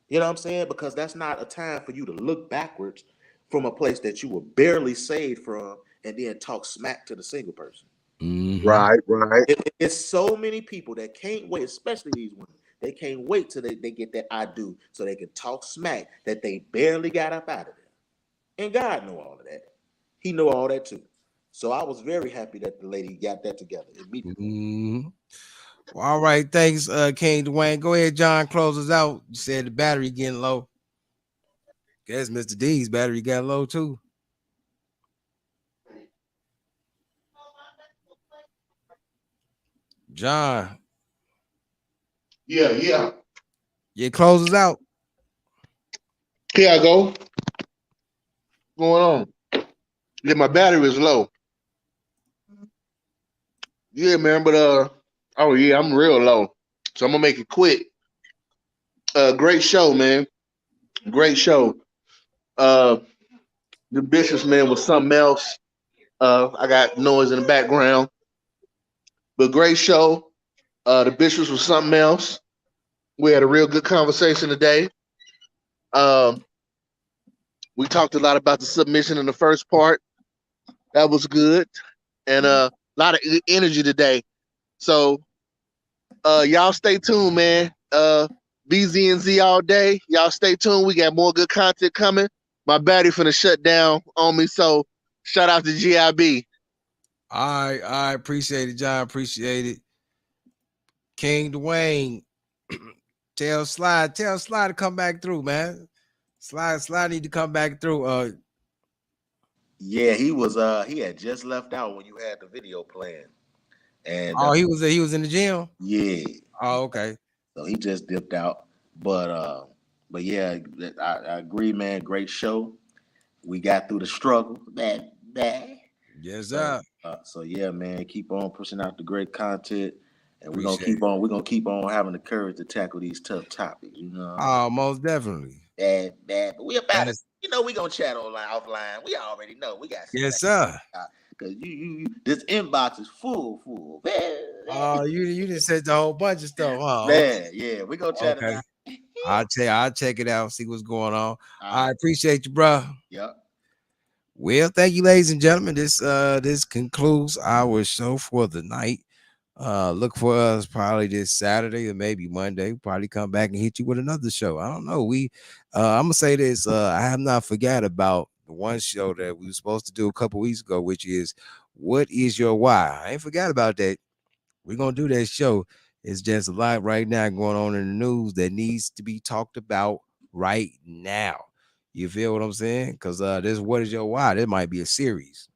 You know what I'm saying? Because that's not a time for you to look backwards from a place that you were barely saved from and then talk smack to the single person. Right. It's so many people that can't wait, especially these women. They can't wait till they get that I do so they can talk smack that they barely got up out of there. And God know all of that. He know all that too. So I was very happy that the lady got that together immediately. Well, all right, thanks, King Dwayne. Go ahead, John. Close us out. You said the battery getting low. Guess Mr. D's battery got low too. John. Yeah. Yeah, close us out. Here I go. What's going on? Yeah, my battery is low. Yeah, man, but oh yeah, I'm real low. So I'm gonna make it quick. Great show, man. Great show. The Bishops, man, was something else. I got noise in the background. But great show. The Bishops was something else. We had a real good conversation today. We talked a lot about the submission in the first part. That was good. And a lot of energy today. So y'all stay tuned, man. BZNZ all day. Y'all stay tuned. We got more good content coming. My battery finna shut down on me. So shout out to GIB. I appreciate it, John. Appreciate it. King Dwayne. Tell Slide to come back through, man. Slide need to come back through. Yeah, he was he had just left out when you had the video playing. And he was in the gym? Yeah. Oh, okay. So he just dipped out. But yeah, I agree, man. Great show. We got through the struggle. Yes, sir. So yeah, man, keep on pushing out the great content. And we're gonna keep on having the courage to tackle these tough topics, you know. Oh, most definitely. Bad. But we about it. You know, we gonna chat offline. We already know we got. Yes, sir. Because you this inbox is full. Man. Oh, you just said the whole bunch of stuff, huh? Man, yeah, we gonna chat okay. About. I'll check it out, see what's going on. I appreciate you, bro. Yep. Well, thank you, ladies and gentlemen. This concludes our show for the night. Look for us probably this Saturday or maybe Monday. We'll probably come back and hit you with another show. I don't know. I'm gonna say this. I have not forgot about the one show that we were supposed to do a couple weeks ago, which is What Is Your Why? I ain't forgot about that. We're gonna do that show. It's just a lot right now going on in the news that needs to be talked about right now. You feel what I'm saying? Because this What Is Your Why? There might be a series.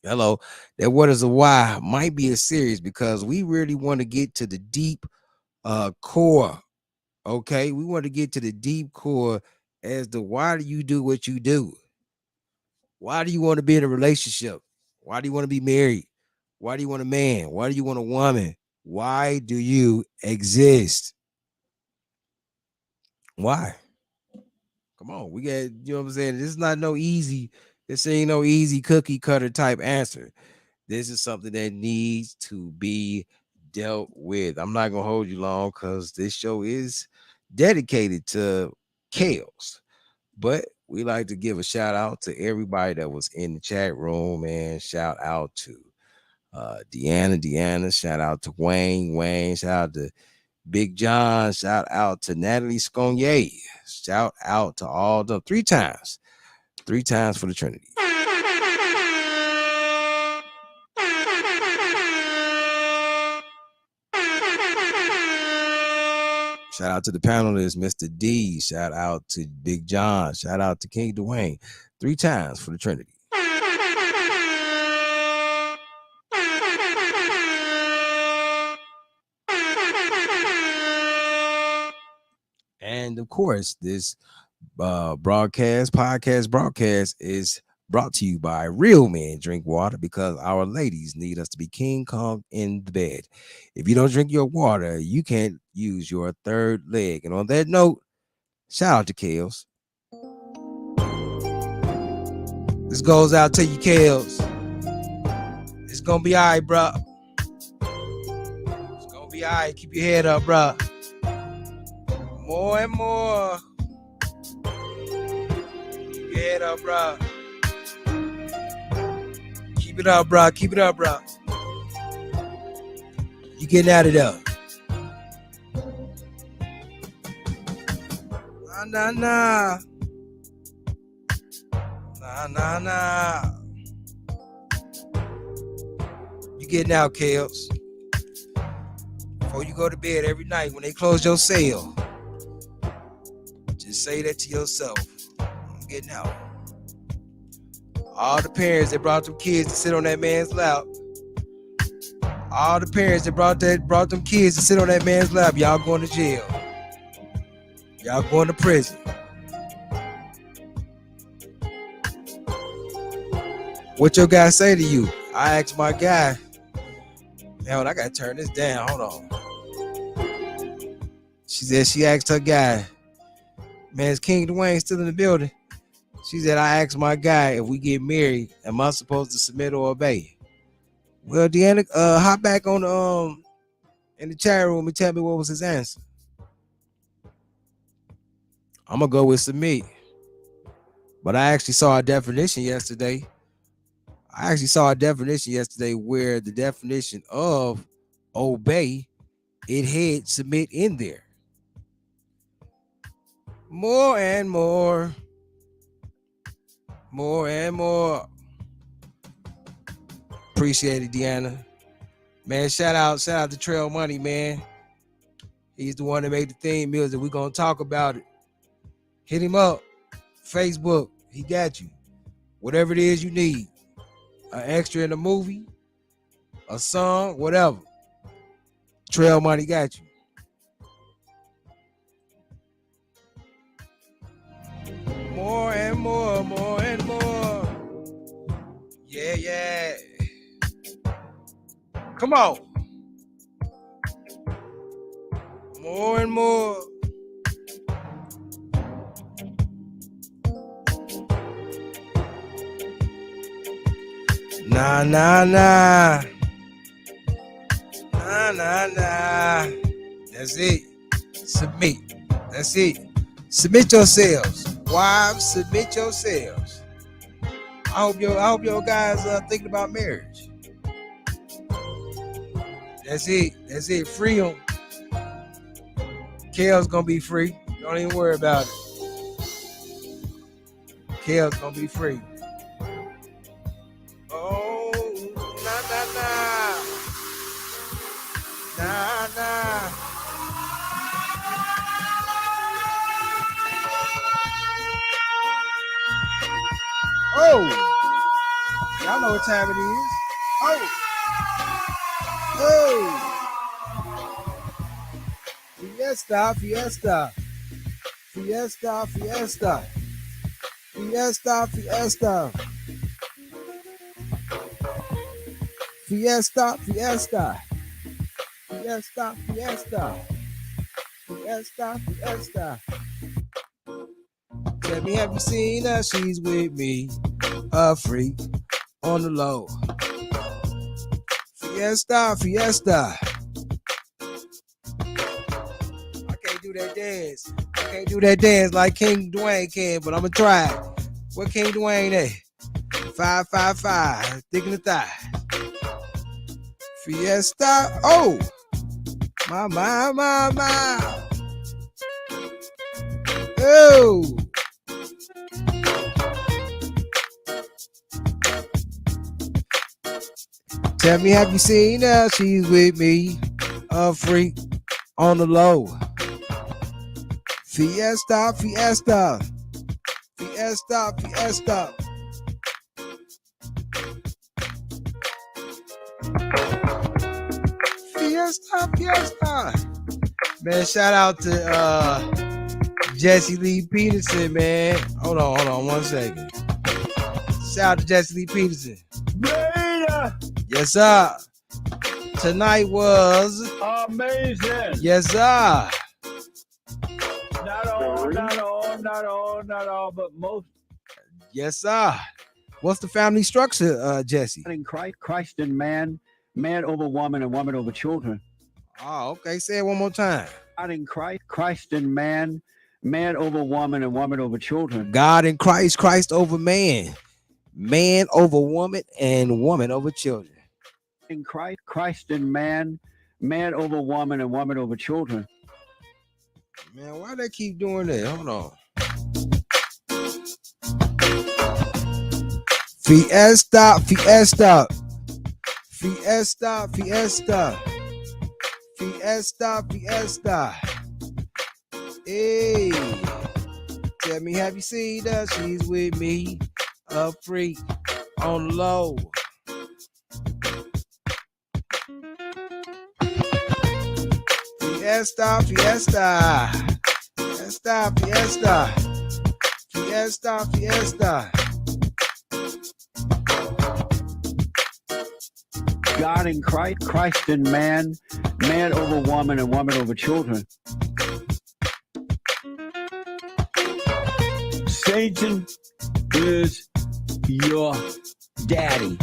Hello, that What Is a Why might be a series because we really want to get to the deep core. Okay, we want to get to the deep core as to why do you do what you do? Why do you want to be in a relationship? Why do you want to be married? Why do you want a man? Why do you want a woman? Why do you exist? Why? Come on, we got, you know what I'm saying? This ain't no easy cookie cutter type answer. This is something that needs to be dealt with. I'm not gonna hold you long because this show is dedicated to chaos, but we like to give a shout out to everybody that was in the chat room, and shout out to Deanna, shout out to Wayne, shout out to Big John, shout out to Natalie Sconier, shout out to all the three times for the Trinity. Shout out to the panelists, Mr. D. Shout out to Big John. Shout out to King Dwayne. 3 times for the Trinity. And of course, this podcast broadcast is brought to you by Real Men Drink Water, because our ladies need us to be King Kong in the bed. If you don't drink your water, you can't use your third leg. And on that note, shout out to Kales. This goes out to you, Kales. It's gonna be all right, bro. It's gonna be all right. Keep your head up, bro. More and more. Keep your head up, bro. Keep it up, bro. Keep it up, bro. You getting out of there. Nah. You getting out, Kales. Before you go to bed every night, when they close your cell, just say that to yourself. I'm getting out. All the parents that brought them kids to sit on that man's lap, All the parents that brought them kids to sit on that man's lap, y'all going to jail. Y'all going to prison. What your guy say to you? I asked my guy. Man, I gotta turn this down. Hold on. She said she asked her guy. Man, is King Dwayne still in the building? She said, I asked my guy, if we get married, am I supposed to submit or obey? Well, Deanna, hop back on in the chat room and tell me what was his answer. I'm gonna go with submit. But I actually saw a definition yesterday. Where the definition of obey, it had submit in there. More and more. Appreciate it, Deanna. Man, shout out to Trail Money, man. He's the one that made the theme music. We're gonna talk about it. Hit him up. Facebook, he got you. Whatever it is you need. An extra in a movie, a song, whatever. Trail Money got you. More and more. Yeah. Come on. More and more. Nah. That's it. Submit. That's it. Submit yourselves. Wives, submit yourselves. I hope your guys are thinking about marriage. That's it. Free them. Kale's gonna be free. Don't even worry about it. Kale's gonna be free. Oh, nah. Oh, y'all know what time it is. Fiesta. Tell me, have you seen her? She's with me. A freak on the low. Fiesta. I can't do that dance like King Dwayne can, but I'm gonna try it. Where King Dwayne at? 555, thick in the thigh. Fiesta. Oh, my. Oh. Tell me, have you seen her? She's with me. A freak on the low. Fiesta. Fiesta. Man, shout out to Jesse Lee Peterson, man. Hold on 1 second. Shout out to Jesse Lee Peterson. Yes, sir. Tonight was amazing. Yes, sir. Not all, but most. Yes, sir. What's the family structure, Jesse? In Christ in man, man over woman, and woman over children. Oh, okay. Say it one more time. God in Christ in man, man over woman, and woman over children. God in Christ over man, man over woman, and woman over children. In Christ in man, man over woman, and woman over children. Man, why they keep doing that? Hold on. Fiesta. Hey, tell me, have you seen her? She's with me, a freak on the low. Fiesta, fiesta. Fiesta, fiesta. Fiesta, fiesta. God in Christ, Christ in man, man over woman, and woman over children. Satan is your daddy.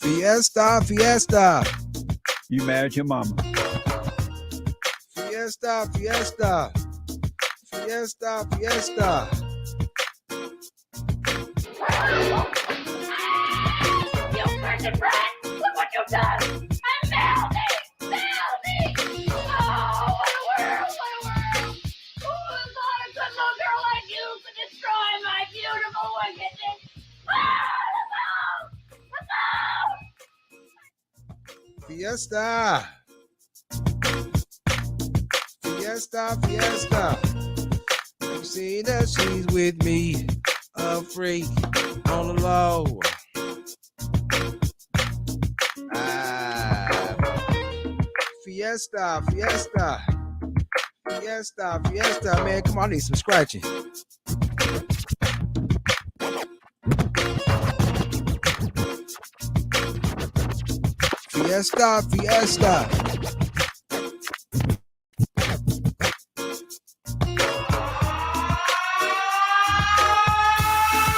Fiesta, fiesta. You married your mama. Fiesta, fiesta. Fiesta, fiesta. You freaking brat! Look what you've done! I'm melting! Melting! Oh, what a world! What a world! Who would have thought a good little girl like you could destroy my beautiful wickedness? Ah, the Fiesta. Fiesta, fiesta. You see that she's with me, a freak on the low. Fiesta, fiesta. Fiesta, fiesta. Man, come on, I need some scratching. Fiesta, fiesta.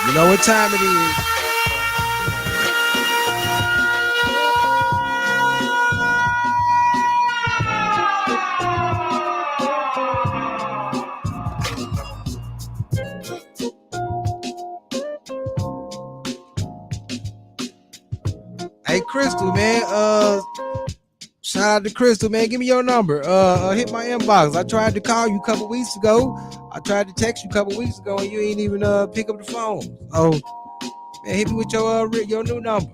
You know what time it is. Hey, Crystal, man. Shout out to Crystal, man. Give me your number. Hit my inbox. I tried to call you a couple weeks ago. I tried to text you a couple weeks ago, and you ain't even pick up the phone. Oh, man, hit me with your new number.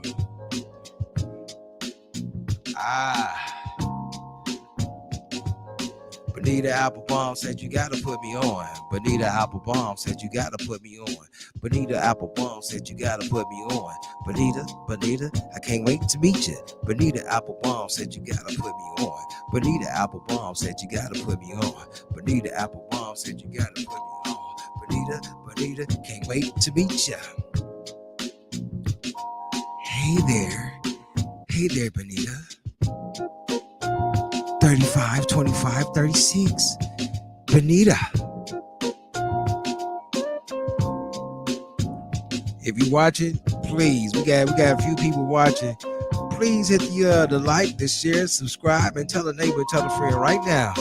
Bonita Applebaum said you gotta put me on. Bonita Applebaum said you gotta put me on. Bonita Applebaum said you gotta put me on. Bonita, I can't wait to meet you. Bonita Applebaum said you gotta put me on. Bonita Applebaum said you gotta put me on. Bonita Applebaum said you gotta put me on. Bonita, can't wait to meet you. Hey there, Bonita. 35, 25, 36. Bonita. If you watching, please, we got a few people watching. Please hit the like, the share, subscribe, and tell a neighbor, tell a friend right now.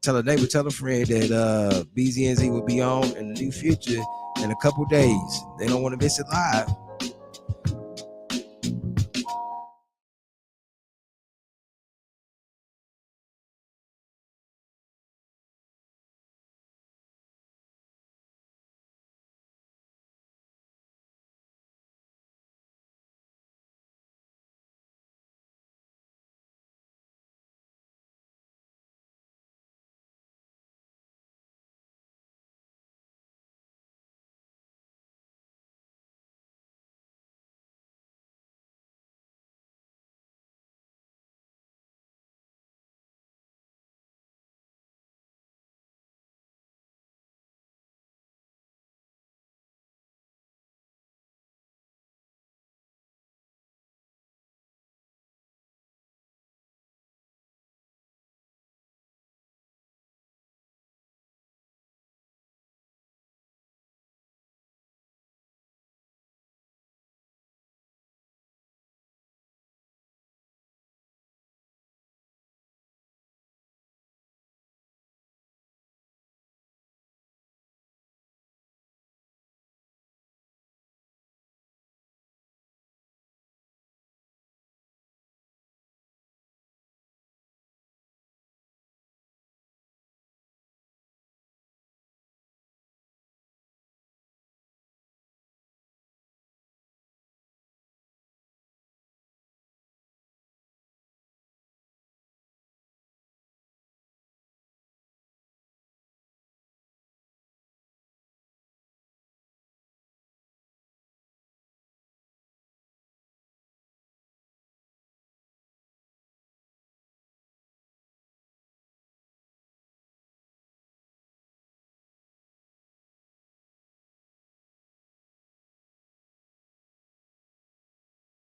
Tell a neighbor, tell a friend that BZNZ will be on in the near future in a couple days. They don't want to miss it live.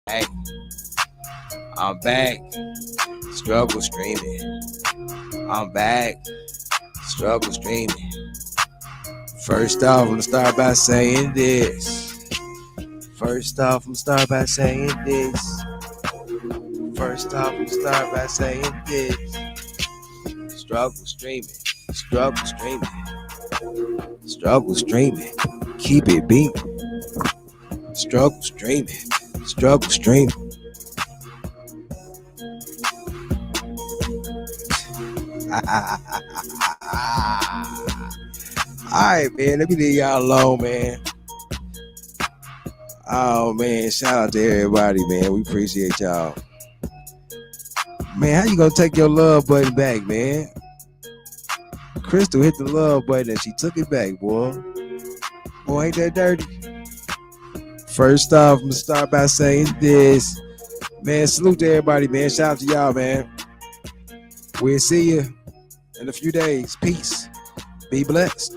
Hey, I'm back. Struggle streaming. I'm back. Struggle streaming. First off, I'm gonna start by saying this. First off, I'm gonna start by saying this. First off, I'm gonna start by saying this. Struggle streaming. Struggle streaming. Struggle streaming. Keep it beat. Struggle streaming. Struggle streaming. Alright, man. Let me leave y'all alone, man. Oh, man. Shout out to everybody, man. We appreciate y'all. Man, how you gonna take your love button back, man? Crystal hit the love button and she took it back, boy. Boy, ain't that dirty? First off, I'm gonna start by saying this. Man, salute to everybody, man. Shout out to y'all, man. We'll see you in a few days. Peace. Be blessed.